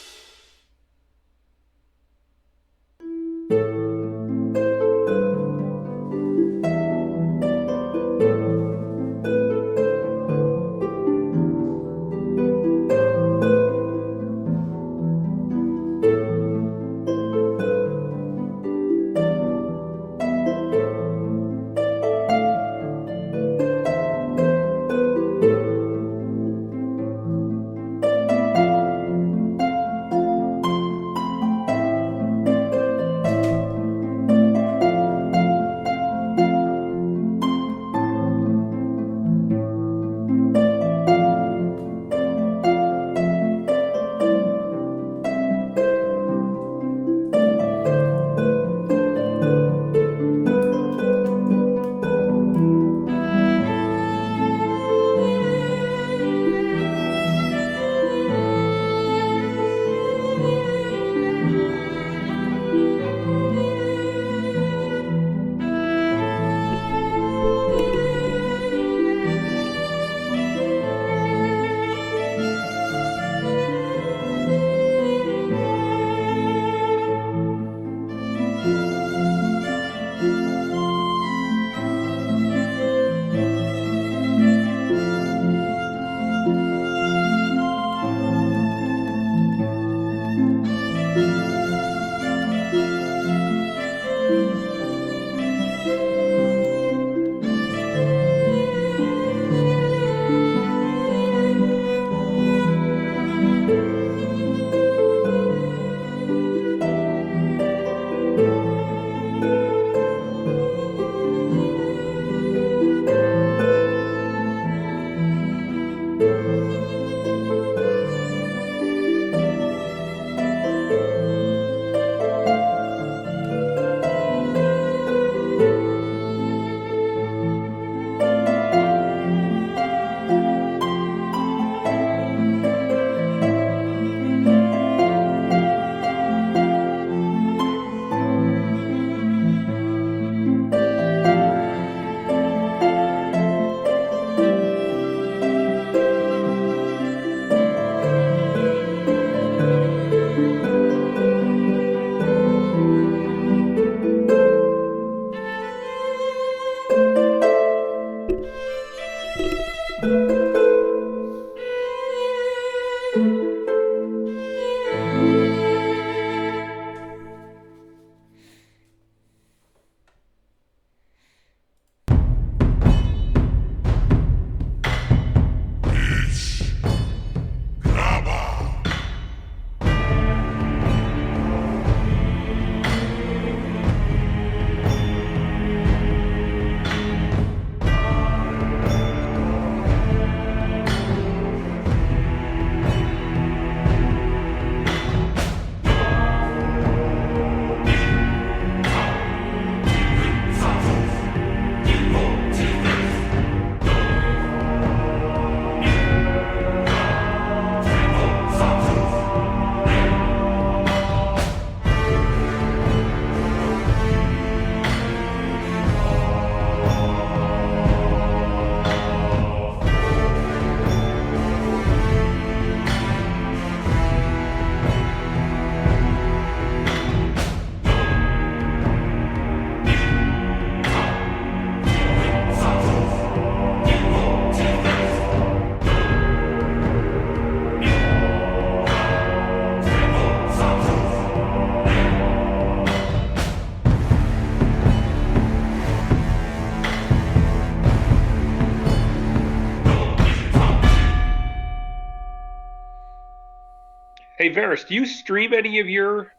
Hey, Varys, do you stream any of your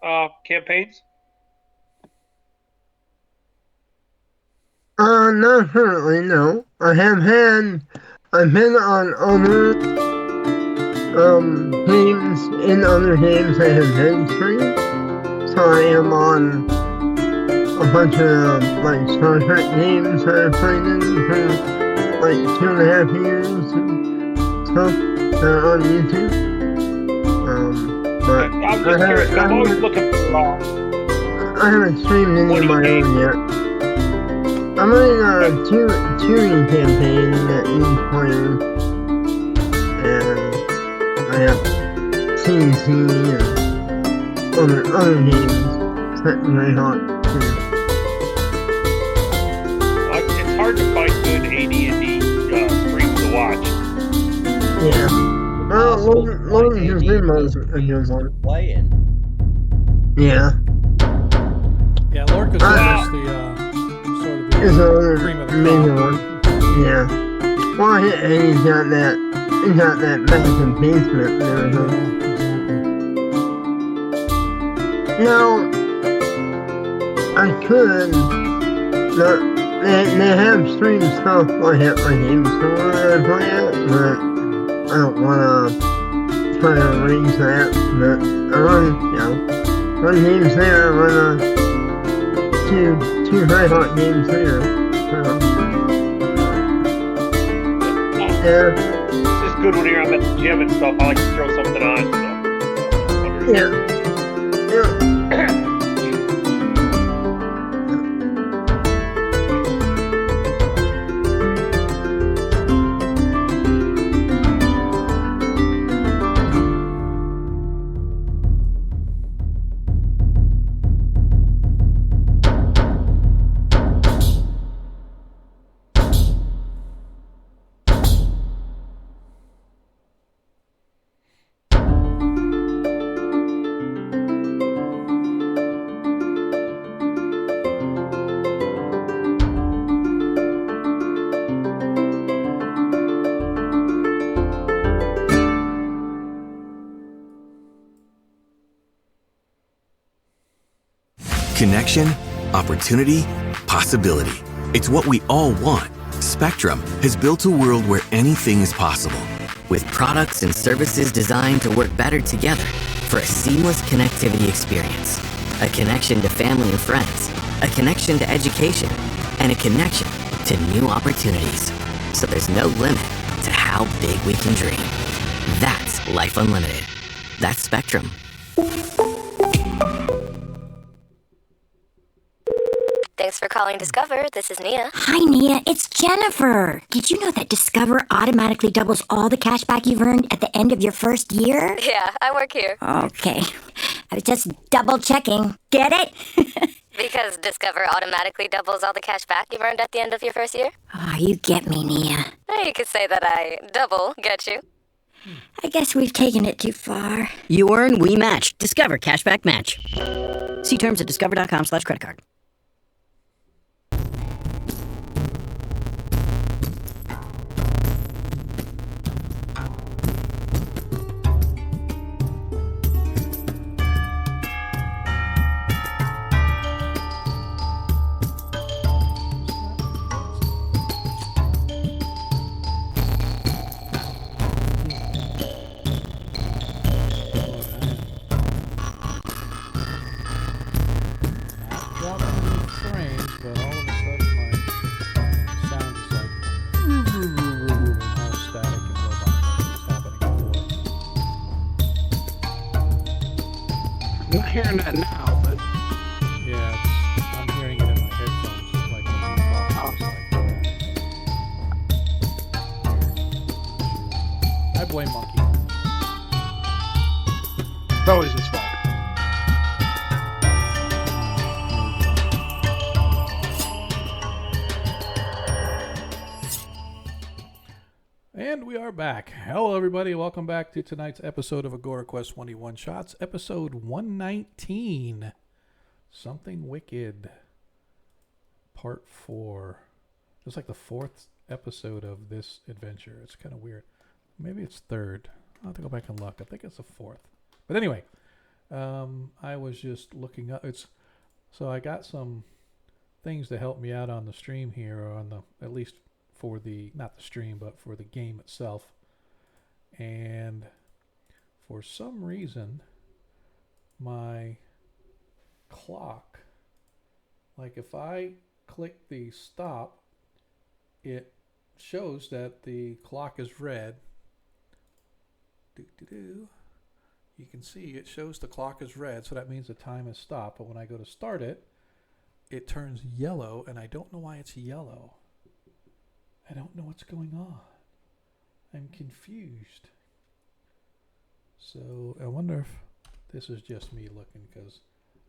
campaigns? Not currently, no. I've been on other, games, in other games that have been streamed. So I am on a bunch of, like, Star Trek games that I've played in for, like, 2.5 years and stuff that are on YouTube. But I'm just curious. I'm always looking for I haven't streamed any of my own yet. I'm running a Turing campaign that needs players, and I have CNC and other games set very hot too. It's hard to find good AD&D streams to watch. Yeah. Well, Logan has been most a good one. Playing. Yeah. Yeah, Lorca's Wow. sort of the It's another cream of the major crop. one. Yeah. Well, and he's got that massive basement and everything. Now, I could. They have streamed stuff like at my game store that I play at, but I don't wanna try to arrange that. But I run games there. I run two high hot games there. So, yeah. It's just good when you're at the gym and stuff. I like to throw something on. So. Yeah. Yeah. Connection, opportunity, possibility. It's what we all want. Spectrum has built a world where anything is possible. With products and services designed to work better together for a seamless connectivity experience. A connection to family and friends, a connection to education, and a connection to new opportunities. So there's no limit to how big we can dream. That's Life Unlimited. That's Spectrum. Thanks for calling Discover. This is Nia. Hi, Nia. It's Jennifer. Did you know that Discover automatically doubles all the cash back you've earned at the end of your first year? Yeah, I work here. Okay. I was just double checking. Get it? Because Discover automatically doubles all the cash back you've earned at the end of your first year? Oh, you get me, Nia. You could say that I double get you. I guess we've taken it too far. You earn, we match. Discover Cashback Match. See terms at discover.com/creditcard. I'm hearing that now, but yeah, I'm hearing it in my headphones, like when you talk. I blame Monkey. it's always his fault. And we are back. Hello, everybody. Welcome back to tonight's episode of Agora Quest 21 Shots, episode 119. Something Wicked, part 4. It's like the 4th episode of this adventure. It's kind of weird. Maybe it's 3rd. I'll have to go back and look. I think it's the 4th. But anyway, I was just looking up. So I got some things to help me out on the stream here, or on the, at least for the, not the stream, but for the game itself. And for some reason, my clock, like if I click the stop, it shows that the clock is red. You can see it shows the clock is red, so that means the time has stopped. But when I go to start it, it turns yellow, and I don't know why it's yellow. I don't know what's going on. I'm confused. So I wonder if this is just me looking, because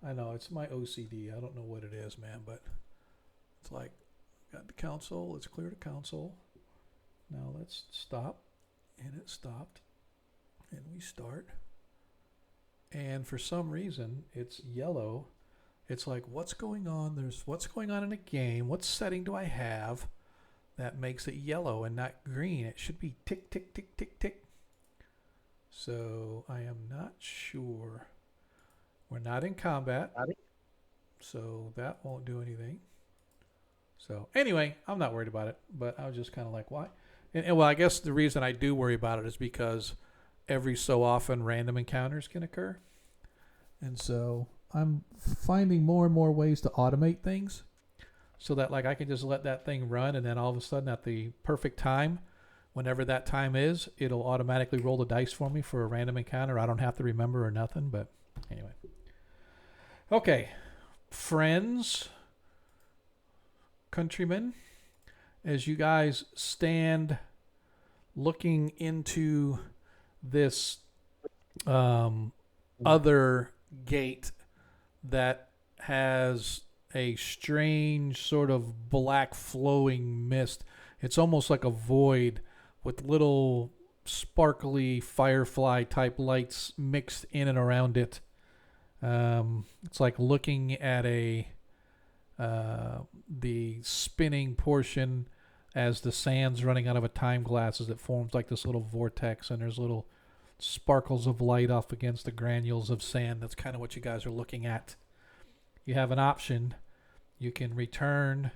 I know it's my OCD. I don't know what it is, man, but it's like, got the console. Let's clear the console. Now let's stop. And it stopped. And we start. And for some reason, it's yellow. It's like, what's going on? There's what's going on in the game. What setting do I have that makes it yellow and not green? It should be tick, tick, tick, tick, tick. So I am not sure. We're not in combat. So that won't do anything. So anyway, I'm not worried about it. But I was just kind of like, why? And well, I guess the reason I do worry about it is because every so often random encounters can occur. And so I'm finding more and more ways to automate things so that like I can just let that thing run, and then all of a sudden at the perfect time, whenever that time is, it'll automatically roll the dice for me for a random encounter. I don't have to remember or nothing, but anyway. Okay, friends, countrymen, as you guys stand looking into this other gate that has a strange sort of black flowing mist. It's almost like a void with little sparkly firefly type lights mixed in and around it. It's like looking at the spinning portion as the sand's running out of a time glass, as it forms like this little vortex, and there's little sparkles of light off against the granules of sand. That's kind of what you guys are looking at. You have an option. You can return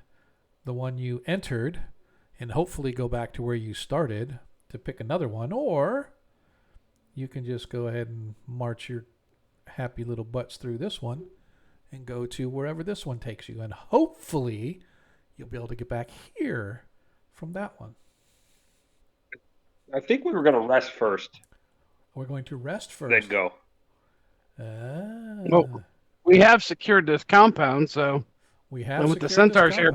the one you entered and hopefully go back to where you started to pick another one, or you can just go ahead and march your happy little butts through this one and go to wherever this one takes you, and hopefully you'll be able to get back here from that one. I think we were going to rest first. We're going to rest first. Then go. Well, we have secured this compound, so we have. And with the centaurs here,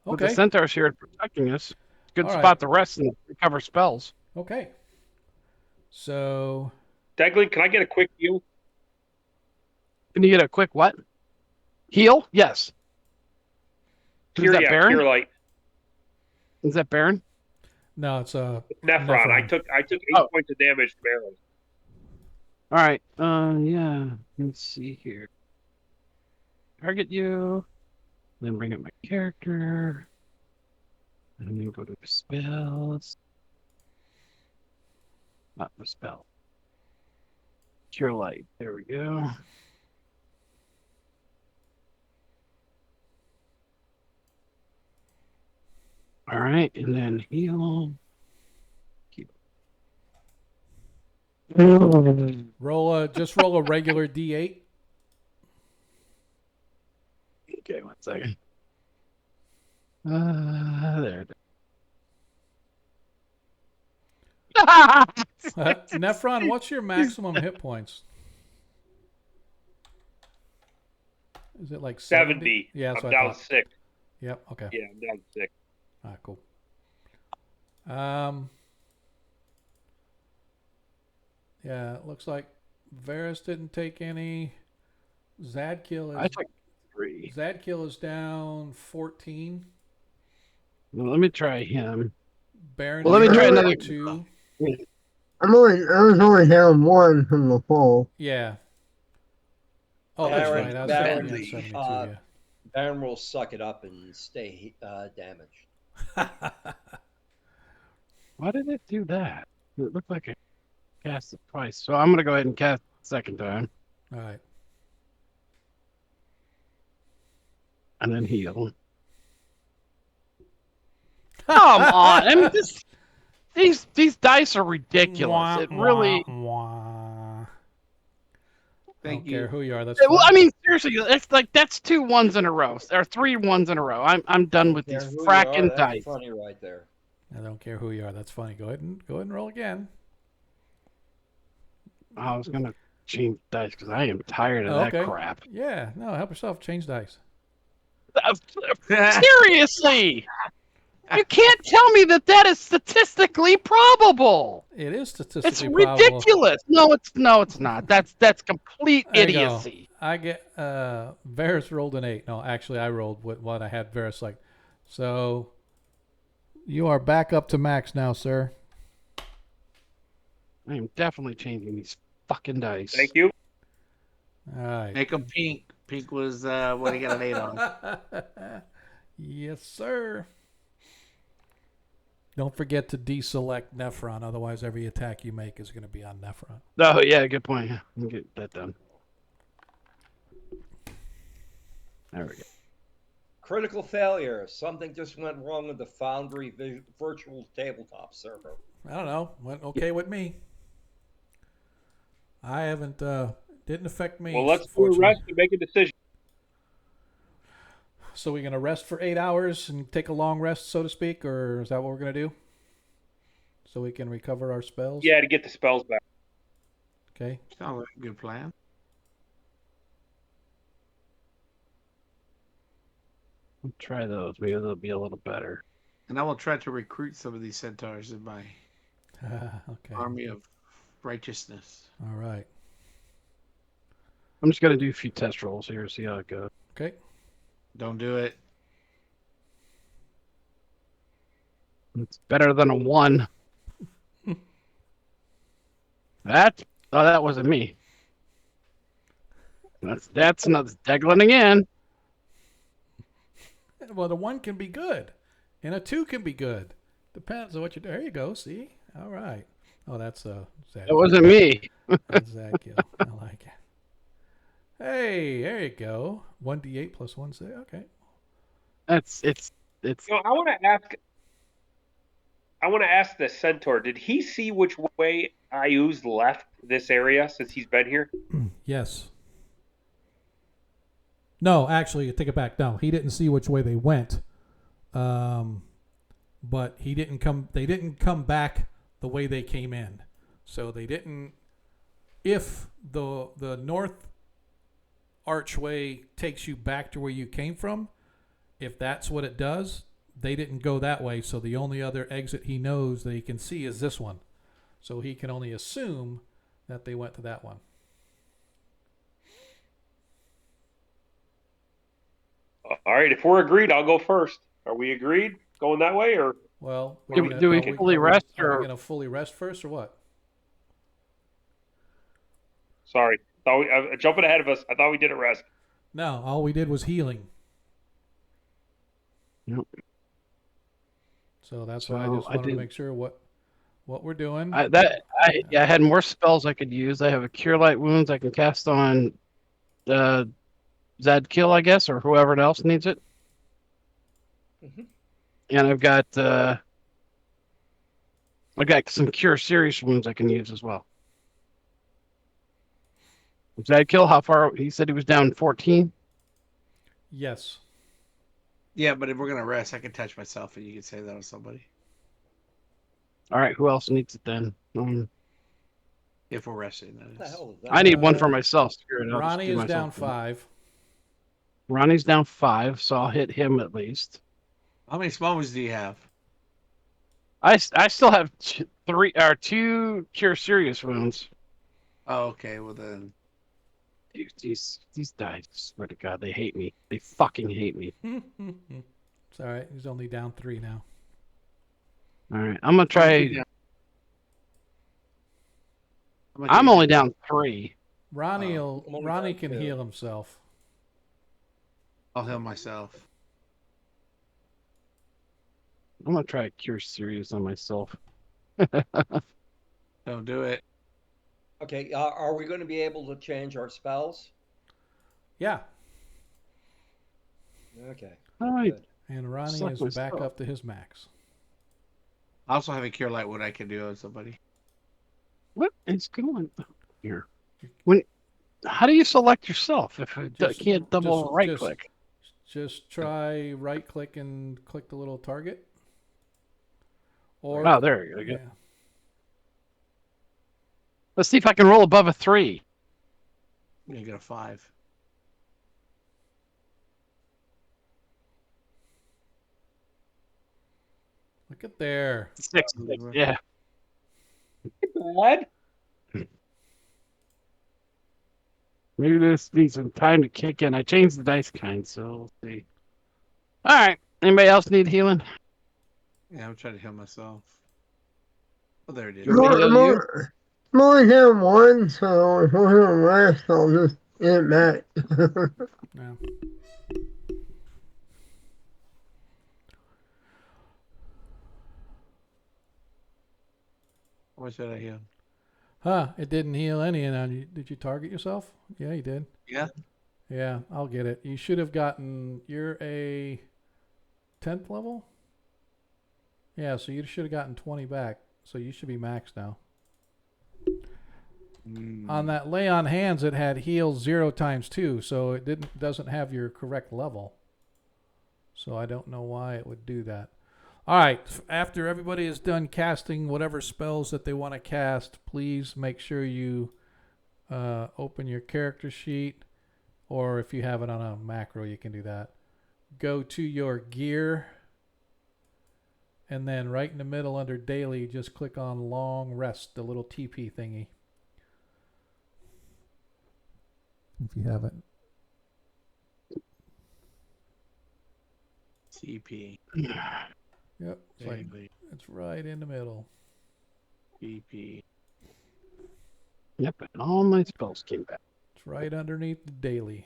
with the centaurs here protecting us, good spot to rest and recover spells. Okay. So, Daglin, can I get a quick heal? Can you get a quick what? Heal? Yes. Is that Baron? Cure light. Is that Baron? No, it's Nephron. I took 8 points of damage from arrows. All right. Yeah. Let's see here. Target you. Then bring up my character. And then go to the spells. Not the spell. Cure light. There we go. All right, and then heal. Just roll a regular D8. Okay, 1 second. There. Nephron, what's your maximum hit points? Is it like 70? Yeah, I'm down 6. Yep. Okay. Yeah, I'm down 6. Cool. Yeah, it looks like Varys didn't take any. Zadkill is. I took 3. Zadkill is down 14. Well, let me try him. Baron. Well, let me try another 2. I was only down 1 from the fall. Yeah. Oh, that's right. I was Baron, down 72. Yeah. Baron will suck it up and stay damaged. Why did it do that? It looked like a cast it twice. So I'm gonna go ahead and cast it the second time. All right. And then heal. Come on! I mean, these dice are ridiculous. It really. I Thank don't care you. who you are. That's Well, fine. I mean, seriously, it's like that's 2 ones in a row, or 3 ones in a row. I'm done with these Care who you are, fracking that's dice. funny right there. I don't care who you are. That's funny. Go ahead and roll again. I was gonna change dice because I am tired of Oh, that okay. crap. Yeah. No, help yourself. Change dice. Seriously, you can't tell me that is statistically probable. It is It's statistically probable. ridiculous. No, it's not. That's complete There you go. idiocy. I get Varys rolled an 8. No, actually I rolled what I had Varys like. So you are back up to max now, sir. I am definitely changing these fucking dice. Thank you. All right. Make him pink. Pink was what he got an 8 on. Yes, sir. Don't forget to deselect Nephron, otherwise every attack you make is going to be on Nephron. Oh yeah, good point. Yeah, we'll get that done. There we go. Critical failure. Something just went wrong with the Foundry virtual tabletop server. I don't know. Went okay with me. I haven't. Didn't affect me. Well, let's do a rest and make a decision. So we're gonna rest for 8 hours and take a long rest, so to speak, or is that what we're gonna do? So we can recover our spells. Yeah, to get the spells back. Okay. Sounds like a good plan. We'll try those. Maybe they'll be a little better. And I will try to recruit some of these centaurs in my Okay. army of righteousness. All right. I'm just gonna do a few test rolls here, see how it goes. Okay. Don't do it. It's better than a 1. That wasn't me. That's another Declan again. Well, the 1 can be good, and a 2 can be good. Depends on what you do. There you go. See. All right. Oh, that's Zadkiel. That wasn't me. That's Zadkiel. I like it. Hey, there you go. 1d8 plus 1. Okay. It's. You know, I want to ask the centaur. Did he see which way Ayu's left this area since he's been here? Yes. No, actually, take it back. No, he didn't see which way they went. But he didn't come. They didn't come back the way they came in. So they didn't. If the north archway takes you back to where you came from, if that's what it does, they didn't go that way. So the only other exit he knows that he can see is this one. So he can only assume that they went to that one. All right, if we're agreed, I'll go first. Are we agreed going that way, or? Well, Do we fully rest, Are or we going to fully rest first, or what? Sorry, jumping ahead of us. I thought we did a rest. No, all we did was healing. Yep. So that's why I just wanted to make sure what we're doing. I had more spells I could use. I have a Cure Light Wounds I can cast on Zadkiel, I guess, or whoever else needs it. Mm-hmm. And I've got some Cure Serious Wounds I can use as well. Zadkiel, how far? He said he was down 14. Yes. Yeah, but if we're gonna rest, I can touch myself, and you can say that on somebody. All right, who else needs it then? If we're resting, that What the is. hell is that? I need one for myself. Screw it, I'll just Ronnie do is myself down one. 5. Ronnie's down 5, so I'll hit him at least. How many small ones do you have? I still have 2 Cure Serious Wounds. Oh, okay. Well then, Dude, these guys, swear to God, they hate me. They fucking hate me. It's all right. He's only down 3 now. All right, I'm gonna try. how much I'm do you only have? down 3. Ronnie only Ronnie down can 2. heal himself. I'll heal myself. I'm gonna try Cure Serious on myself. Don't do it. Okay, are we going to be able to change our spells? Yeah. Okay. All right. Good. And Ronnie Select is my back spell. up to his max. I also have a cure light. What I can do on somebody. What is going on here? How do you select yourself if it can't double right click? Just try right click and click the little target. Or Oh, there you go. Yeah. Let's see if I can roll above a 3. You get a 5. Look at there. 6. Yeah. What? Maybe this needs some time to kick in. I changed the dice kind, so we'll see. All right. Anybody else need healing? Yeah, I'm trying to heal myself. Oh, there it is. You want me to heal you? More than one, so if we're gonna rest, I'll just get it back. Yeah. What should I heal? Huh, it didn't heal any. And did you target yourself? Yeah, you did. Yeah. Yeah, I'll get it. You should have gotten, you're a 10th level? Yeah, so you should have gotten 20 back. So you should be maxed now. On that lay on hands, it had heal 0 times 2, so it doesn't have your correct level. So I don't know why it would do that. All right, after everybody is done casting whatever spells that they want to cast, please make sure you open your character sheet, or if you have it on a macro, you can do that. Go to your gear, and then right in the middle under daily, just click on long rest, the little TP thingy. If you haven't. TP. Yep, it's right in the middle. TP. Yep, and all my spells came back. It's right underneath the daily.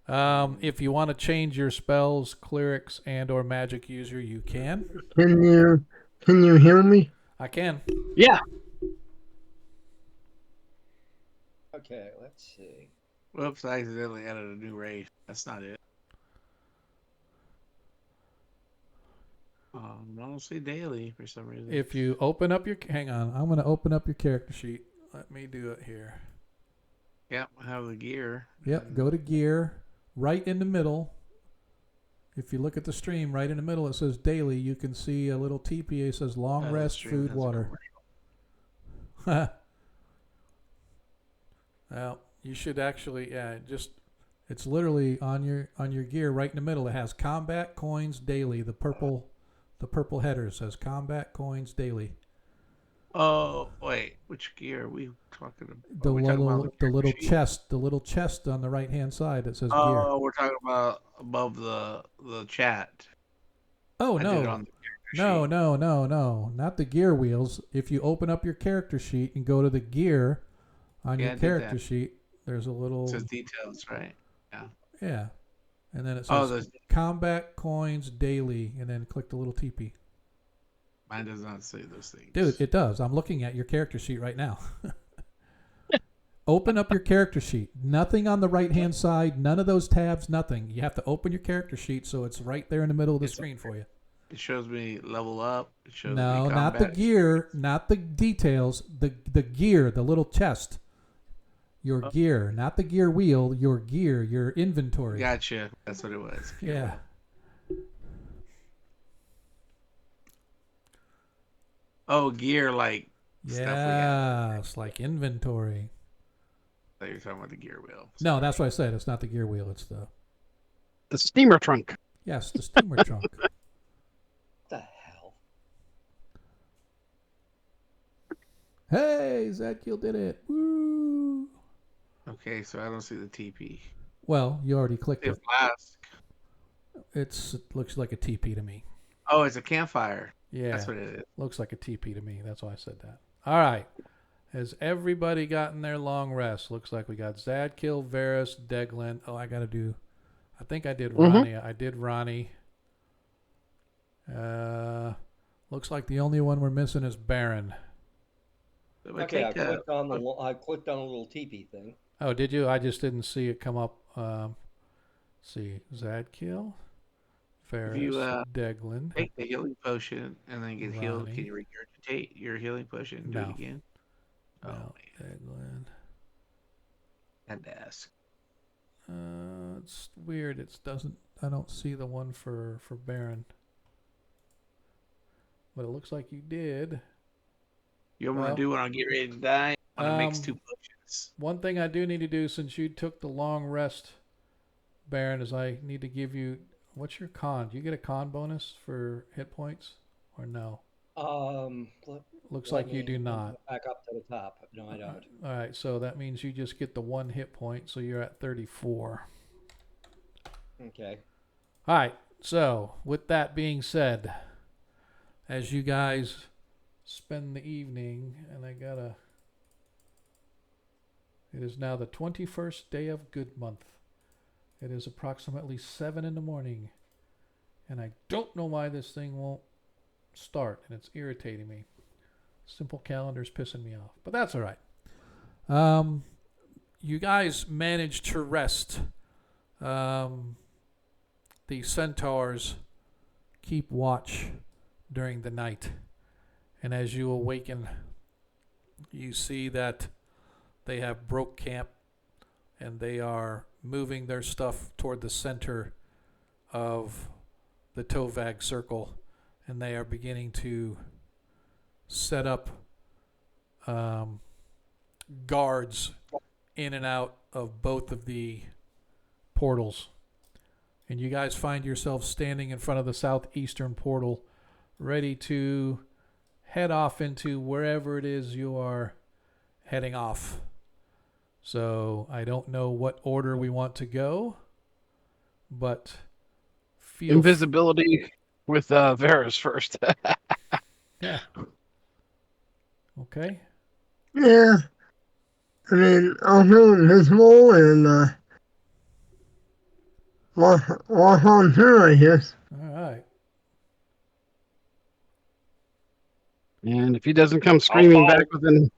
If you want to change your spells, clerics, and or magic user, you can. Can you hear me? I can. Yeah. Okay, let's see. Whoops, I accidentally added a new race. That's not it. I don't see daily for some reason. If you open up your... Hang on. I'm going to open up your character sheet. Let me do it here. Yep, I have the gear. Yep, go to gear. Right in the middle. If you look at the stream, right in the middle, it says daily. You can see a little TPA. It says long rest, food, water. Well, you should actually... It's literally on your gear right in the middle. It has combat, coins, daily. The purple header says combat, coins, daily. Oh wait, which gear are we talking about? The little chest on the right hand side that says gear. Oh, we're talking about above the chat. Oh no. No, not the gear wheels. If you open up your character sheet and go to the gear on your character sheet, there's a little... It says details, right? Yeah. Yeah. And then it says combat, coins, daily, and then click the little TP. Mine does not say those things. Dude, it does. I'm looking at your character sheet right now. Open up your character sheet. Nothing on the right-hand side. None of those tabs, nothing. You have to open your character sheet so it's right there in the middle of the screen for you. It shows me level up. It shows me No, combat. not the gear, not the details. The gear, the little chest. Your gear, not the gear wheel. Your gear, your inventory. Gotcha. That's what it was. Yeah. Oh, gear like stuff we have. Yeah, it's like inventory. I thought you were talking about the gear wheel. No, that's what I said. It's not the gear wheel. It's the steamer trunk. Yes, the steamer trunk. What the hell? Hey, Zadkiel did it. Woo! Okay, so I don't see the TP. Well, you already clicked it. Flask. It looks like a TP to me. Oh, it's a campfire. Yeah. That's what it is. Looks like a TP to me. That's why I said that. All right. Has everybody gotten their long rest? Looks like we got Zadkiel, Varus, Deglin. Oh, I think I did Ronnie. I did Ronnie. Looks like the only one we're missing is Baron. But Okay, take I clicked on a little teepee thing. Oh, did you? I just didn't see it come up. See, Zadkiel, if you Ferris, Deglin, take the healing potion and then get healed, can Ronnie. you regurgitate your healing potion and do it No. again? Oh, No, man. Deglin. Had to ask. It's weird. It doesn't. I don't see the one for Baron. But it looks like you did. You want Well, to do when I get ready to die? I want to mix 2 potions. One thing I do need to do since you took the long rest, Baron, is I need to give you. What's your con? Do you get a con bonus for hit points or no? Looks like you do not. Back up to the top. No, I don't. All right, so that means you just get the 1 hit point, so you're at 34. Okay. All right, so with that being said, as you guys spend the evening, and it is now the 21st day of Good Month. It is approximately 7 in the morning, and I don't know why this thing won't start, and it's irritating me. Simple calendar's pissing me off, but that's all right. You guys managed to rest. The centaurs keep watch during the night, and as you awaken, you see that they have broke camp, and they are moving their stuff toward the center of the Tovag circle, and they are beginning to set up guards in and out of both of the portals. And you guys find yourselves standing in front of the southeastern portal, ready to head off into wherever it is you are heading off. So I don't know what order we want to go, but invisibility with Varus first. Yeah. Okay. Yeah. I mean, I'll go invisible and walk on through, I guess. All right. And if he doesn't come screaming back within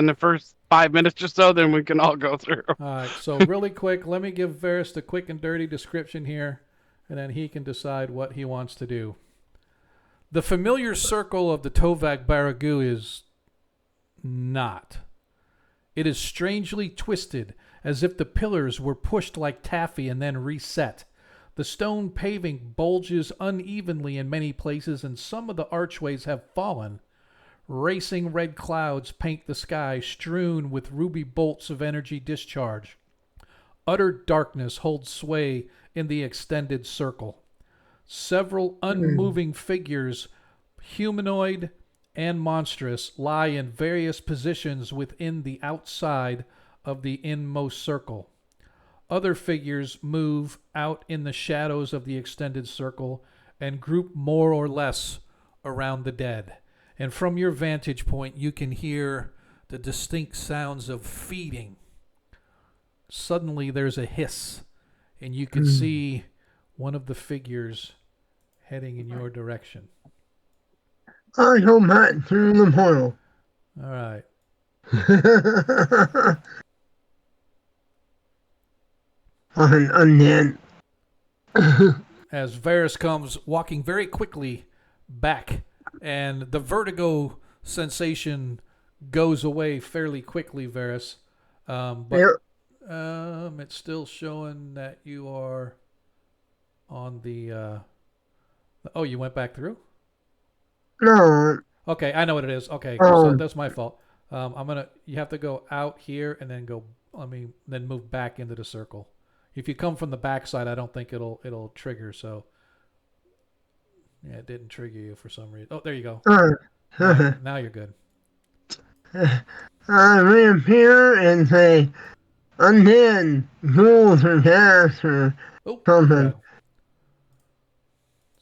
the first 5 minutes or so, then we can all go through. All right. So really quick, let me give Varus the quick and dirty description here, and then he can decide what he wants to do. The familiar circle of the Tovag Baragu is not. It is strangely twisted, as if the pillars were pushed like taffy and then reset. The stone paving bulges unevenly in many places, and some of the archways have fallen. Racing red clouds paint the sky, strewn with ruby bolts of energy discharge. Utter darkness holds sway in the extended circle. Several unmoving figures, humanoid and monstrous, lie in various positions within the outside of the inmost circle. Other figures move out in the shadows of the extended circle and group more or less around the dead. And from your vantage point, you can hear the distinct sounds of feeding. Suddenly there's a hiss, and you can see one of the figures heading in your direction. I go back through the portal. All right. Undead. As Varus comes walking very quickly back, and the vertigo sensation goes away fairly quickly, Varus. But it's still showing that you are on the. Oh, you went back through? No. Okay, I know what it is. Okay, so that's my fault. You have to go out here and then then move back into the circle. If you come from the backside, I don't think it'll trigger. So yeah, it didn't trigger you for some reason. Oh, there you go. Now you're good. I reappear and say, undead, ghouls or gas or something.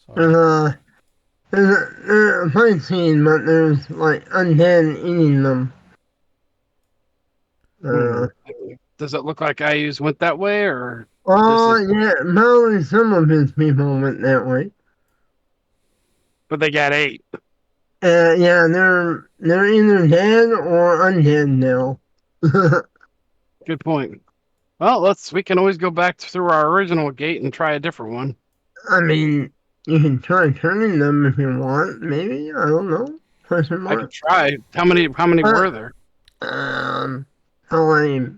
Sorry. There's a fight scene, but there's like undead eating them. Does it look like IUs went that way, or? Yeah, probably some of his people went that way. But they got 8. Yeah, they're either dead or undead now. Good point. Well, we can always go back through our original gate and try a different one. I mean, you can try turning them if you want. Maybe, I don't know. Question I could mark. try. How many were there? How many?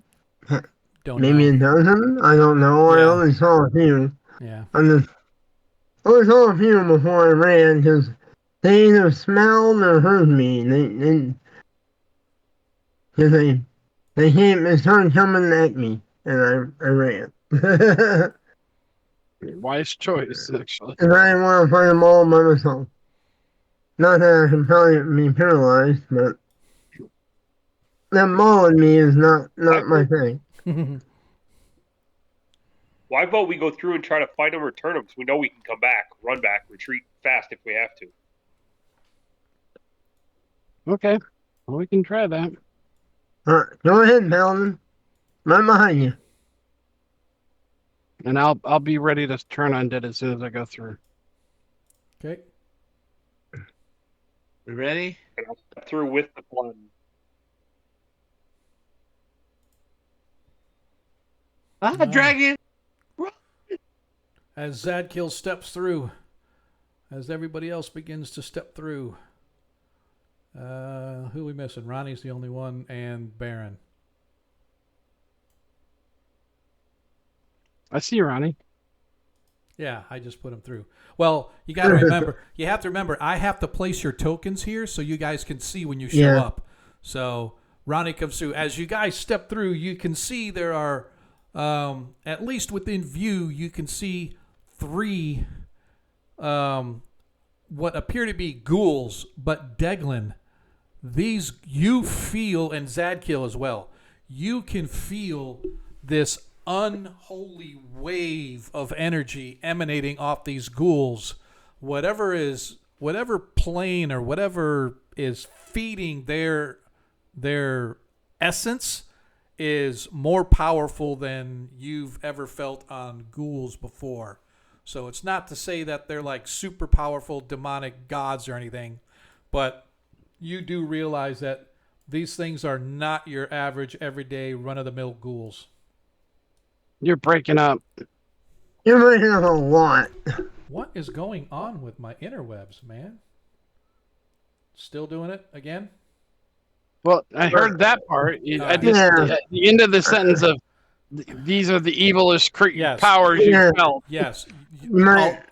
Don't Maybe know. a dozen? I don't know. I Yeah. only saw a few. Yeah. I only saw a few before I ran because they either smelled or heard me. They started coming at me, and I ran. Wise choice, actually. Because I didn't want to fight them all by myself. Not that I can probably be paralyzed, but them mauling me is not my thing. Why about we go through and try to fight them or turn them, because we know we can come back, run back, retreat fast if we have to. Okay. Well, we can try that. Go ahead, Paladin. Right behind you. And I'll be ready to turn undead as soon as I go through. Okay. We ready? And I'll step through with the fun. Dragon! As Zadkiel steps through, as everybody else begins to step through, who are we missing? Ronnie's the only one, and Baron. I see you, Ronnie. Yeah, I just put him through. Well, you got to remember, you have to remember, I have to place your tokens here so you guys can see when you show up. So Ronnie comes through. As you guys step through, you can see there are, at least within view, you can see 3 what appear to be ghouls, but Deglin, these you feel, and Zadkiel as well, you can feel this unholy wave of energy emanating off these ghouls. Whatever plane or whatever is feeding their essence is more powerful than you've ever felt on ghouls before. So it's not to say that they're like super powerful demonic gods or anything, but you do realize that these things are not your average everyday run-of-the-mill ghouls. You're breaking up. You're breaking up a lot. What is going on with my interwebs, man? Still doing it again? Well, I heard that part. I just the end of the sentence of these are the evilest powers you felt. Yes.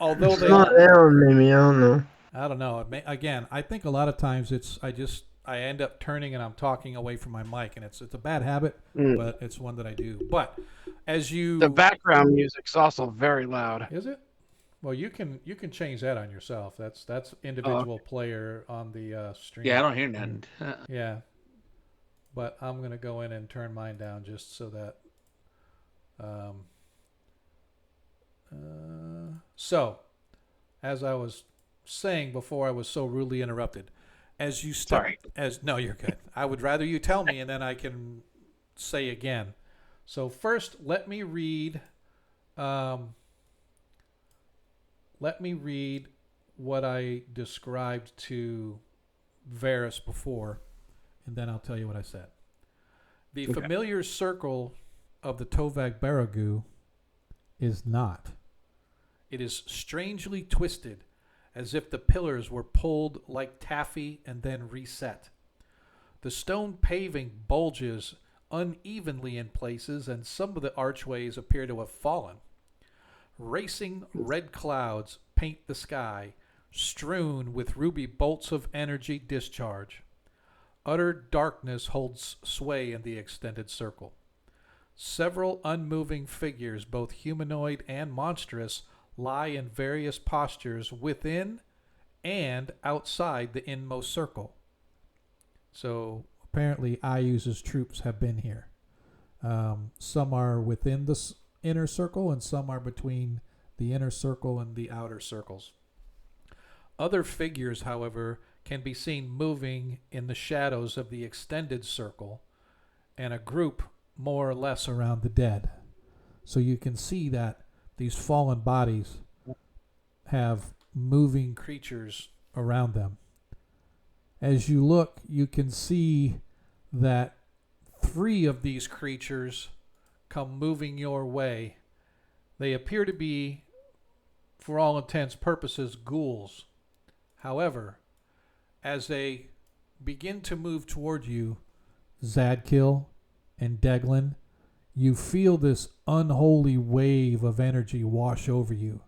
Although they maybe I don't know. I don't know. Again, I think a lot of times I end up turning and I'm talking away from my mic, and it's a bad habit, but it's one that I do. But the background music's also very loud. Is it? Well, you can change that on yourself. That's individual player on the stream. Yeah, I don't hear nothing. Yeah, but I'm gonna go in and turn mine down just so that. So, as I was saying before, I was so rudely interrupted. As you step, no, you're good. I would rather you tell me, and then I can say again. So first, let me read what I described to Varys before, and then I'll tell you what I said. The familiar circle of the Tovag Baragu is not. It is strangely twisted, as if the pillars were pulled like taffy and then reset. The stone paving bulges unevenly in places, and some of the archways appear to have fallen. Racing red clouds paint the sky, strewn with ruby bolts of energy discharge. Utter darkness holds sway in the extended circle. Several unmoving figures, both humanoid and monstrous, lie in various postures within and outside the inmost circle. So apparently Ayu's troops have been here. Some are within the inner circle, and some are between the inner circle and the outer circles. Other figures, however, can be seen moving in the shadows of the extended circle, and a group more or less around the dead. So you can see that these fallen bodies have moving creatures around them. As you look, you can see that 3 of these creatures come moving your way. They appear to be, for all intents purposes, ghouls. However, as they begin to move toward you, Zadkill and Deglin, you feel this unholy wave of energy wash over you.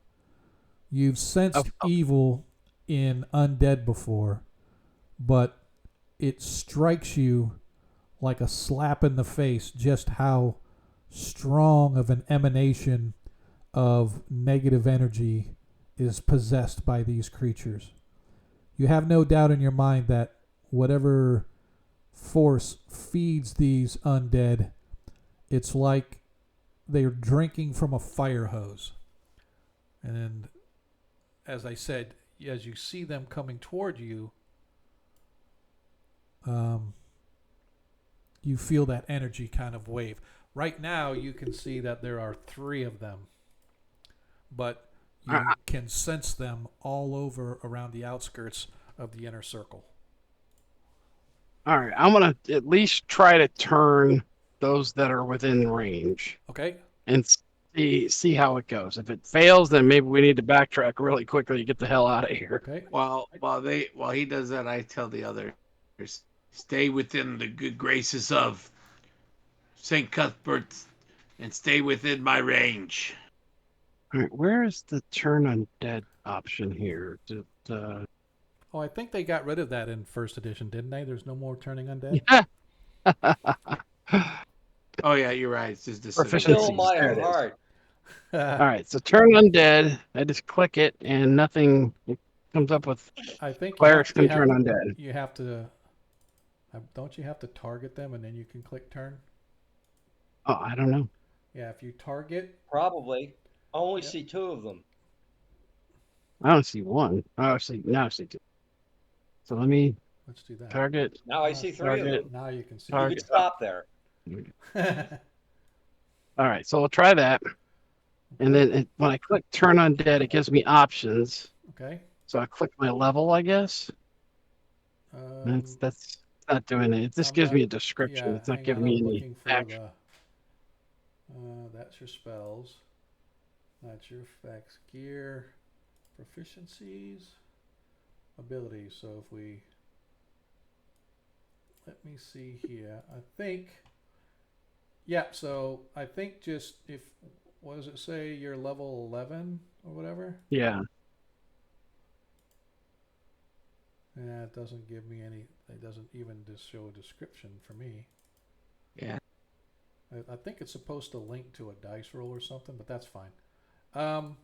You've sensed evil in undead before, but it strikes you like a slap in the face just how strong of an emanation of negative energy is possessed by these creatures. You have no doubt in your mind that whatever force feeds these undead, it's like they're drinking from a fire hose. And as I said, as you see them coming toward you, you feel that energy kind of wave. Right now, you can see that there are 3 of them, but you can sense them all over around the outskirts of the inner circle. All right, I'm gonna at least try to turn those that are within range. Okay. And see how it goes. If it fails, then maybe we need to backtrack really quickly to get the hell out of here. Okay. While he does that, I tell the others, stay within the good graces of St. Cuthbert's and stay within my range. All right, where is the turn undead option here? Oh, I think they got rid of that in first edition, didn't they? There's no more turning undead? Yeah. Oh, yeah, you're right. It's just Proficiency. Fill my There it is. heart. All right, so turn undead. I just click it, and nothing comes up with. I think clerics can turn undead. You have to. Don't you have to target them and then you can click turn? Oh, I don't know. Yeah, if you target. Probably. I only see 2 of them. I don't see one. Now I see 2. So Let's do that. Target. Now I see 3 of them. Now you can see. You can stop there. All right, so we'll try that. And then when I click turn undead, it gives me options. Okay. So I click my level, I guess. That's not doing it. It just gives me a description. Yeah, it's not hang giving on, me I'm any looking for action. That's your spells. That's your effects. Gear, proficiencies, abilities. So if we... Let me see here. I think... Yeah, so I think just if... What does it say? You're level 11 or whatever? Yeah. Yeah, it doesn't give me any... It doesn't even just show a description for me. Yeah. I think it's supposed to link to a dice roll or something, but that's fine. I'm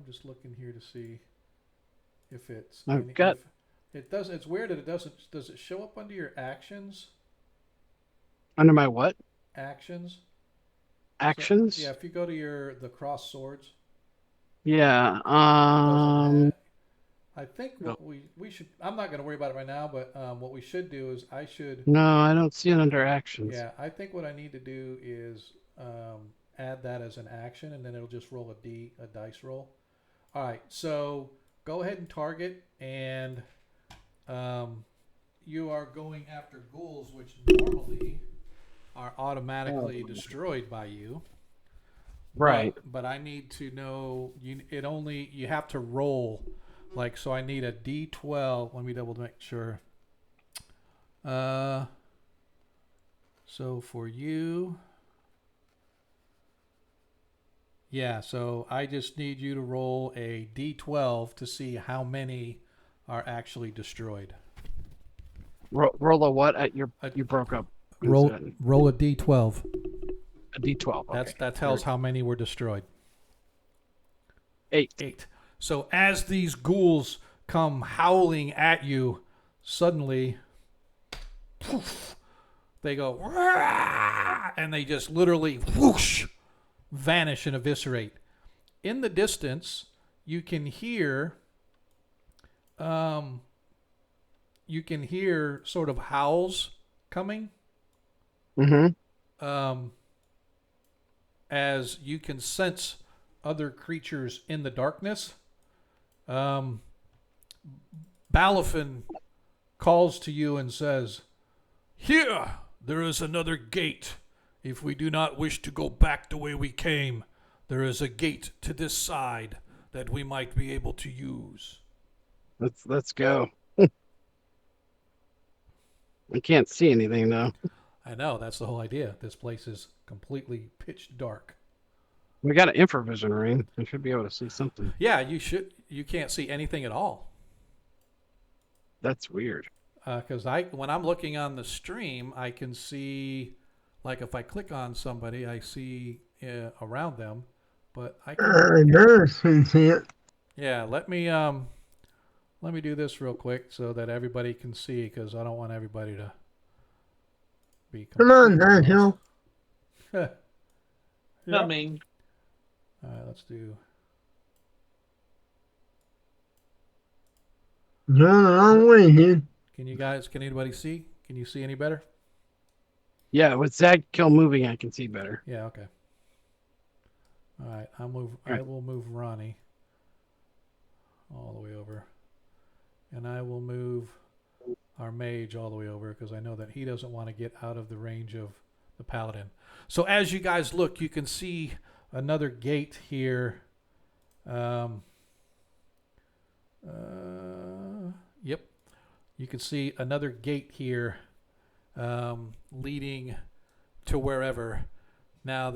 just looking here to see if it's... It does. It's weird that it doesn't... Does it show up under your actions? Under my what? Actions. Actions? So, yeah, if you go to the cross swords. Yeah. I think what we should... I'm not going to worry about it right now, but what we should do is I should... No, I don't see it under actions. Yeah, I think what I need to do is add that as an action, and then it'll just roll a dice roll. All right, so go ahead and target, and you are going after ghouls, which normally are automatically destroyed by you. Right. But I need to know you have to roll, like, so I need a D12. Let me double make sure. So for you, yeah, so I just need you to roll a D12 to see how many are actually destroyed. Roll a what? You broke up. Roll a D12. A D12. Okay. That tells how many were destroyed. 8. So as these ghouls come howling at you, suddenly, poof, they go, Rah! And they just literally whoosh, vanish and eviscerate. In the distance, you can hear sort of howls coming. Mm-hmm. As you can sense other creatures in the darkness. Balafin, calls to you and says, "Here, there is another gate. If we do not wish to go back the way we came, there is a gate to this side that we might be able to use." Let's go. I can't see anything though. I know, that's the whole idea. This place is completely pitch dark. We got an infravision ring. I should be able to see something. Yeah, you can't see anything at all. That's weird. Because when I'm looking on the stream, I can see, like if I click on somebody, I see around them, but I never can see it. Yeah, let me do this real quick so that everybody can see, because I don't want everybody to be. Come on, Daniel. Coming. All right, let's do. You're on the wrong way, dude. Can anybody see? Can you see any better? Yeah, with Zag Kill moving, I can see better. Yeah, okay. All right, I will move Ronnie all the way over. And I will move our mage all the way over, because I know that he doesn't want to get out of the range of the paladin. So as you guys look, you can see another gate here. Yep. You can see another gate here leading to wherever. Now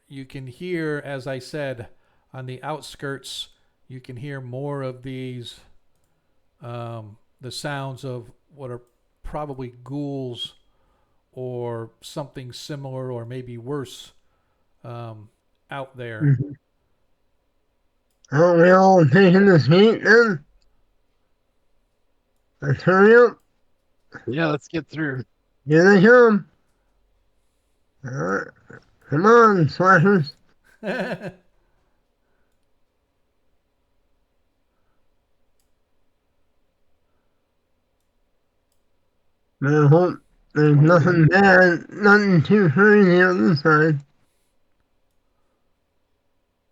you can hear, as I said, on the outskirts, you can hear more of these, the sounds of what are probably ghouls or something similar, or maybe worse, out there. Mm-hmm. Aren't we all taking this meat then? Let's hurry up. Yeah, let's get through. Here they come. Alright. Come on, slashers. I hope there's nothing bad, nothing too crazy on this side.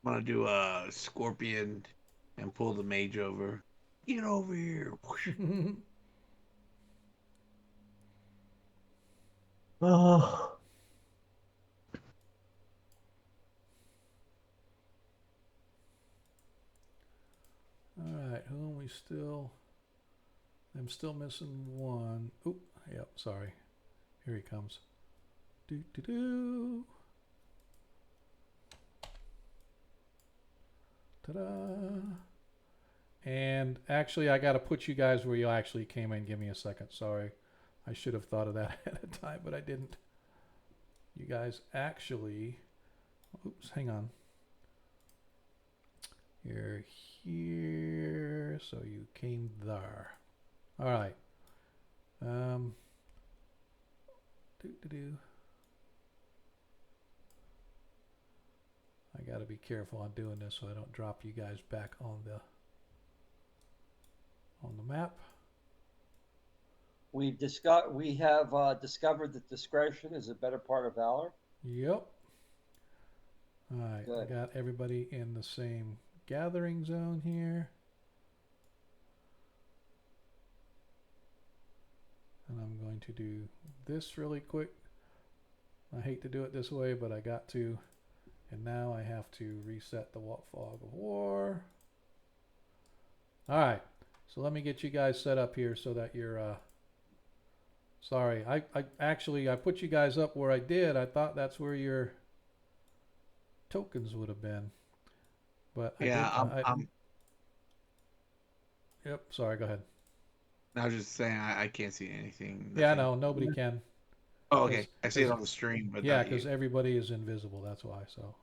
I'm gonna do a scorpion and pull the mage over. Get over here. Oh. Alright, who am we still? I'm still missing one. Oop, yep, sorry. Here he comes. Do. Ta-da. And actually, I got to put you guys where you actually came in. Give me a second. Sorry. I should have thought of that ahead of time, but I didn't. You guys actually... Oops, hang on. You're here, so you came there. All right. I got to be careful on doing this so I don't drop you guys back on the map. We have discovered that discretion is a better part of valor. Yep. All right. Good. I got everybody in the same gathering zone here. And I'm going to do this really quick. I hate to do it this way, but I got to. And now I have to reset the fog of war. All right. So let me get you guys set up here so that you're... Sorry, I put you guys up where I did. I thought that's where your tokens would have been. But I'm Yep, sorry, go ahead. I was just saying I can't see anything. Yeah, I know, nobody can. Oh, okay. I see it on the stream, but yeah, because everybody is invisible, that's why, so.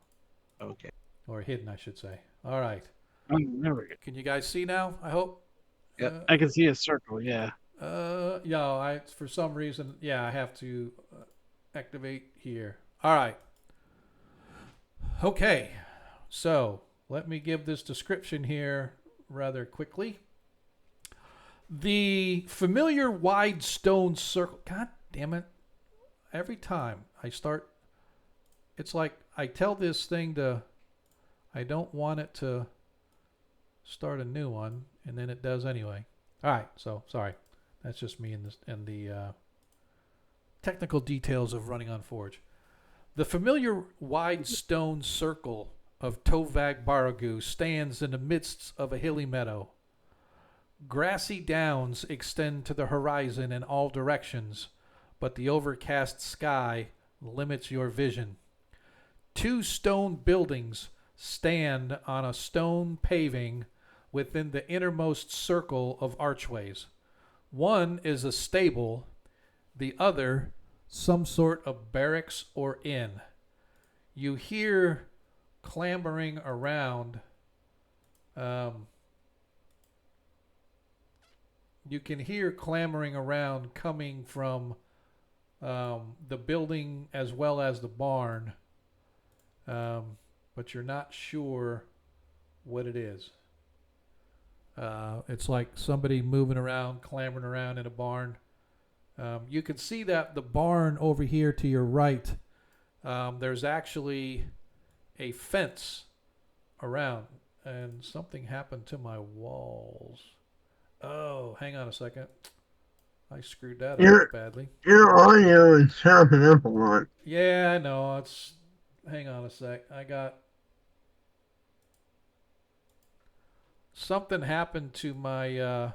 Okay. Or hidden, I should say. All right. There we go. Can you guys see now, I hope? Yep. I can see a circle, yeah. Yeah, for some reason, yeah, I have to activate here. All right. Okay, so let me give this description here rather quickly. The familiar wide stone circle. God damn it. Every time I start, it's like I tell this thing I don't want it to start a new one, and then it does anyway. All right, so sorry. That's just me in the technical details of running on Forge. The familiar wide stone circle of Tovag Baragu stands in the midst of a hilly meadow. Grassy downs extend to the horizon in all directions, but the overcast sky limits your vision. 2 stone buildings stand on a stone paving within the innermost circle of archways. One is a stable, the other some sort of barracks or inn. You hear clambering around. You can hear clamoring around coming from the building as well as the barn, but you're not sure what it is. It's like somebody moving around, clambering around in a barn. You can see that the barn over here to your right, there's actually a fence around, and something happened to my walls. Oh, hang on a second. I screwed that up badly. Your audio is chopping up a lot. Yeah, I know. Hang on a sec. Something happened to my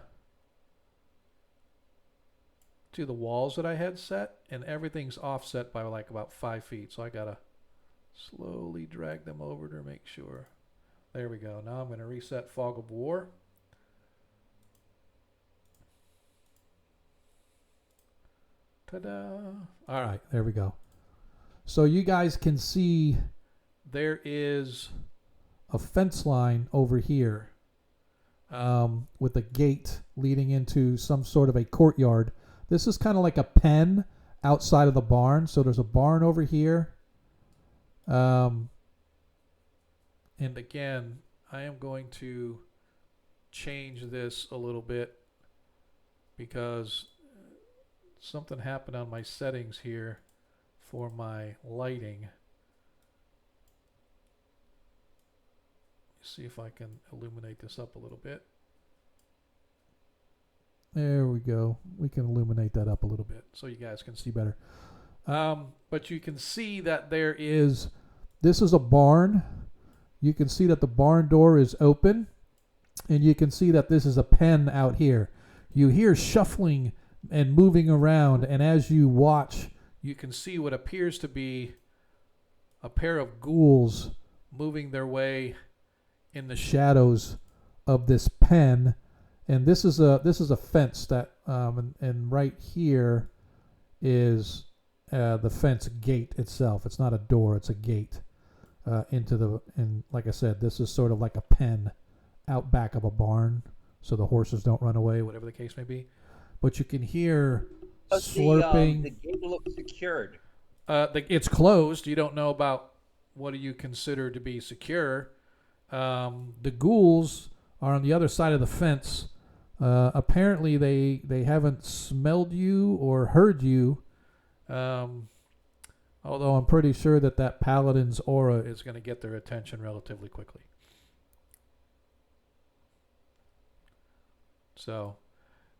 to the walls that I had set, and everything's offset by like about 5 feet. So I gotta slowly drag them over to make sure. There we go. Now I'm going to reset Fog of War. Ta-da! All right, there we go. So you guys can see there is a fence line over here with a gate leading into some sort of a courtyard. This is kind of like a pen outside of the barn. So there's a barn over here. And again, I am going to change this a little bit because something happened on my settings here for my lighting. See if I can illuminate this up a little bit. There we go. We can illuminate that up a little bit so you guys can see better. But you can see that this is a barn. You can see that the barn door is open, and you can see that this is a pen out here. You hear shuffling and moving around, and as you watch, you can see what appears to be a pair of ghouls moving their way in the shadows of this pen. And this is a fence that and right here is the fence gate itself. It's not a door, it's a gate and like I said, this is sort of like a pen out back of a barn so the horses don't run away, whatever the case may be. But you can hear slurping. The gate looks secured. It's closed. You don't know about what do you consider to be secure. The ghouls are on the other side of the fence. Apparently they haven't smelled you or heard you. Although I'm pretty sure that paladin's aura is going to get their attention relatively quickly. So,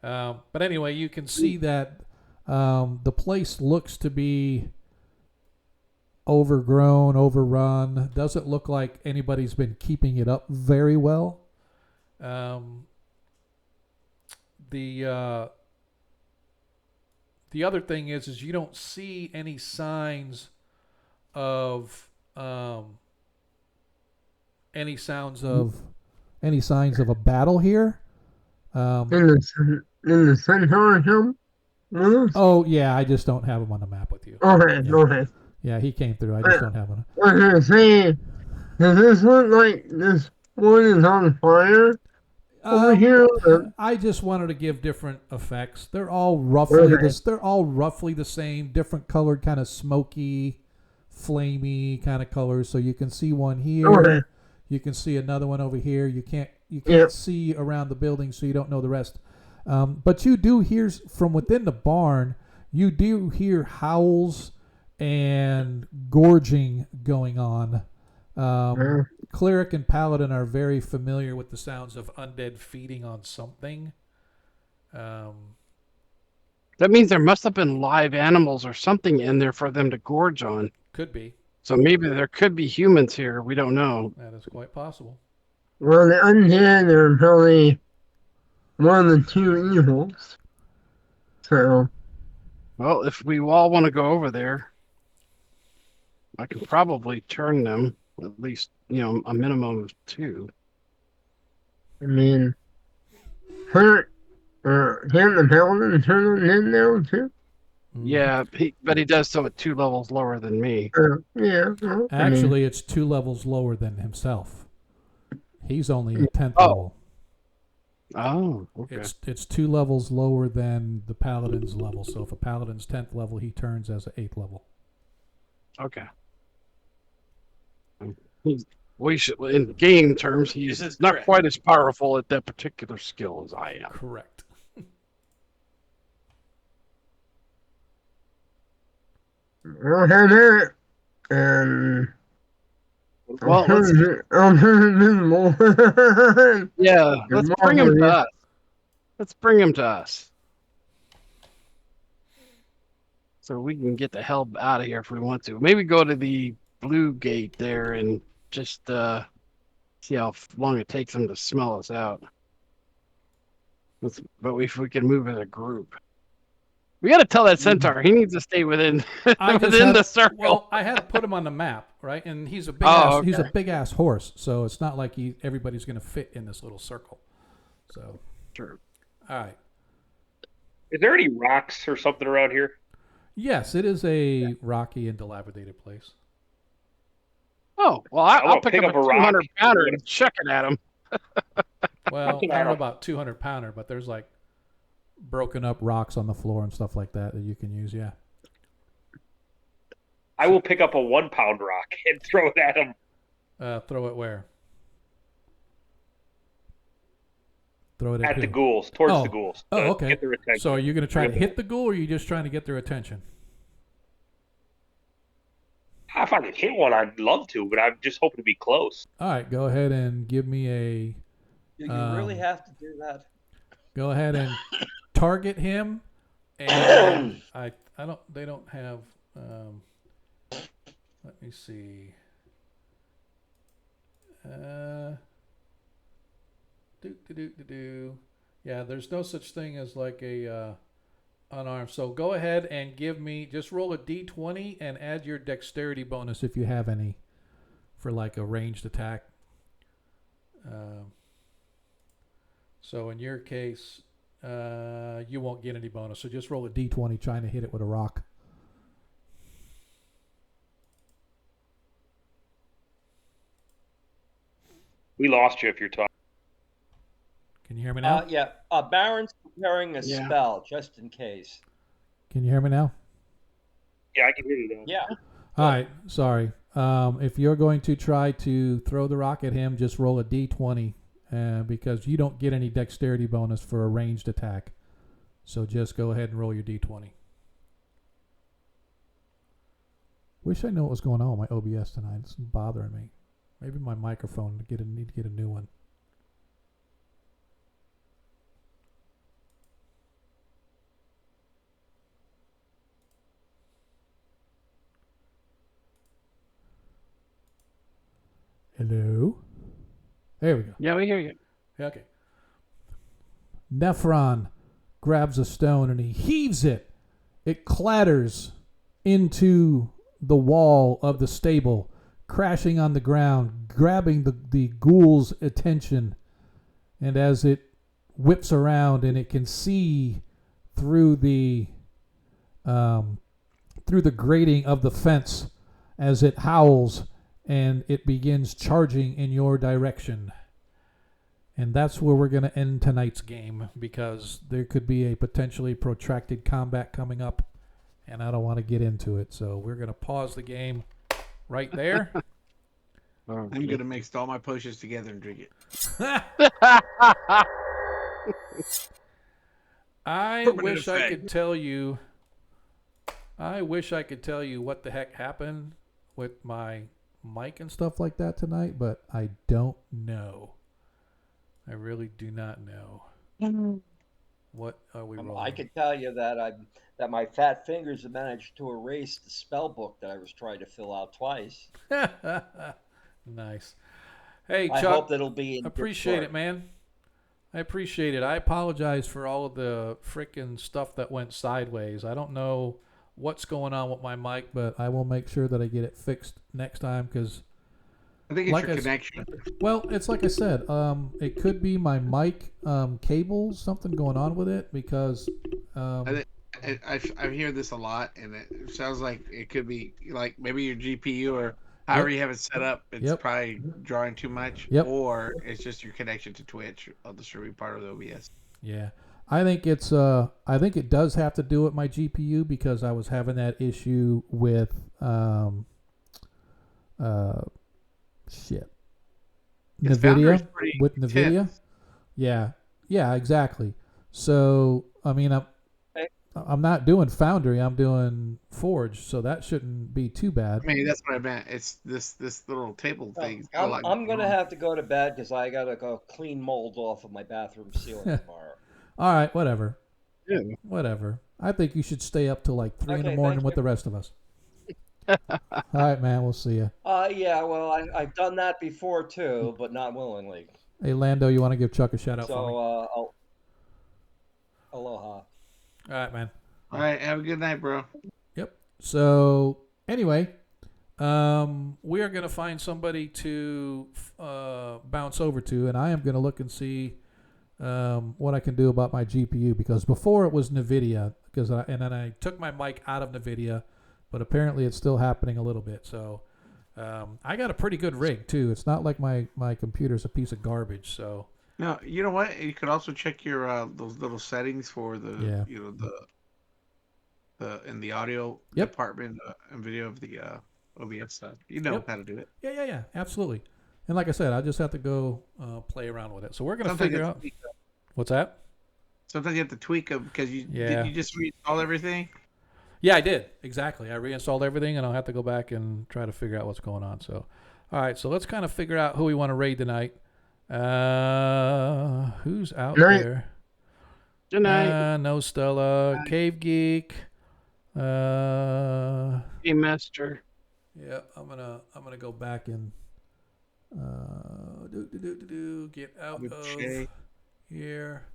but anyway, you can see that the place looks to be overgrown, overrun. Doesn't look like anybody's been keeping it up very well. The other thing is you don't see any signs of any signs of a battle here. In the centaur hill? Oh yeah, I just don't have him on the map with you. Okay, yeah. Okay. Yeah, he came through. I just don't have him. I was gonna say, does this look like this one is on fire over here? I just wanted to give different effects. They're all roughly They're all roughly the same, different colored, kind of smoky, flamey kind of colors. So you can see one here. Okay. You can see another one over here. You can't see around the building, so you don't know the rest. But you do hear from within the barn. You do hear howls and gorging going on. Cleric and Paladin are very familiar with the sounds of undead feeding on something. That means there must have been live animals or something in there for them to gorge on. Could be. So maybe there could be humans here. We don't know. That is quite possible. Well, the undead are probably one of the two evils. So, Well, if we all want to go over there, I can probably turn them at least, a minimum of 2. I mean, can't the paladin turn them in now too? Yeah, but he does so at 2 levels lower than me. Yeah. Well, Actually, it's 2 levels lower than himself. He's only at 10th Oh. level. Oh, okay. It's 2 levels lower than the paladin's level. So if a paladin's 10th level, he turns as an 8th level. Okay. We should, in game terms, he's not quite as powerful at that particular skill as I am. Correct. I'll have it. And Well, I'll turn invisible. Yeah, let's bring him to us. Let's bring him to us. So we can get the hell out of here if we want to. Maybe go to the blue gate there and just see how long it takes them to smell us out. But if we can move as a group. We got to tell that centaur he needs to stay within the circle. Well, I had to put him on the map, right? And he's a big he's a big ass horse, so it's not like everybody's going to fit in this little circle. So, sure. All right. Is there any rocks or something around here? Yes, it is a rocky and dilapidated place. Oh, well, I'll pick up a 200-pounder and chuck it at him. Well, I don't know about 200-pounder, but there's like broken up rocks on the floor and stuff like that you can use, yeah. I will pick up a 1-pound rock and throw it at him. Throw it where? Throw it at the ghouls, towards the ghouls. Oh, okay. Get their attention. So are you going to try to hit the ghoul, or are you just trying to get their attention? If I could hit one, I'd love to, but I'm just hoping to be close. All right, go ahead and give me a... Do you really have to do that? Go ahead and target him, and they don't have, let me see. Yeah, there's no such thing as like a unarmed. So go ahead and just roll a d20 and add your dexterity bonus if you have any for like a ranged attack. So in your case, you won't get any bonus. So just roll a d20 trying to hit it with a rock. We lost you if you're talking. Can you hear me now? Yeah. Baron's preparing a spell just in case. Can you hear me now? Yeah, I can hear you now. Yeah. All right. Sorry. If you're going to try to throw the rock at him, just roll a d20 because you don't get any dexterity bonus for a ranged attack. So just go ahead and roll your d20. Wish I knew what was going on with my OBS tonight. It's bothering me. Maybe my microphone need to get a new one. Hello? There we go. Yeah, we hear you. Okay. Nephron grabs a stone and he heaves it. It clatters into the wall of the stable, crashing on the ground, grabbing the ghoul's attention. And as it whips around and it can see through the grating of the fence as it howls, and it begins charging in your direction. And that's where we're going to end tonight's game, because there could be a potentially protracted combat coming up, and I don't want to get into it. So we're going to pause the game right there. I'm going to mix all my potions together and drink it. I wish I could tell you what the heck happened with my mic and stuff like that tonight, but I don't know. I really do not know. What are we I rolling? can tell you that my fat fingers have managed to erase the spell book that I was trying to fill out twice. Nice. Hey, I hope Chuck, that it'll be in appreciate it, Discord. man. I appreciate it. I apologize for all of the freaking stuff that went sideways. I don't know what's going on with my mic, but I will make sure that I get it fixed next time because, I think it's like your connection. well, it's like I said, it could be my mic cable, something going on with it because. I hear this a lot, and it sounds like it could be like maybe your GPU or however you have it set up. It's probably drawing too much, or it's just your connection to Twitch of the streaming part of the OBS. Yeah, I think it's I think it does have to do with my GPU because I was having that issue with shit. NVIDIA with NVIDIA. Tense. Yeah, exactly. So I mean, I'm not doing Foundry. I'm doing Forge, so that shouldn't be too bad. I mean, that's what I meant. It's this little table thing. I'm going to have to go to bed because I got to go clean mold off of my bathroom ceiling tomorrow. All right, whatever. Yeah. Whatever. I think you should stay up till like 3 in the Okay, morning thank with you. the rest of us. All right, man. We'll see you. Yeah, well, I've done that before too, but not willingly. Hey, Lando, you want to give Chuck a shout out for me? So, aloha. All right, man. All right, have a good night, bro. Yep. So anyway, we are going to find somebody to bounce over to, and I am going to look and see what I can do about my GPU because before it was NVIDIA, and then I took my mic out of NVIDIA, but apparently it's still happening a little bit. So I got a pretty good rig too. It's not like my computer's a piece of garbage. So. No, you know what? You could also check your those little settings for the the in the audio department and video of the OBS stuff. You know how to do it. Yeah, absolutely. And like I said, I just have to go play around with it. So we're gonna figure out. What's that? Sometimes you have to tweak them because did you just reinstall everything? Yeah, I did exactly. I reinstalled everything, and I'll have to go back and try to figure out what's going on. So, all right. So let's kind of figure out who we want to raid tonight. Who's out there? Good night. No Stella. Cave Geek. Game Master. Yeah, I'm gonna go back and get out of here.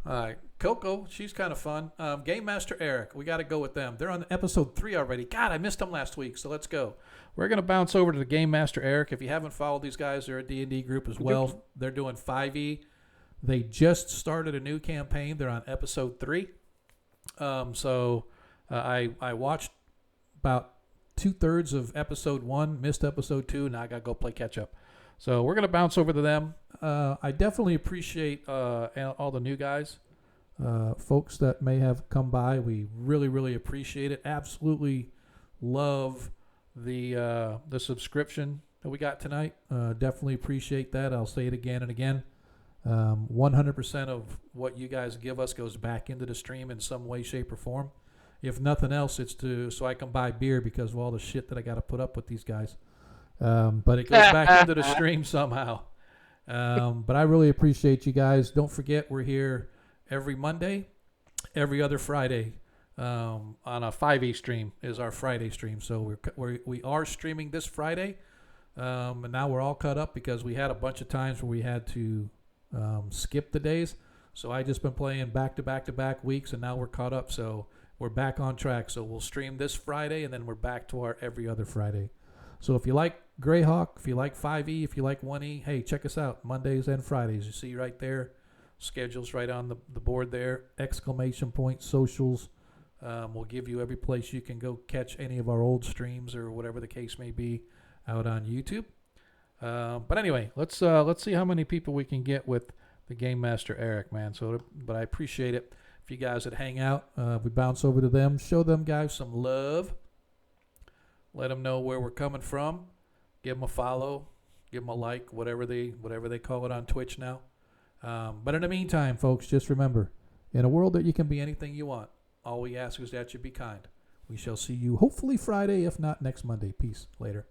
All right, Coco, she's kind of fun. Game Master Eric, we got to go with them. They're on episode 3 already. God, I missed them last week, so let's go. We're going to bounce over to the Game Master Eric. If you haven't followed these guys, they're a D&D group as well. They're doing 5e. They just started a new campaign. They're on episode 3. I watched about 2/3 of episode 1, missed episode 2, now I got to go play catch up. So we're going to bounce over to them. I definitely appreciate all the new guys, folks that may have come by. We really, really appreciate it. Absolutely love the subscription that we got tonight. Definitely appreciate that. I'll say it again and again. 100% of what you guys give us goes back into the stream in some way, shape, or form. If nothing else, it's so I can buy beer because of all the shit that I got to put up with these guys. But it goes back into the stream somehow. But I really appreciate you guys. Don't forget, we're here every Monday, every other Friday. On a 5e stream is our Friday stream. So we are streaming this Friday. And now we're all caught up because we had a bunch of times where we had to skip the days. So I just been playing back to back to back weeks, and now we're caught up. So we're back on track. So we'll stream this Friday, and then we're back to our every other Friday. So if you like Greyhawk, if you like 5e, if you like 1e, hey, check us out Mondays and Fridays. You see right there, schedules right on the board there, ! Socials. We'll give you every place you can go catch any of our old streams or whatever the case may be out on YouTube. But anyway, let's see how many people we can get with the Game Master Eric, man. But I appreciate it. If you guys would hang out, we bounce over to them, show them guys some love. Let them know where we're coming from. Give them a follow. Give them a like, whatever they call it on Twitch now. But in the meantime, folks, just remember, in a world that you can be anything you want, all we ask is that you be kind. We shall see you hopefully Friday, if not next Monday. Peace. Later.